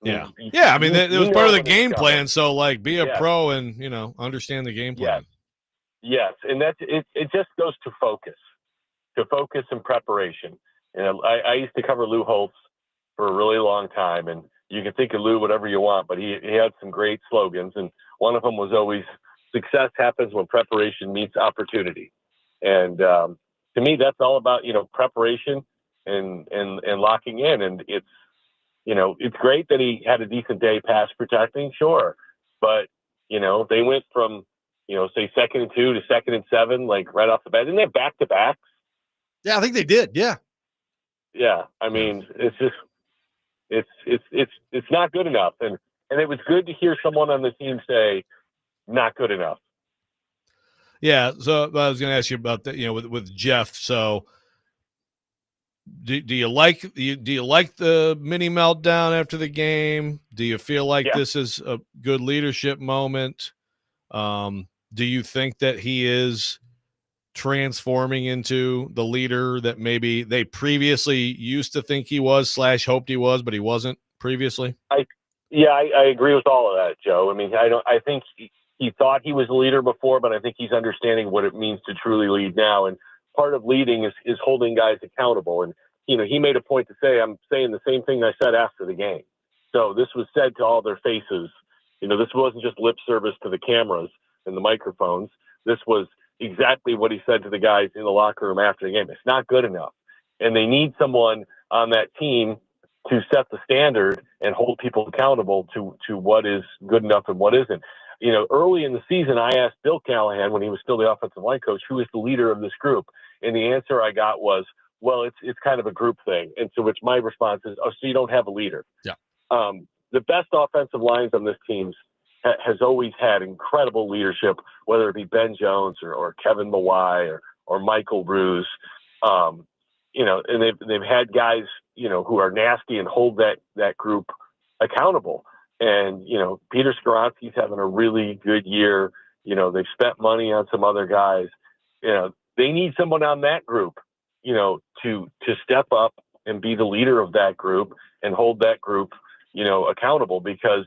yeah. I mean, it was part of the game plan. So be a pro and, understand the game plan. Yes. And it just goes to focus and preparation. I used to cover Lou Holtz for a really long time, and you can think of Lou whatever you want, but he had some great slogans, and one of them was always success happens when preparation meets opportunity. And to me, that's all about, preparation and locking in. And it's great that he had a decent day pass protecting, sure. But, they went from, say 2nd and 2 to 2nd and 7, like right off the bat. Didn't they have back-to-backs? Yeah, I think they did. Yeah. Yeah. I mean, it's just, it's not good enough. And it was good to hear someone on the team say, not good enough. Yeah. So I was going to ask you about that, with Jeff. So do you like the mini meltdown after the game? Do you feel like this is a good leadership moment? Do you think that he is transforming into the leader that maybe they previously used to think he was / hoped he was, but he wasn't previously? I agree with all of that, Joe. I mean, I think he thought he was a leader before, but I think he's understanding what it means to truly lead now. And part of leading is holding guys accountable. And, he made a point to say, I'm saying the same thing I said after the game. So this was said to all their faces. This wasn't just lip service to the cameras and the microphones. This was exactly what he said to the guys in the locker room after the game. It's not good enough. And they need someone on that team to set the standard and hold people accountable to what is good enough and what isn't. You know, early in the season, I asked Bill Callahan, when he was still the offensive line coach, who is the leader of this group? And the answer I got was, well, it's kind of a group thing. And so which my response is, oh, so you don't have a leader. Yeah. The best offensive lines on this team has always had incredible leadership, whether it be Ben Jones or Kevin Mawai or Michael Bruce. You know, and they've had guys, you know, who are nasty and hold that group accountable. And, you know, Peter Skoronski's having a really good year. You know, they've spent money on some other guys. You know, they need someone on that group, you know, to step up and be the leader of that group and hold that group, you know, accountable, because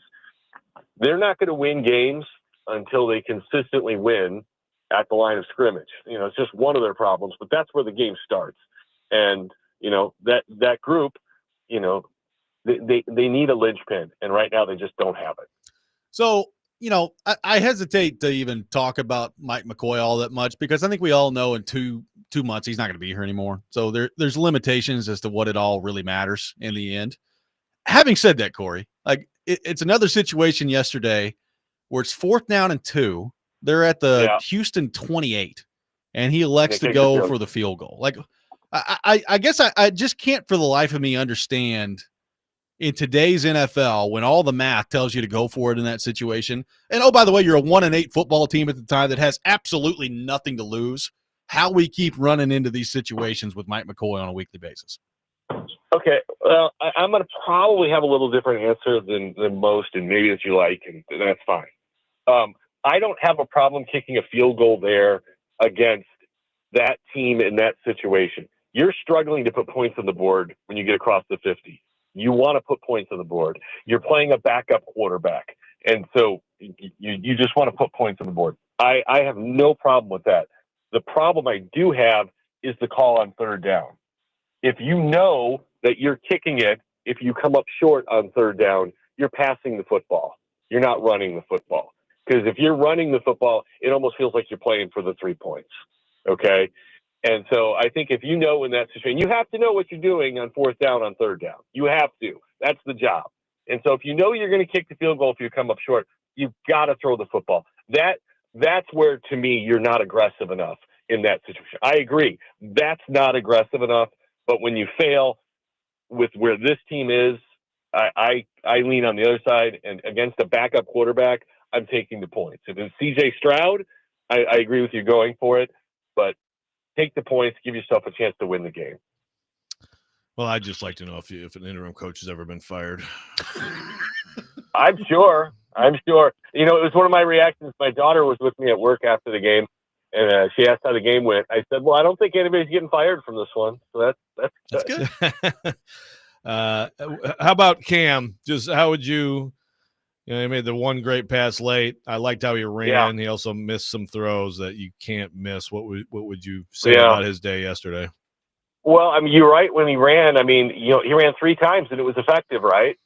they're not going to win games until they consistently win at the line of scrimmage. You know, it's just one of their problems, but that's where the game starts. And, you know, that group, you know, they need a linchpin, and right now they just don't have it. So, you know, I hesitate to even talk about Mike McCoy all that much, because I think we all know in two months he's not going to be here anymore. So there's limitations as to what it all really matters in the end. Having said that, Corey, like it's another situation yesterday where it's 4th down and 2. They're at the Houston 28, and he elects to go for the field goal. Like, I guess I just can't for the life of me understand in today's NFL when all the math tells you to go for it in that situation. And, oh, by the way, you're a 1-8 football team at the time that has absolutely nothing to lose, how we keep running into these situations with Mike McCoy on a weekly basis. Okay, well, I'm going to probably have a little different answer than most, and maybe that you like, and that's fine. I don't have a problem kicking a field goal there against that team in that situation. You're struggling to put points on the board when you get across the 50. You want to put points on the board. You're playing a backup quarterback, and so you just want to put points on the board. I have no problem with that. The problem I do have is the call on 3rd down. If you know that you're kicking it, if you come up short on 3rd down, you're passing the football. You're not running the football. Because if you're running the football, it almost feels like you're playing for the 3 points. Okay? And so I think if you know in that situation, you have to know what you're doing on 4th down, on 3rd down. You have to. That's the job. And so if you know you're going to kick the field goal if you come up short, you've got to throw the football. That's where, to me, you're not aggressive enough in that situation. I agree. That's not aggressive enough. But when you fail with where this team is, I lean on the other side. And against a backup quarterback, I'm taking the points. If it's C.J. Stroud, I agree with you going for it. But take the points, give yourself a chance to win the game. Well, I'd just like to know if an interim coach has ever been fired. I'm sure. You know, it was one of my reactions. My daughter was with me at work after the game, and she asked how the game went. I said, well, I don't think anybody's getting fired from this one. So that's good. How about Cam? Just how would you know, he made the one great pass late. I liked how he ran. Yeah. He also missed some throws that you can't miss. What would you say about his day yesterday? Well, I mean, you're right when he ran. I mean, you know, he ran 3 times and it was effective, right?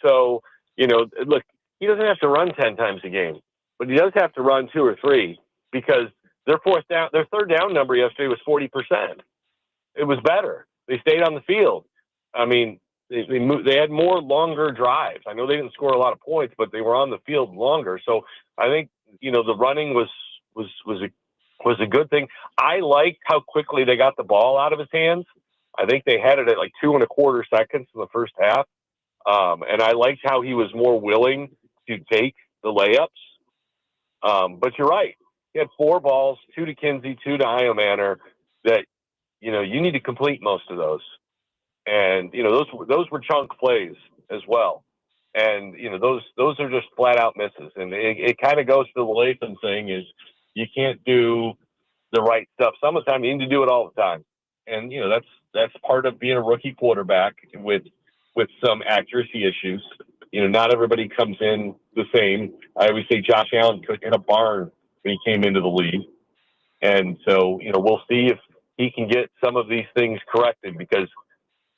So, you know, look, he doesn't have to run 10 times a game, but he does have to run 2 or 3 because their 3rd down number yesterday was 40%. It was better. They stayed on the field. I mean, they had more longer drives. I know they didn't score a lot of points, but they were on the field longer. So I think, you know, the running was a good thing. I liked how quickly they got the ball out of his hands. I think they had it at like 2 1/4 seconds in the first half. And I liked how he was more willing to take the layups. But you're right. He had 4 balls, 2 to Kinsey, 2 to Iomanner, that, you know, you need to complete most of those. And, you know, those were chunk plays as well. And, you know, those are just flat out misses. And it kind of goes to the Latham thing is you can't do the right stuff. Some of the time you need to do it all the time. And, you know, that's part of being a rookie quarterback with some accuracy issues. You know, not everybody comes in the same. I always say Josh Allen could hit a barn when he came into the league. And so, you know, we'll see if he can get some of these things corrected because,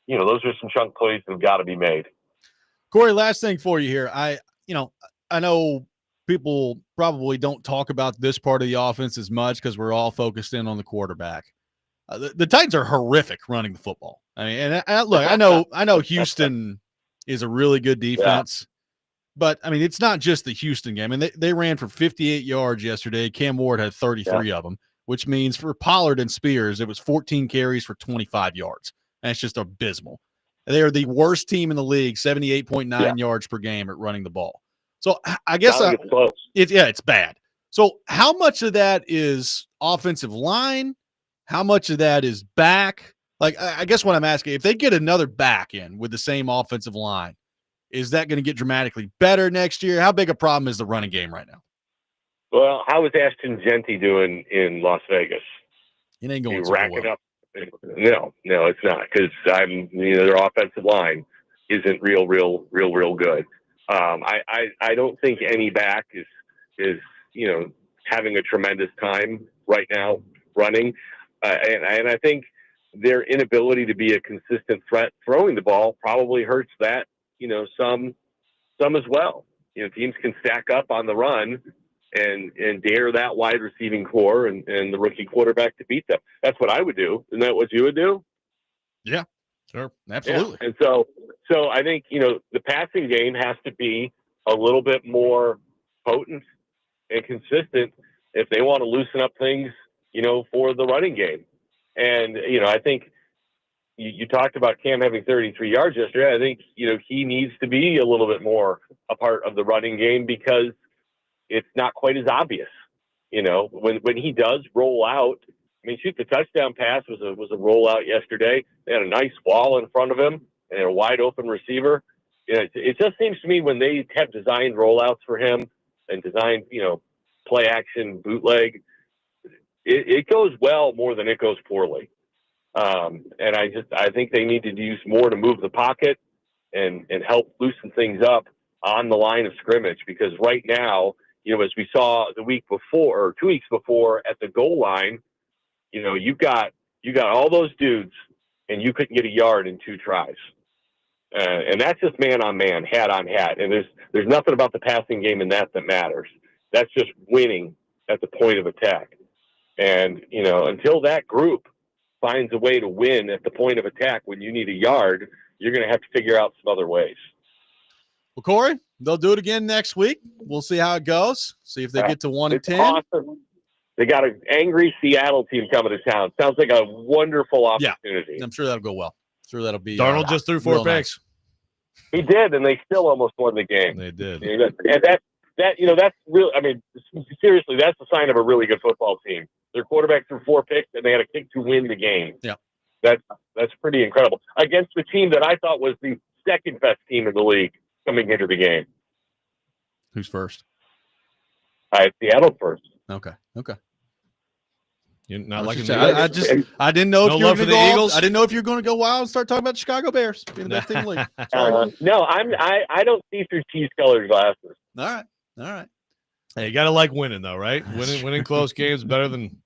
you know, those are some chunk plays that have got to be made. Corey, last thing for you here. I know people probably don't talk about this part of the offense as much because we're all focused in on the quarterback. The Titans are horrific running the football. I mean, and look, I know Houston is a really good defense, but I mean, it's not just the Houston game. I mean, they ran for 58 yards yesterday. Cam Ward had 33 of them, which means for Pollard and Spears, it was 14 carries for 25 yards. That's just abysmal. They are the worst team in the league, 78.9 yards per game at running the ball. So I guess it's bad. So how much of that is offensive line? How much of that is back? Like, I guess what I'm asking, if they get another back in with the same offensive line, is that going to get dramatically better next year? How big a problem is the running game right now? Well, how is Ashton Genty doing in Las Vegas? It ain't going so racking up. No, it's not, because their offensive line isn't real good. I don't think any back is having a tremendous time right now running, and I think their inability to be a consistent threat throwing the ball probably hurts that some as well. Teams can stack up on the run and dare that wide receiving core and the rookie quarterback to beat them. That's what I would do. Isn't that what you would do? Yeah, sure. Absolutely. Yeah. And so I think, the passing game has to be a little bit more potent and consistent if they want to loosen up things, for the running game. And, I think you talked about Cam having 33 yards yesterday. I think, he needs to be a little bit more a part of the running game because it's not quite as obvious, when he does roll out. I mean, shoot, the touchdown pass was a rollout yesterday. They had a nice wall in front of him and a wide open receiver. It just seems to me when they have designed rollouts for him and designed, play action bootleg, it goes well more than it goes poorly. And I think they need to use more to move the pocket and help loosen things up on the line of scrimmage, because right now, as we saw the week before or 2 weeks before at the goal line, you got all those dudes and you couldn't get a yard in 2 tries. And that's just man on man, hat on hat. And there's nothing about the passing game in that matters. That's just winning at the point of attack. And, until that group finds a way to win at the point of attack when you need a yard, you're going to have to figure out some other ways. Well, Cory, they'll do it again next week. We'll see how it goes. See if they get to 1-10. Awesome. They got an angry Seattle team coming to town. Sounds like a wonderful opportunity. Yeah, I'm sure that'll go well. I'm sure that'll be. Darnold just threw 4 picks. Nice. He did, and they still almost won the game. They did. And that's real. I mean, seriously, that's a sign of a really good football team. Their quarterback threw 4 picks, and they had a kick to win the game. Yeah, that's pretty incredible against the team that I thought was the second best team in the league coming into the game. Who's first? Seattle first. Okay. You're not liking I didn't know if you were going to go Eagles. I didn't know if you were going to go wild and start talking about the Chicago Bears being the best team in the league. No, I don't see through cheese-colored glasses. All right. Hey, you got to like winning, though, right? Winning close games better than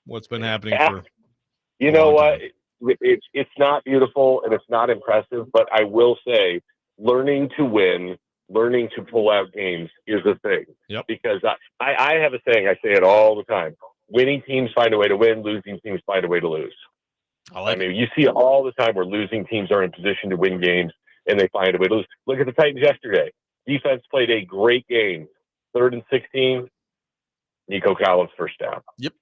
what's been happening for. You know what? It's not beautiful and it's not impressive, but I will say, learning to win, learning to pull out games is a thing. Yep. Because I have a saying, I say it all the time. Winning teams find a way to win, losing teams find a way to lose. I mean, you see it all the time where losing teams are in position to win games and they find a way to lose. Look at the Titans yesterday. Defense played a great game. 3rd and 16, Nico Collins first down. Yep.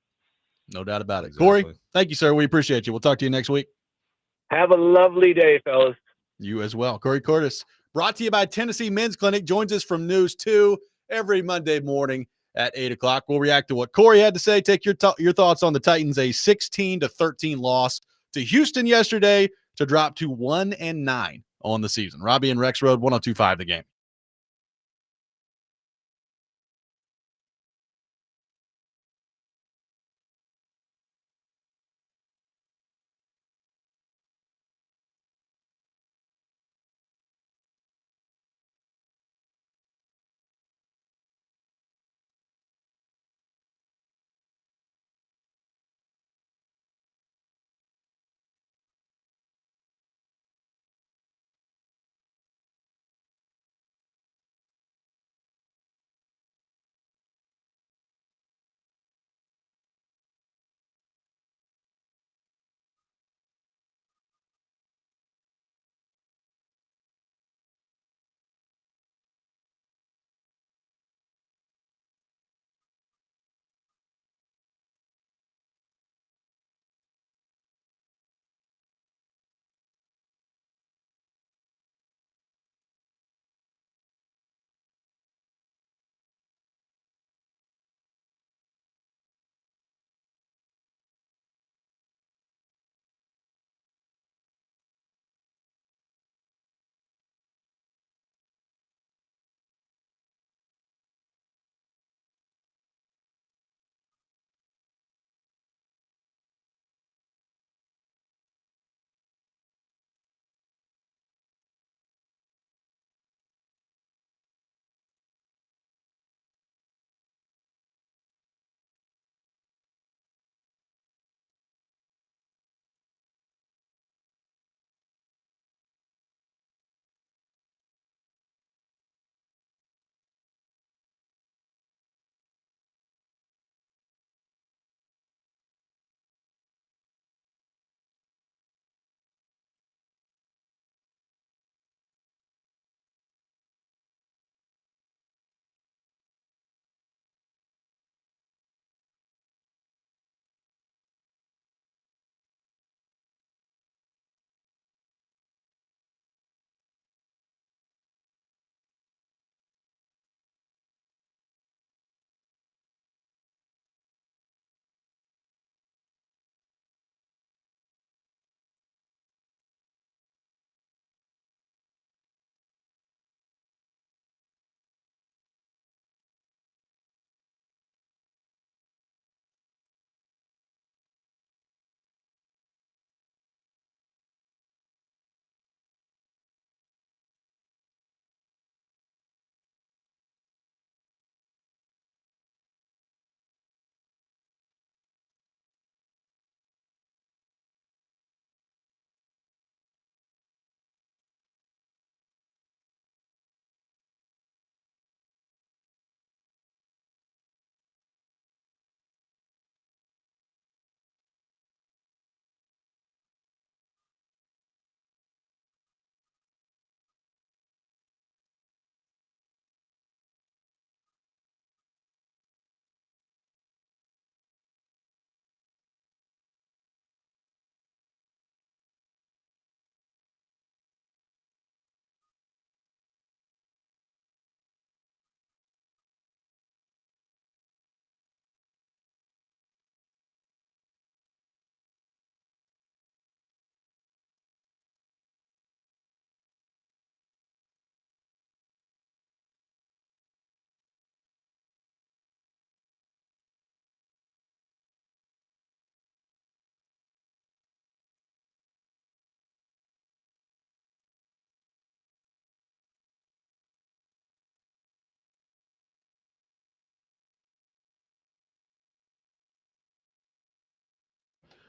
No doubt about it. Exactly. Cory, thank you, sir. We appreciate you. We'll talk to you next week. Have a lovely day, fellas. You as well. Cory Curtis, brought to you by Tennessee Men's Clinic, joins us from News 2 every Monday morning at 8 o'clock. We'll react to what Cory had to say. Take your thoughts on the Titans, a 16-13 loss to Houston yesterday to drop to 1-9 on the season. Robby and Rexrode, 102.5 The Game.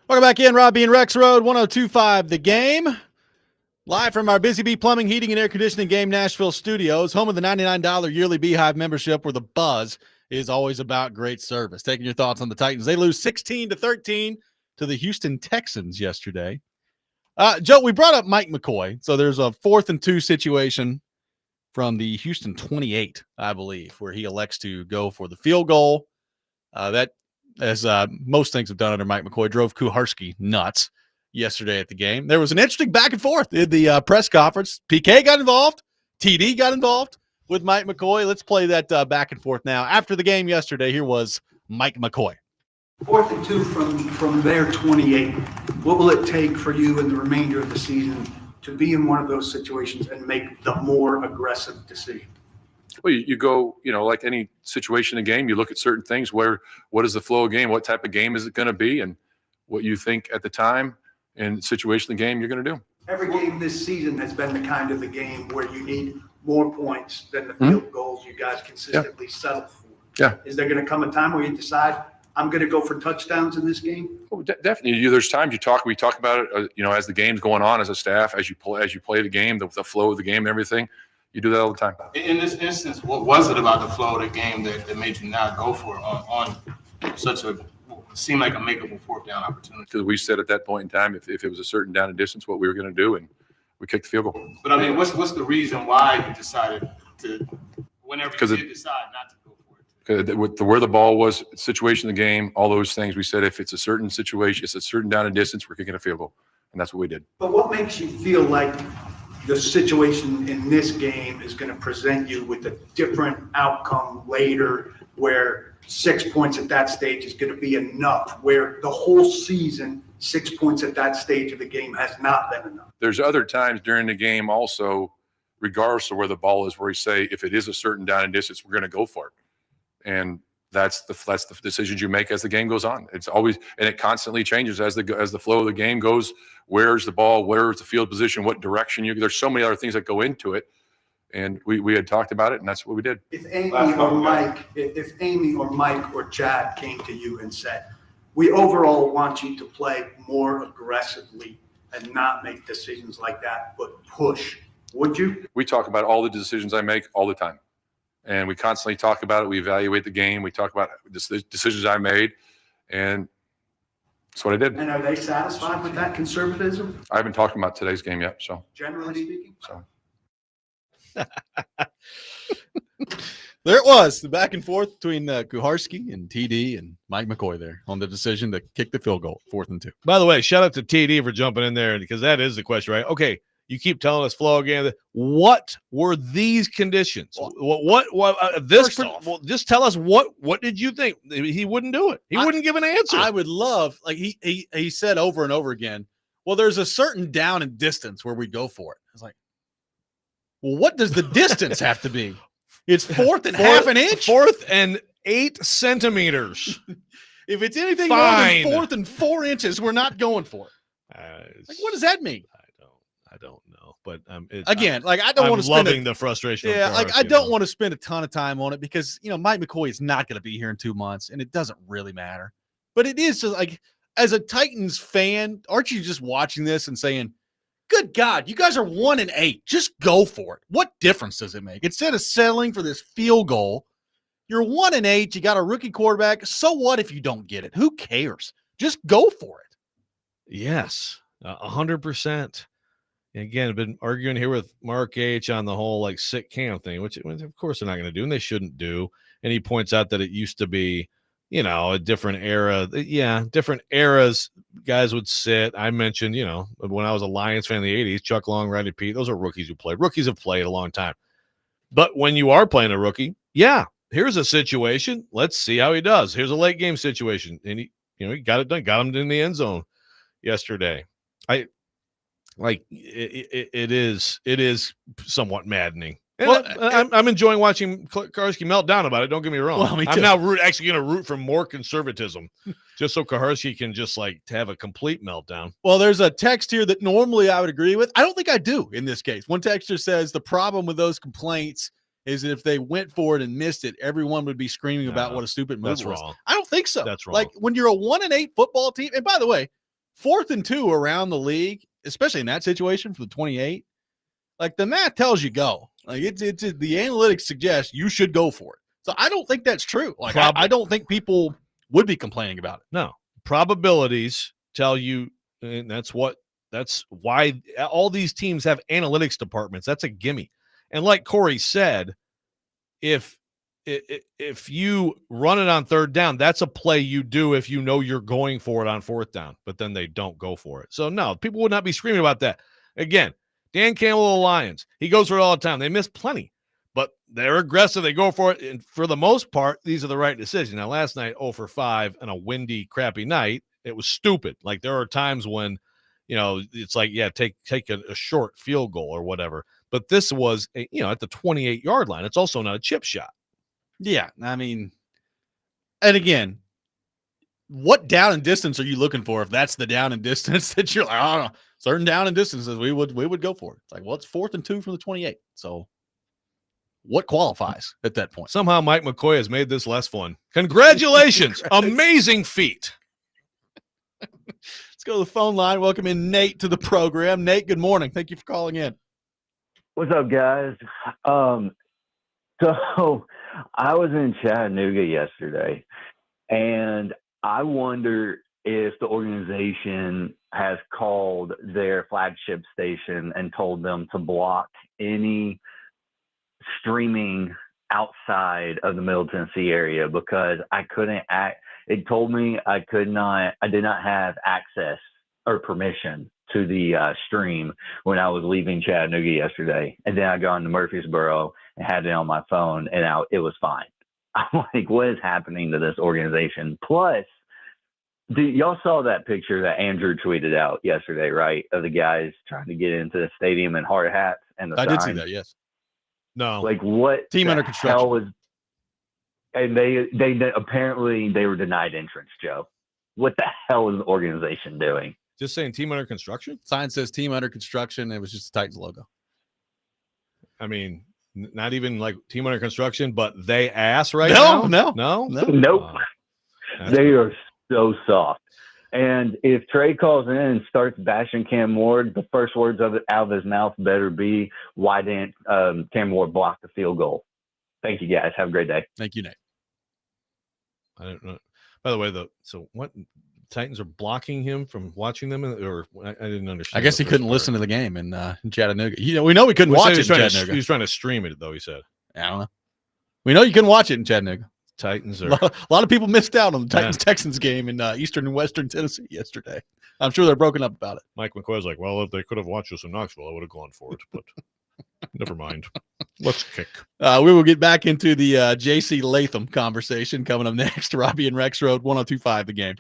Welcome back in, Robby and Rexrode, 102.5 The Game. Live from our Busy Bee Plumbing, Heating, and Air Conditioning Game Nashville studios, home of the $99 yearly Beehive membership where the buzz is always about great service. Taking your thoughts on the Titans. They lose 16-13 to the Houston Texans yesterday. Joe, we brought up Mike McCoy. So there's a 4th and 2 situation from the Houston 28, I believe, where he elects to go for the field goal. That, as most things have done under Mike McCoy, drove Kuharski nuts yesterday at the game. There was an interesting back and forth in the press conference. PK got involved. TD got involved with Mike McCoy. Let's play that back and forth now. After the game yesterday, here was Mike McCoy. 4th and 2 from their 28. What will it take for you in the remainder of the season to be in one of those situations and make the more aggressive decision? Well, you go, like any situation in a game, you look at certain things. What is the flow of game? What type of game is it going to be? And what you think at the time and situation of the game you're going to do. Every game this season has been the kind of the game where you need more points than the field goals you guys consistently settle for. Yeah. Is there going to come a time where you decide, I'm going to go for touchdowns in this game? Oh, definitely. There's times we talk about it, as the game's going on, as a staff, as you play the game, the flow of the game and everything. You do that all the time. In this instance, what was it about the flow of the game that made you not go for it on such a seemed like a makeable 4th down opportunity? Because we said at that point in time, if it was a certain down and distance, what we were going to do, and we kicked the field goal. But I mean, what's the reason why you decided to, whenever you did decide not to go for it? With where the ball was, situation of the game, all those things, we said if it's a certain situation, it's a certain down and distance, we're kicking a field goal, and that's what we did. But what makes you feel like the situation in this game is going to present you with a different outcome later, where 6 points at that stage is going to be enough, where the whole season, 6 points at that stage of the game has not been enough? There's other times during the game also, regardless of where the ball is, where you say, if it is a certain down and distance, we're going to go for it. And that's the decisions you make as the game goes on. It's always, and it constantly changes as the flow of the game goes. Where's the ball? Where's the field position? What direction there's so many other things that go into it. And we had talked about it, and that's what we did. If Amy or Mike or Chad came to you and said, we overall want you to play more aggressively and not make decisions like that, but push, would you? We talk about all the decisions I make all the time. And we constantly talk about it. We evaluate the game. We talk about the decisions I made. And that's what I did. And are they satisfied with that conservatism? I haven't talked about today's game yet. So generally speaking? So. There it was, the back and forth between Kuharski and TD and Mike McCoy there on the decision to kick the field goal, 4th and 2. By the way, shout out to TD for jumping in there, because that is the question, right? Okay, you keep telling us flow again. What were these conditions? Just tell us what did you think? He wouldn't do it. He wouldn't give an answer. I would love, like he said over and over again, well, there's a certain down and distance where we go for it. I was like, well, what does the distance have to be? It's 4th and half an inch. 4th and 8 centimeters. If it's anything more than 4th and 4 inches, we're not going for it. Like, what does that mean? I don't know, but again, like I don't want to spend loving the frustration. Yeah, like I don't want to spend a ton of time on it because Mike McCoy is not going to be here in 2 months, and it doesn't really matter. But it is just like, as a Titans fan, aren't you just watching this and saying, good God, you guys are 1-8. Just go for it. What difference does it make? Instead of settling for this field goal, you're 1-8. You got a rookie quarterback. So what if you don't get it? Who cares? Just go for it. Yes, 100%. Again, I've been arguing here with Mark H on the whole sick cam thing, which of course they're not going to do, and they shouldn't do. And he points out that it used to be, a different era. Yeah, different eras, guys would sit. I mentioned, when I was a Lions fan in the 80s, Chuck Long, Rodney Pete, those are rookies who played. Rookies have played a long time. But when you are playing a rookie, here's a situation. Let's see how he does. Here's a late game situation. And he got it done, got him in the end zone yesterday. It is somewhat maddening. And I'm enjoying watching Kuharski melt down about it. Don't get me wrong. Well, me I'm too. now actually going to root for more conservatism, just so Kuharski can just have a complete meltdown. Well, there's a text here that normally I would agree with. I don't think I do in this case. One texter says the problem with those complaints is that if they went for it and missed it, everyone would be screaming about what a stupid move that's was. wrong. I don't think so. That's wrong. Like when you're a 1-8 football team, and by the way, 4th and 2 around the league, especially in that situation for the 28, like the math tells you go. Like it's the analytics suggest you should go for it. So I don't think that's true. Like I don't think people would be complaining about it. No. Probabilities tell you, and that's why all these teams have analytics departments. That's a gimme. And like Cory said, if you run it on 3rd down, that's a play you do if you know you're going for it on 4th down, but then they don't go for it. So no, people would not be screaming about that. Again, Dan Campbell of the Lions, he goes for it all the time. They miss plenty, but they're aggressive. They go for it, and for the most part, these are the right decisions. Now, last night, 0 for 5 on a windy, crappy night, it was stupid. Like there are times when, it's like, yeah, take a short field goal or whatever. But this was, at the 28-yard line. It's also not a chip shot. Yeah, I mean, and again, what down and distance are you looking for? If that's the down and distance that you're like, I don't know, certain down and distances we would go for it. It's like, well, it's 4th and 2 from the 28. So what qualifies at that point? Somehow Mike McCoy has made this less fun. Congratulations. Amazing feat. Let's go to the phone line. Welcome in Nate to the program. Nate, good morning. Thank you for calling in. What's up, guys? So I was in Chattanooga yesterday, and I wonder if the organization has called their flagship station and told them to block any streaming outside of the Middle Tennessee area, because I couldn't it told me I did not have access or permission to the stream when I was leaving Chattanooga yesterday. And then I got into Murfreesboro and had it on my phone, and it was fine. I'm like, what is happening to this organization? Plus, y'all saw that picture that Andrew tweeted out yesterday, right? Of the guys trying to get into the stadium in hard hats and the I did see signs? that, yes. No. Like, what team under construction? Was, and they apparently they were denied entrance, Joe. What the hell is the organization doing? Just saying team under construction? Sign says team under construction. It was just the Titans logo. I mean, not even like team under construction, but they ass right now? No. Nope. They are so soft. And if Trey calls in and starts bashing Cam Ward, the first words out of his mouth better be, why didn't Cam Ward block the field goal? Thank you, guys. Have a great day. Thank you, Nate. I don't know. By the way, so what? Titans are blocking him from watching them, or I didn't understand. I guess he couldn't listen to the game in Chattanooga. We know we couldn't watch it in Chattanooga. He was trying to stream it, though, he said. I don't know. We know you couldn't watch it in Chattanooga. Titans are a lot of people missed out on the Titans-Texans game in eastern and western Tennessee yesterday. I'm sure they're broken up about it. Mike McCoy's like, well, if they could have watched us in Knoxville, I would have gone for it, but never mind. Let's kick. We will get back into the J.C. Latham conversation coming up next. Robby and Rexrode, 102.5 The Game.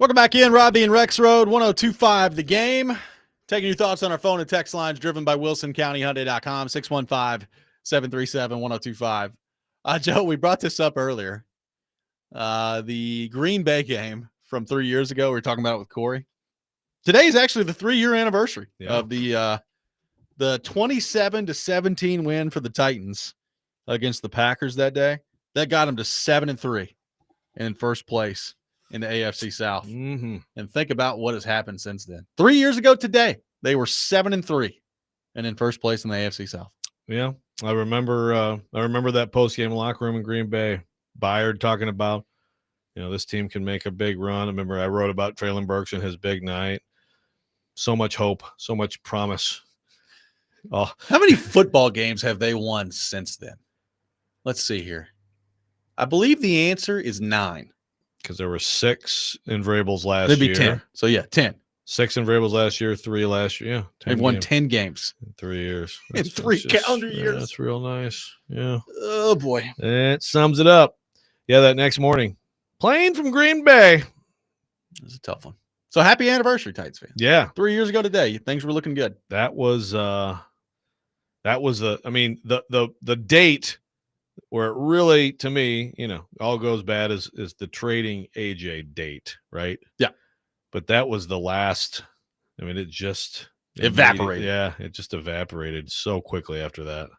Welcome back in, Robby and Rexrode, 102.5 The Game. Taking your thoughts on our phone and text lines driven by WilsonCountyHyundai.com, 615-737-1025. Joe, we brought this up earlier. The Green Bay game from 3 years ago, we were talking about it with Cory. Today is actually the 3-year anniversary of the 27-17 win for the Titans against the Packers that day. That got them to 7-3 and in first place in the AFC South. Mm-hmm. And think about what has happened since then. 3 years ago today, they were 7-3 and in first place in the AFC South. Yeah, I remember that post-game locker room in Green Bay. Byard talking about, this team can make a big run. I remember I wrote about Traylon Burks and his big night. So much hope, so much promise. Oh, how many football games have they won since then? Let's see here. I believe the answer is 9. Because there were 6 in Vrabel's last year. They'd be 10. So, 10. 6 in Vrabel's last year, 3 last year. Yeah, they've won 10 games. In 3 years. In 3 calendar years. That's real nice. Yeah. Oh, boy. That sums it up. Yeah, that next morning. Plane from Green Bay. It was a tough one. So, happy anniversary, Titans fans. Yeah. 3 years ago today, things were looking good. The date where it really, to me, all goes bad is the trading AJ date, right? Yeah. But that was the last. I mean, it just evaporated. Yeah, it just evaporated so quickly after that.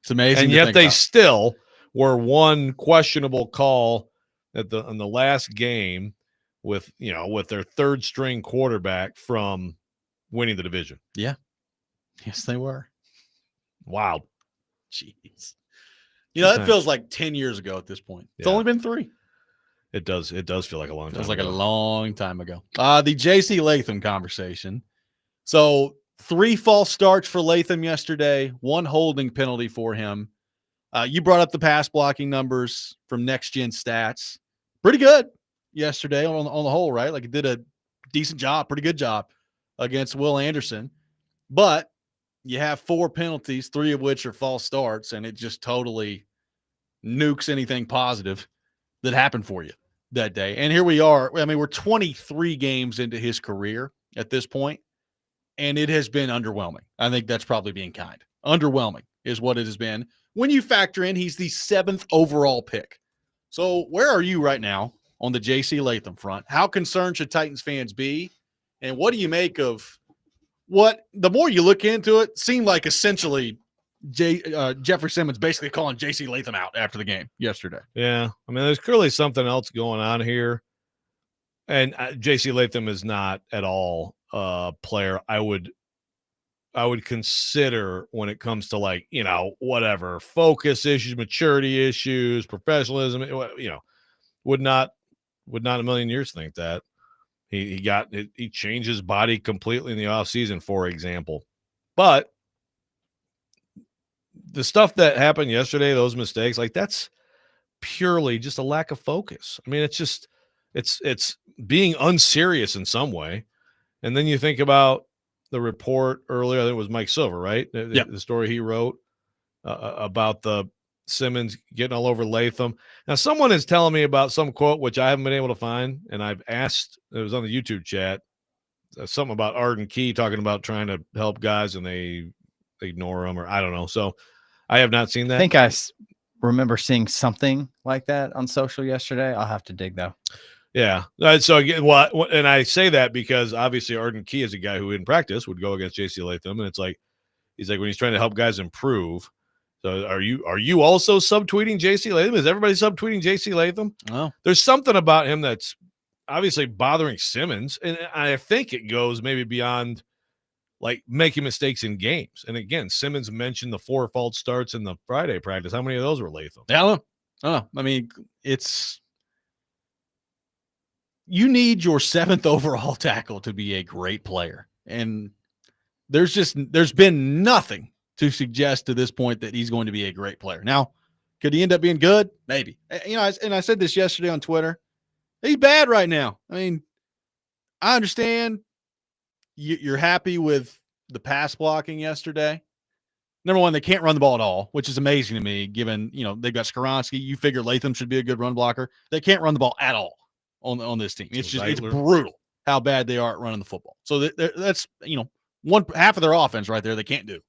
It's amazing. And yet they still were one questionable call in the last game with their third string quarterback from winning the division. Yeah. Yes, they were. Wow. Jeez. That feels like 10 years ago at this point. It's only been 3. It does feel like a long time. It feels like a long time ago. The J.C. Latham conversation. So 3 false starts for Latham yesterday, 1 holding penalty for him. You brought up the pass blocking numbers from Next Gen Stats. Pretty good yesterday on the whole, right? Like, it did a decent job, pretty good job against Will Anderson. But you have 4 penalties, 3 of which are false starts, and it just totally nukes anything positive that happened for you that day. And here we are. I mean, we're 23 games into his career at this point, and it has been underwhelming. I think that's probably being kind. Underwhelming is what it has been. When you factor in he's the 7th overall pick. So where are you right now on the J.C. Latham front? How concerned should Titans fans be? And what do you make of what, the more you look into it, seemed like essentially Jeffrey Simmons basically calling J.C. Latham out after the game yesterday. Yeah. I mean, there's clearly something else going on here. And J.C. Latham is not at all a player I would consider when it comes to, like, whatever, focus issues, maturity issues, professionalism, would not in a million years think that. He changed his body completely in the offseason, for example. But the stuff that happened yesterday, those mistakes, like, that's purely just a lack of focus. I mean, it's just it's being unserious in some way. And then you think about the report earlier, I think it was Mike Silver, right? The story he wrote about the Simmons getting all over Latham. Now, someone is telling me about some quote, which I haven't been able to find, and I've asked, it was on the YouTube chat, something about Arden Key talking about trying to help guys and they ignore them, or I don't know. So I have not seen that. I think I remember seeing something like that on social yesterday. I'll have to dig, though. Yeah. So again, and I say that because obviously Arden Key is a guy who in practice would go against J.C. Latham, and it's like, he's like, when he's trying to help guys improve. So are you also subtweeting J.C. Latham? Is everybody subtweeting J.C. Latham? Oh, there's something about him that's obviously bothering Simmons, and I think it goes maybe beyond, like, making mistakes in games. And again, Simmons mentioned the 4 false starts in the Friday practice. How many of those were Latham? I don't know. I mean, you need your 7th overall tackle to be a great player, and there's been nothing to suggest to this point that he's going to be a great player. Now, could he end up being good? Maybe. And I said this yesterday on Twitter. He's bad right now. I mean, I understand you're happy with the pass blocking yesterday. Number one, they can't run the ball at all, which is amazing to me, given, they've got Skoronski. You figure Latham should be a good run blocker. They can't run the ball at all on this team. It's just Zeitler. it's brutal how bad they are at running the football. So that's half of their offense right there they can't do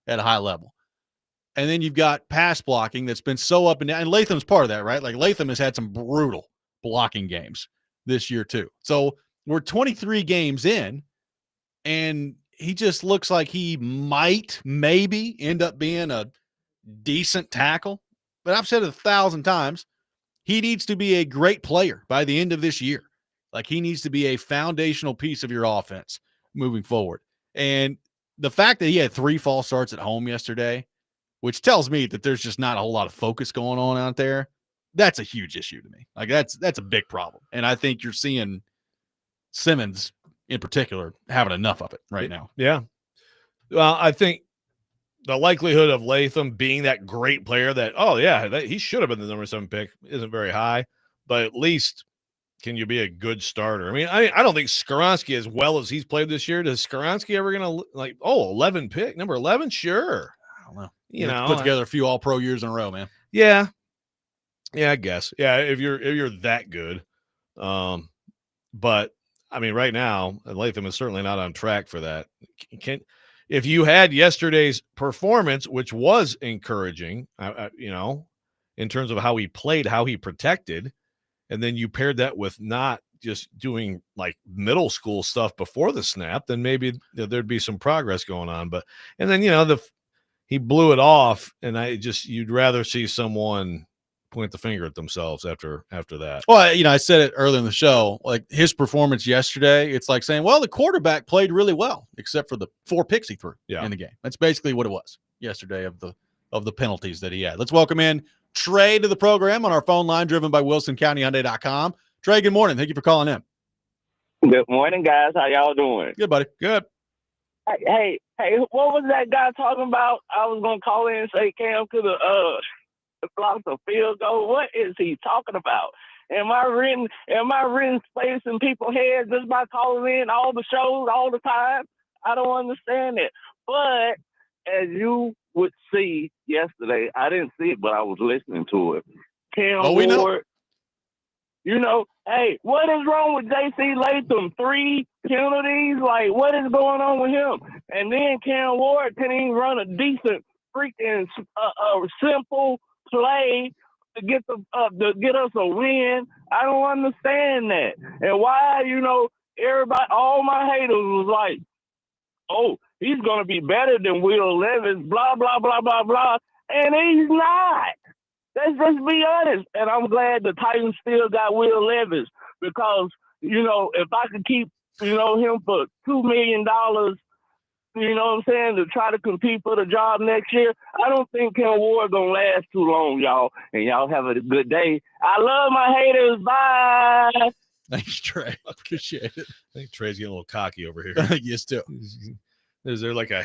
at a high level. And then you've got pass blocking that's been so up and down. And Latham's part of that, right? Like Latham has had some brutal blocking games this year too. So we're 23 games in, and he just looks like he might maybe end up being a decent tackle. But I've said it 1,000 times, he needs to be a great player by the end of this year. Like he needs to be a foundational piece of your offense moving forward. And the fact that he had 3 false starts at home yesterday, which tells me that there's just not a whole lot of focus going on out there, that's a huge issue to me. Like that's a big problem. And I think you're seeing Simmons in particular having enough of it right now. Yeah. Well, I think the likelihood of Latham being that great player that, he should have been the number 7 pick isn't very high, but at least can you be a good starter? I mean, I don't think Skoronski, as well as he's played this year, does Skoronski ever going to 11 pick, number 11? Sure. I don't know. You know, put together a few all-pro years in a row, man. Yeah. Yeah, I guess. Yeah, if you're that good. But I mean, right now, Latham is certainly not on track for that. If you had yesterday's performance, which was encouraging, in terms of how he played, how he protected, and then you paired that with not just doing like middle school stuff before the snap, then maybe there'd be some progress going on. And then he blew it off, and you'd rather see someone point the finger at themselves after that. Well, I said it earlier in the show, like his performance yesterday, it's like saying, well, the quarterback played really well, except for the 4 picks he threw in the game. That's basically what it was yesterday of the penalties that he had. Let's welcome in Trey to the program on our phone line, driven by WilsonCountyHyundai.com. Trey, good morning. Thank you for calling in. Good morning, guys. How y'all doing? Good, buddy. Good. Hey, what was that guy talking about? I was going to call in and say Cam could have blocked a field goal. What is he talking about? Am I renting space in people's heads just by calling in all the shows all the time? I don't understand it. But as you would see yesterday, I didn't see it, but I was listening to it. Cam Ward, hey, what is wrong with J.C. Latham? 3 penalties? Like, what is going on with him? And then Cam Ward couldn't even run a decent, freaking simple play to get us a win. I don't understand that. And why, everybody, all my haters was like, oh, he's going to be better than Will Levis, blah, blah, blah, blah, blah. And he's not. Let's just be honest. And I'm glad the Titans still got Will Levis because, if I could keep, him for $2 million, to try to compete for the job next year, I don't think Cam Ward going to last too long, y'all. And y'all have a good day. I love my haters. Bye. Thanks, Trey. Appreciate it. I think Trey's getting a little cocky over here. I think he is too. Is there like a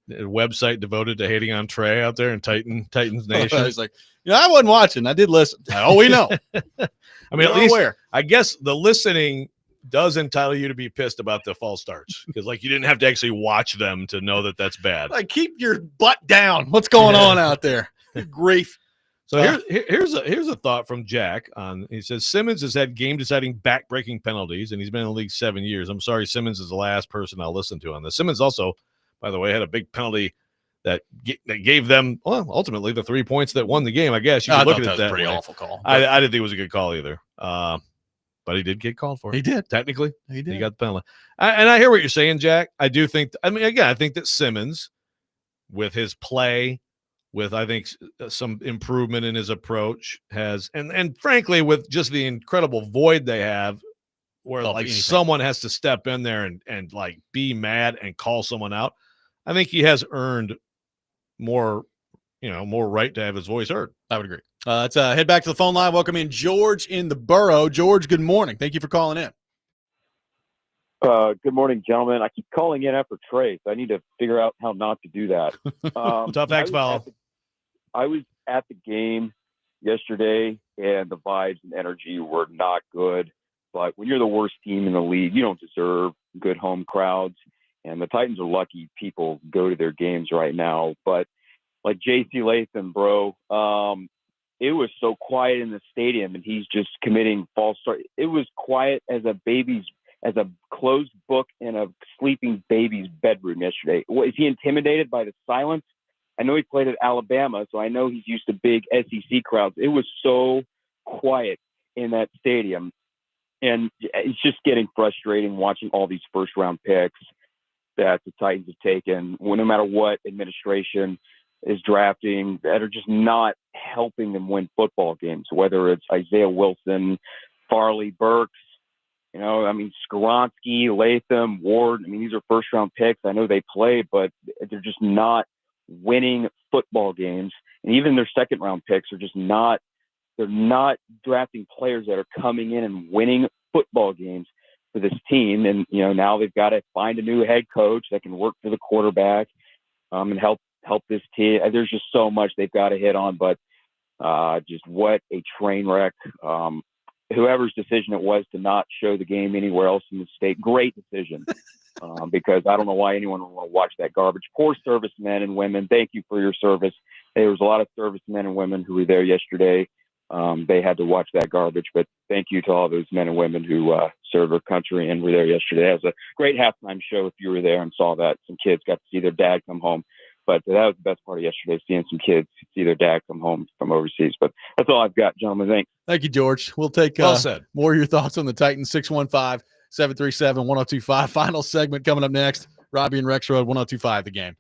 website devoted to hating on Trey out there in Titans Nation? He's like, I wasn't watching. I did listen. Oh, we know. I mean, at least I guess the listening does entitle you to be pissed about the false starts because, like, you didn't have to actually watch them to know that that's bad. Like, keep your butt down. What's going on out there? Good grief. So here's a thought from Jack. He says Simmons has had game-deciding back-breaking penalties, and he's been in the league 7 years. I'm sorry, Simmons is the last person I'll listen to on this. Simmons also, by the way, had a big penalty that gave them, ultimately the 3 points that won the game. I guess you could look at it that way. Pretty awful call. I didn't think it was a good call either. But he did get called for it. He did. Technically, he did. He got the penalty. And I hear what you're saying, Jack. I do think. I think that Simmons, with his play, with I think some improvement in his approach, has and frankly with just the incredible void they have, where someone has to step in there and like be mad and call someone out. I think he has earned more right to have his voice heard. I would agree. Let's head back to the phone line. Welcome in George in the borough. George, good morning. Thank you for calling in. Good morning, gentlemen. I keep calling in after Trey, so I need to figure out how not to do that. Tough X follow. I was at the game yesterday, and the vibes and energy were not good. But when you're the worst team in the league, you don't deserve good home crowds. And the Titans are lucky people go to their games right now. But like J.C. Latham, bro, it was so quiet in the stadium, and he's just committing false start. It was quiet as a closed book in a sleeping baby's bedroom yesterday. Is he intimidated by the silence? I know he played at Alabama, so I know he's used to big SEC crowds. It was so quiet in that stadium, and it's just getting frustrating watching all these first-round picks that the Titans have taken, no matter what administration is drafting, that are just not helping them win football games, whether it's Isaiah Wilson, Farley, Burks, Skoronski, Latham, Ward. These are first-round picks. I know they play, but they're just not winning football games. And even their second-round picks are just not – they're not drafting players that are coming in and winning football games for this team. And, now they've got to find a new head coach that can work for the quarterback and help this team. There's just so much they've got to hit on, but just what a train wreck. Whoever's decision it was to not show the game anywhere else in the state, great decision. Because I don't know why anyone would want to watch that garbage. Poor servicemen and women, thank you for your service. There was a lot of servicemen and women who were there yesterday. They had to watch that garbage, but thank you to all those men and women who served our country and were there yesterday. It was a great halftime show if you were there and saw that. Some kids got to see their dad come home. But that was the best part of yesterday, seeing some kids see their dad come home from overseas. But that's all I've got, gentlemen. Thanks. Thank you, George. We'll take Well said. more of your thoughts on the Titans, 615-737-1025. Final segment coming up next. Robby and Rexrode, 1025 The Game.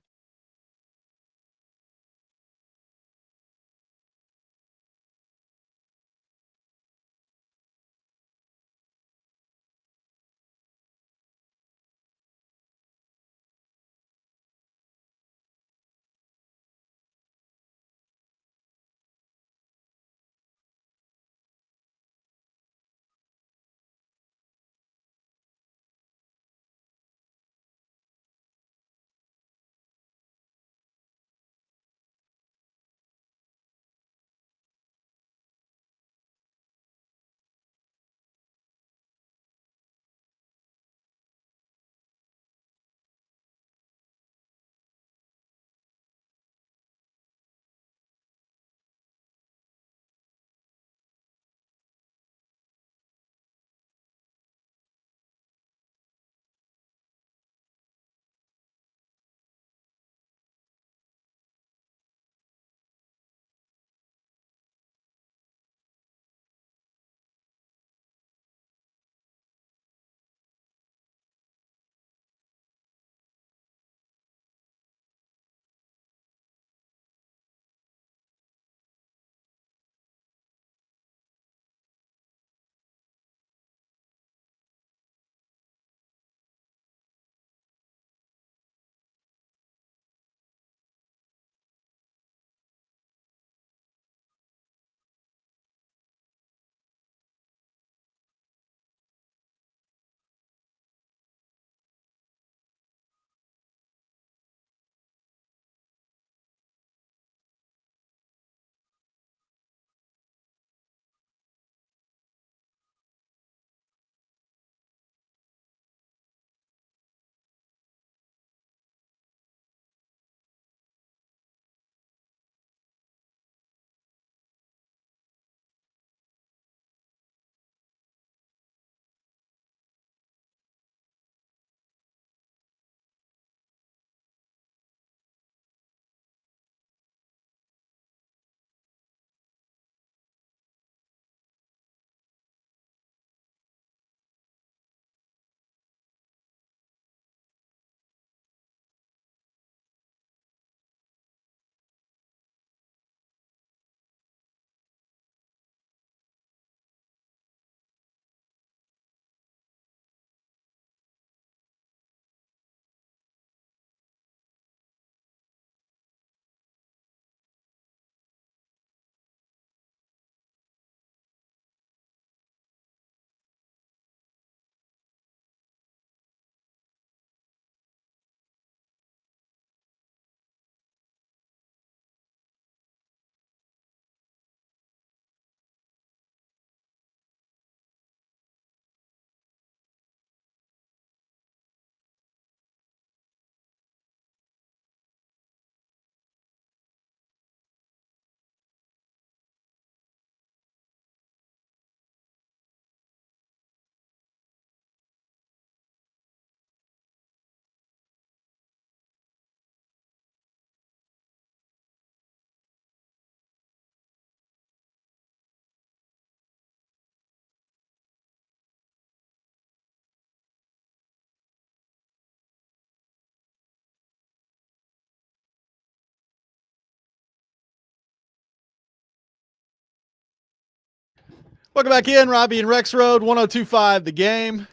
Welcome back in, Robby and Rexrode, 102.5 The Game.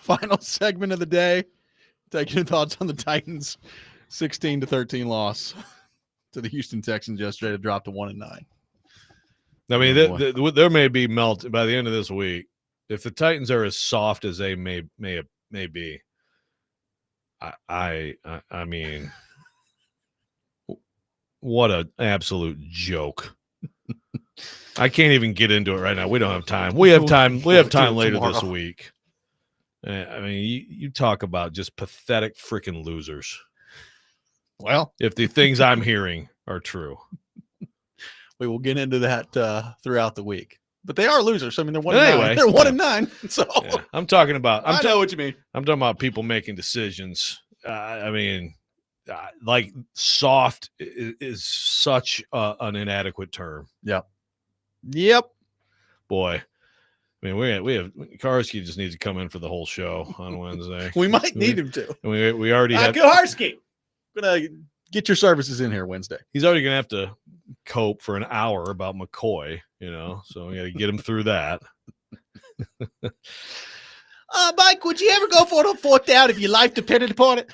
Final segment of the day. Taking your thoughts on the Titans' 16-13 loss to the Houston Texans yesterday to drop to 1-9. I mean, there may be melt by the end of this week. If the Titans are as soft as they may be, I mean, what an absolute joke. I can't even get into it right now. We don't have time. We have time. We have time later this week. I mean, you talk about just pathetic freaking losers. Well, if the things I'm hearing are true, we will get into that throughout the week. But they are losers. I mean, they're 1-9. Anyway, They're 1-9. So yeah, I'm talking about. I know what you mean. I'm talking about people making decisions. I mean, like soft is such an inadequate term. Yep. Boy, I mean, we have Karski just needs to come in for the whole show on Wednesday. We might need him to. We already have Karski. Gonna get your services in here Wednesday. He's already gonna have to cope for an hour about McCoy, so we got to get him through that. Mike, would you ever go for it on 4th down if your life depended upon it?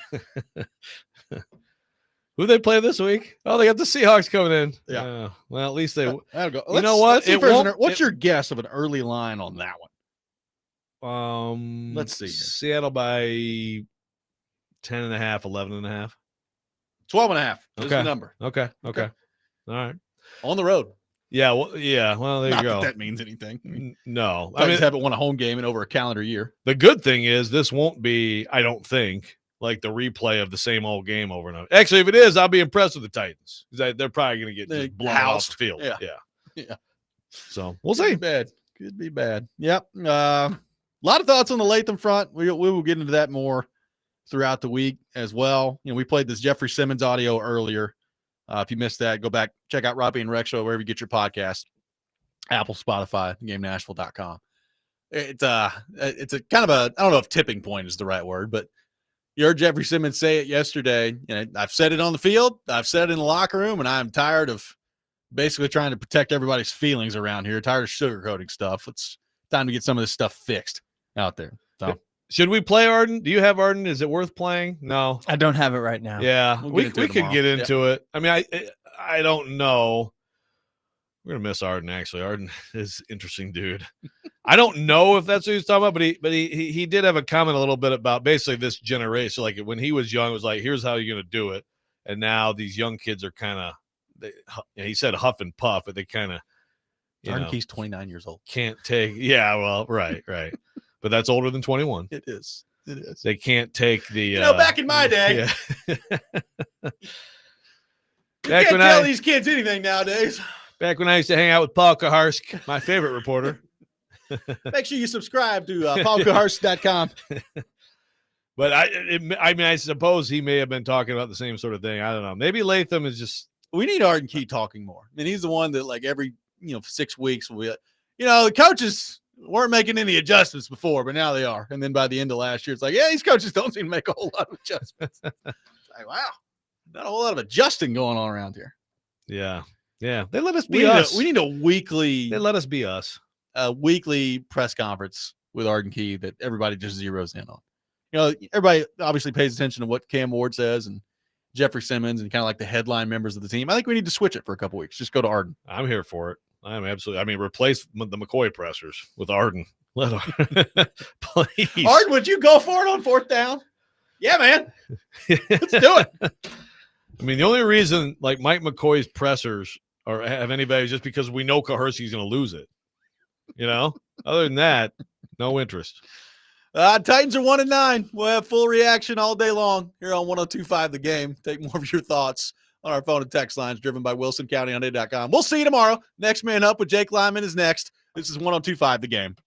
Who they play this week? Oh, they got the Seahawks coming in. Yeah. Well, at least they. That'll go. You know what? What's your guess of an early line on that one? Let's see here. Seattle by 10.5, 11.5. 12.5 is the Okay. number. Okay. All right. On the road. Yeah. Well, there you go. That means anything. No. I mean, haven't won a home game in over a calendar year. The good thing is this won't be, I don't think, like the replay of the same old game over and over. Actually, if it is, I'll be impressed with the Titans. They're probably going to get just blown off the field. Yeah. So we'll see. Could be bad. Yep. A lot of thoughts on the Latham front. We will get into that more throughout the week as well. We played this Jeffrey Simmons audio earlier. If you missed that, go back, check out Robby and Rexrode wherever you get your podcast. Apple, Spotify, GameNashville.com. It's a kind of I don't know if tipping point is the right word, but you heard Jeffrey Simmons say it yesterday. I've said it on the field, I've said it in the locker room, and I'm tired of basically trying to protect everybody's feelings around here. Tired of sugarcoating stuff. It's time to get some of this stuff fixed out there. So, should we play Arden? Do you have Arden? Is it worth playing? No, I don't have it right now. Yeah, we get into it could tomorrow. get into it. I mean, I don't know. We're gonna miss Arden. Actually, Arden is an interesting dude. I don't know if that's what he's talking about, but he did have a comment a little bit about basically this generation. Like when he was young, it was like, here's how you're gonna do it, and now these young kids are kind of. He said huff and puff, but they kind of. Arden Key's 29 years old. Can't take. Yeah, well, right. But that's older than 21. It is. They can't take the. Back in my day. Yeah. You can't tell these kids anything nowadays. Back when I used to hang out with Paul Kaharsk, my favorite reporter. Make sure you subscribe to paulkaharsk.com. But I suppose he may have been talking about the same sort of thing. I don't know. Maybe Latham is just. We need Arden Key talking more. I mean, he's the one that like every 6 weeks will be. The coaches weren't making any adjustments before, but now they are. And then by the end of last year, it's like, yeah, these coaches don't seem to make a whole lot of adjustments. It's like, wow, not a whole lot of adjusting going on around here. Yeah. They let us be us. We need a weekly. They let us be us. A weekly press conference with Arden Key that everybody just zeroes in on. Everybody obviously pays attention to what Cam Ward says and Jeffrey Simmons and kind of like the headline members of the team. I think we need to switch it for a couple weeks. Just go to Arden. I'm here for it. I'm absolutely. I mean, replace the McCoy pressers with Arden. Let please. Arden, would you go for it on 4th down? Yeah, man. Let's do it. I mean, the only reason like Mike McCoy's pressers have any value is just because we know Kaharski's going to lose it. Other than that, no interest. Titans are 1-9. We'll have full reaction all day long here on 102.5 The Game. Take more of your thoughts on our phone and text lines driven by WilsonCountyHyundai.com. We'll see you tomorrow. Next Man Up with Jake Lyman is next. This is 102.5 The Game.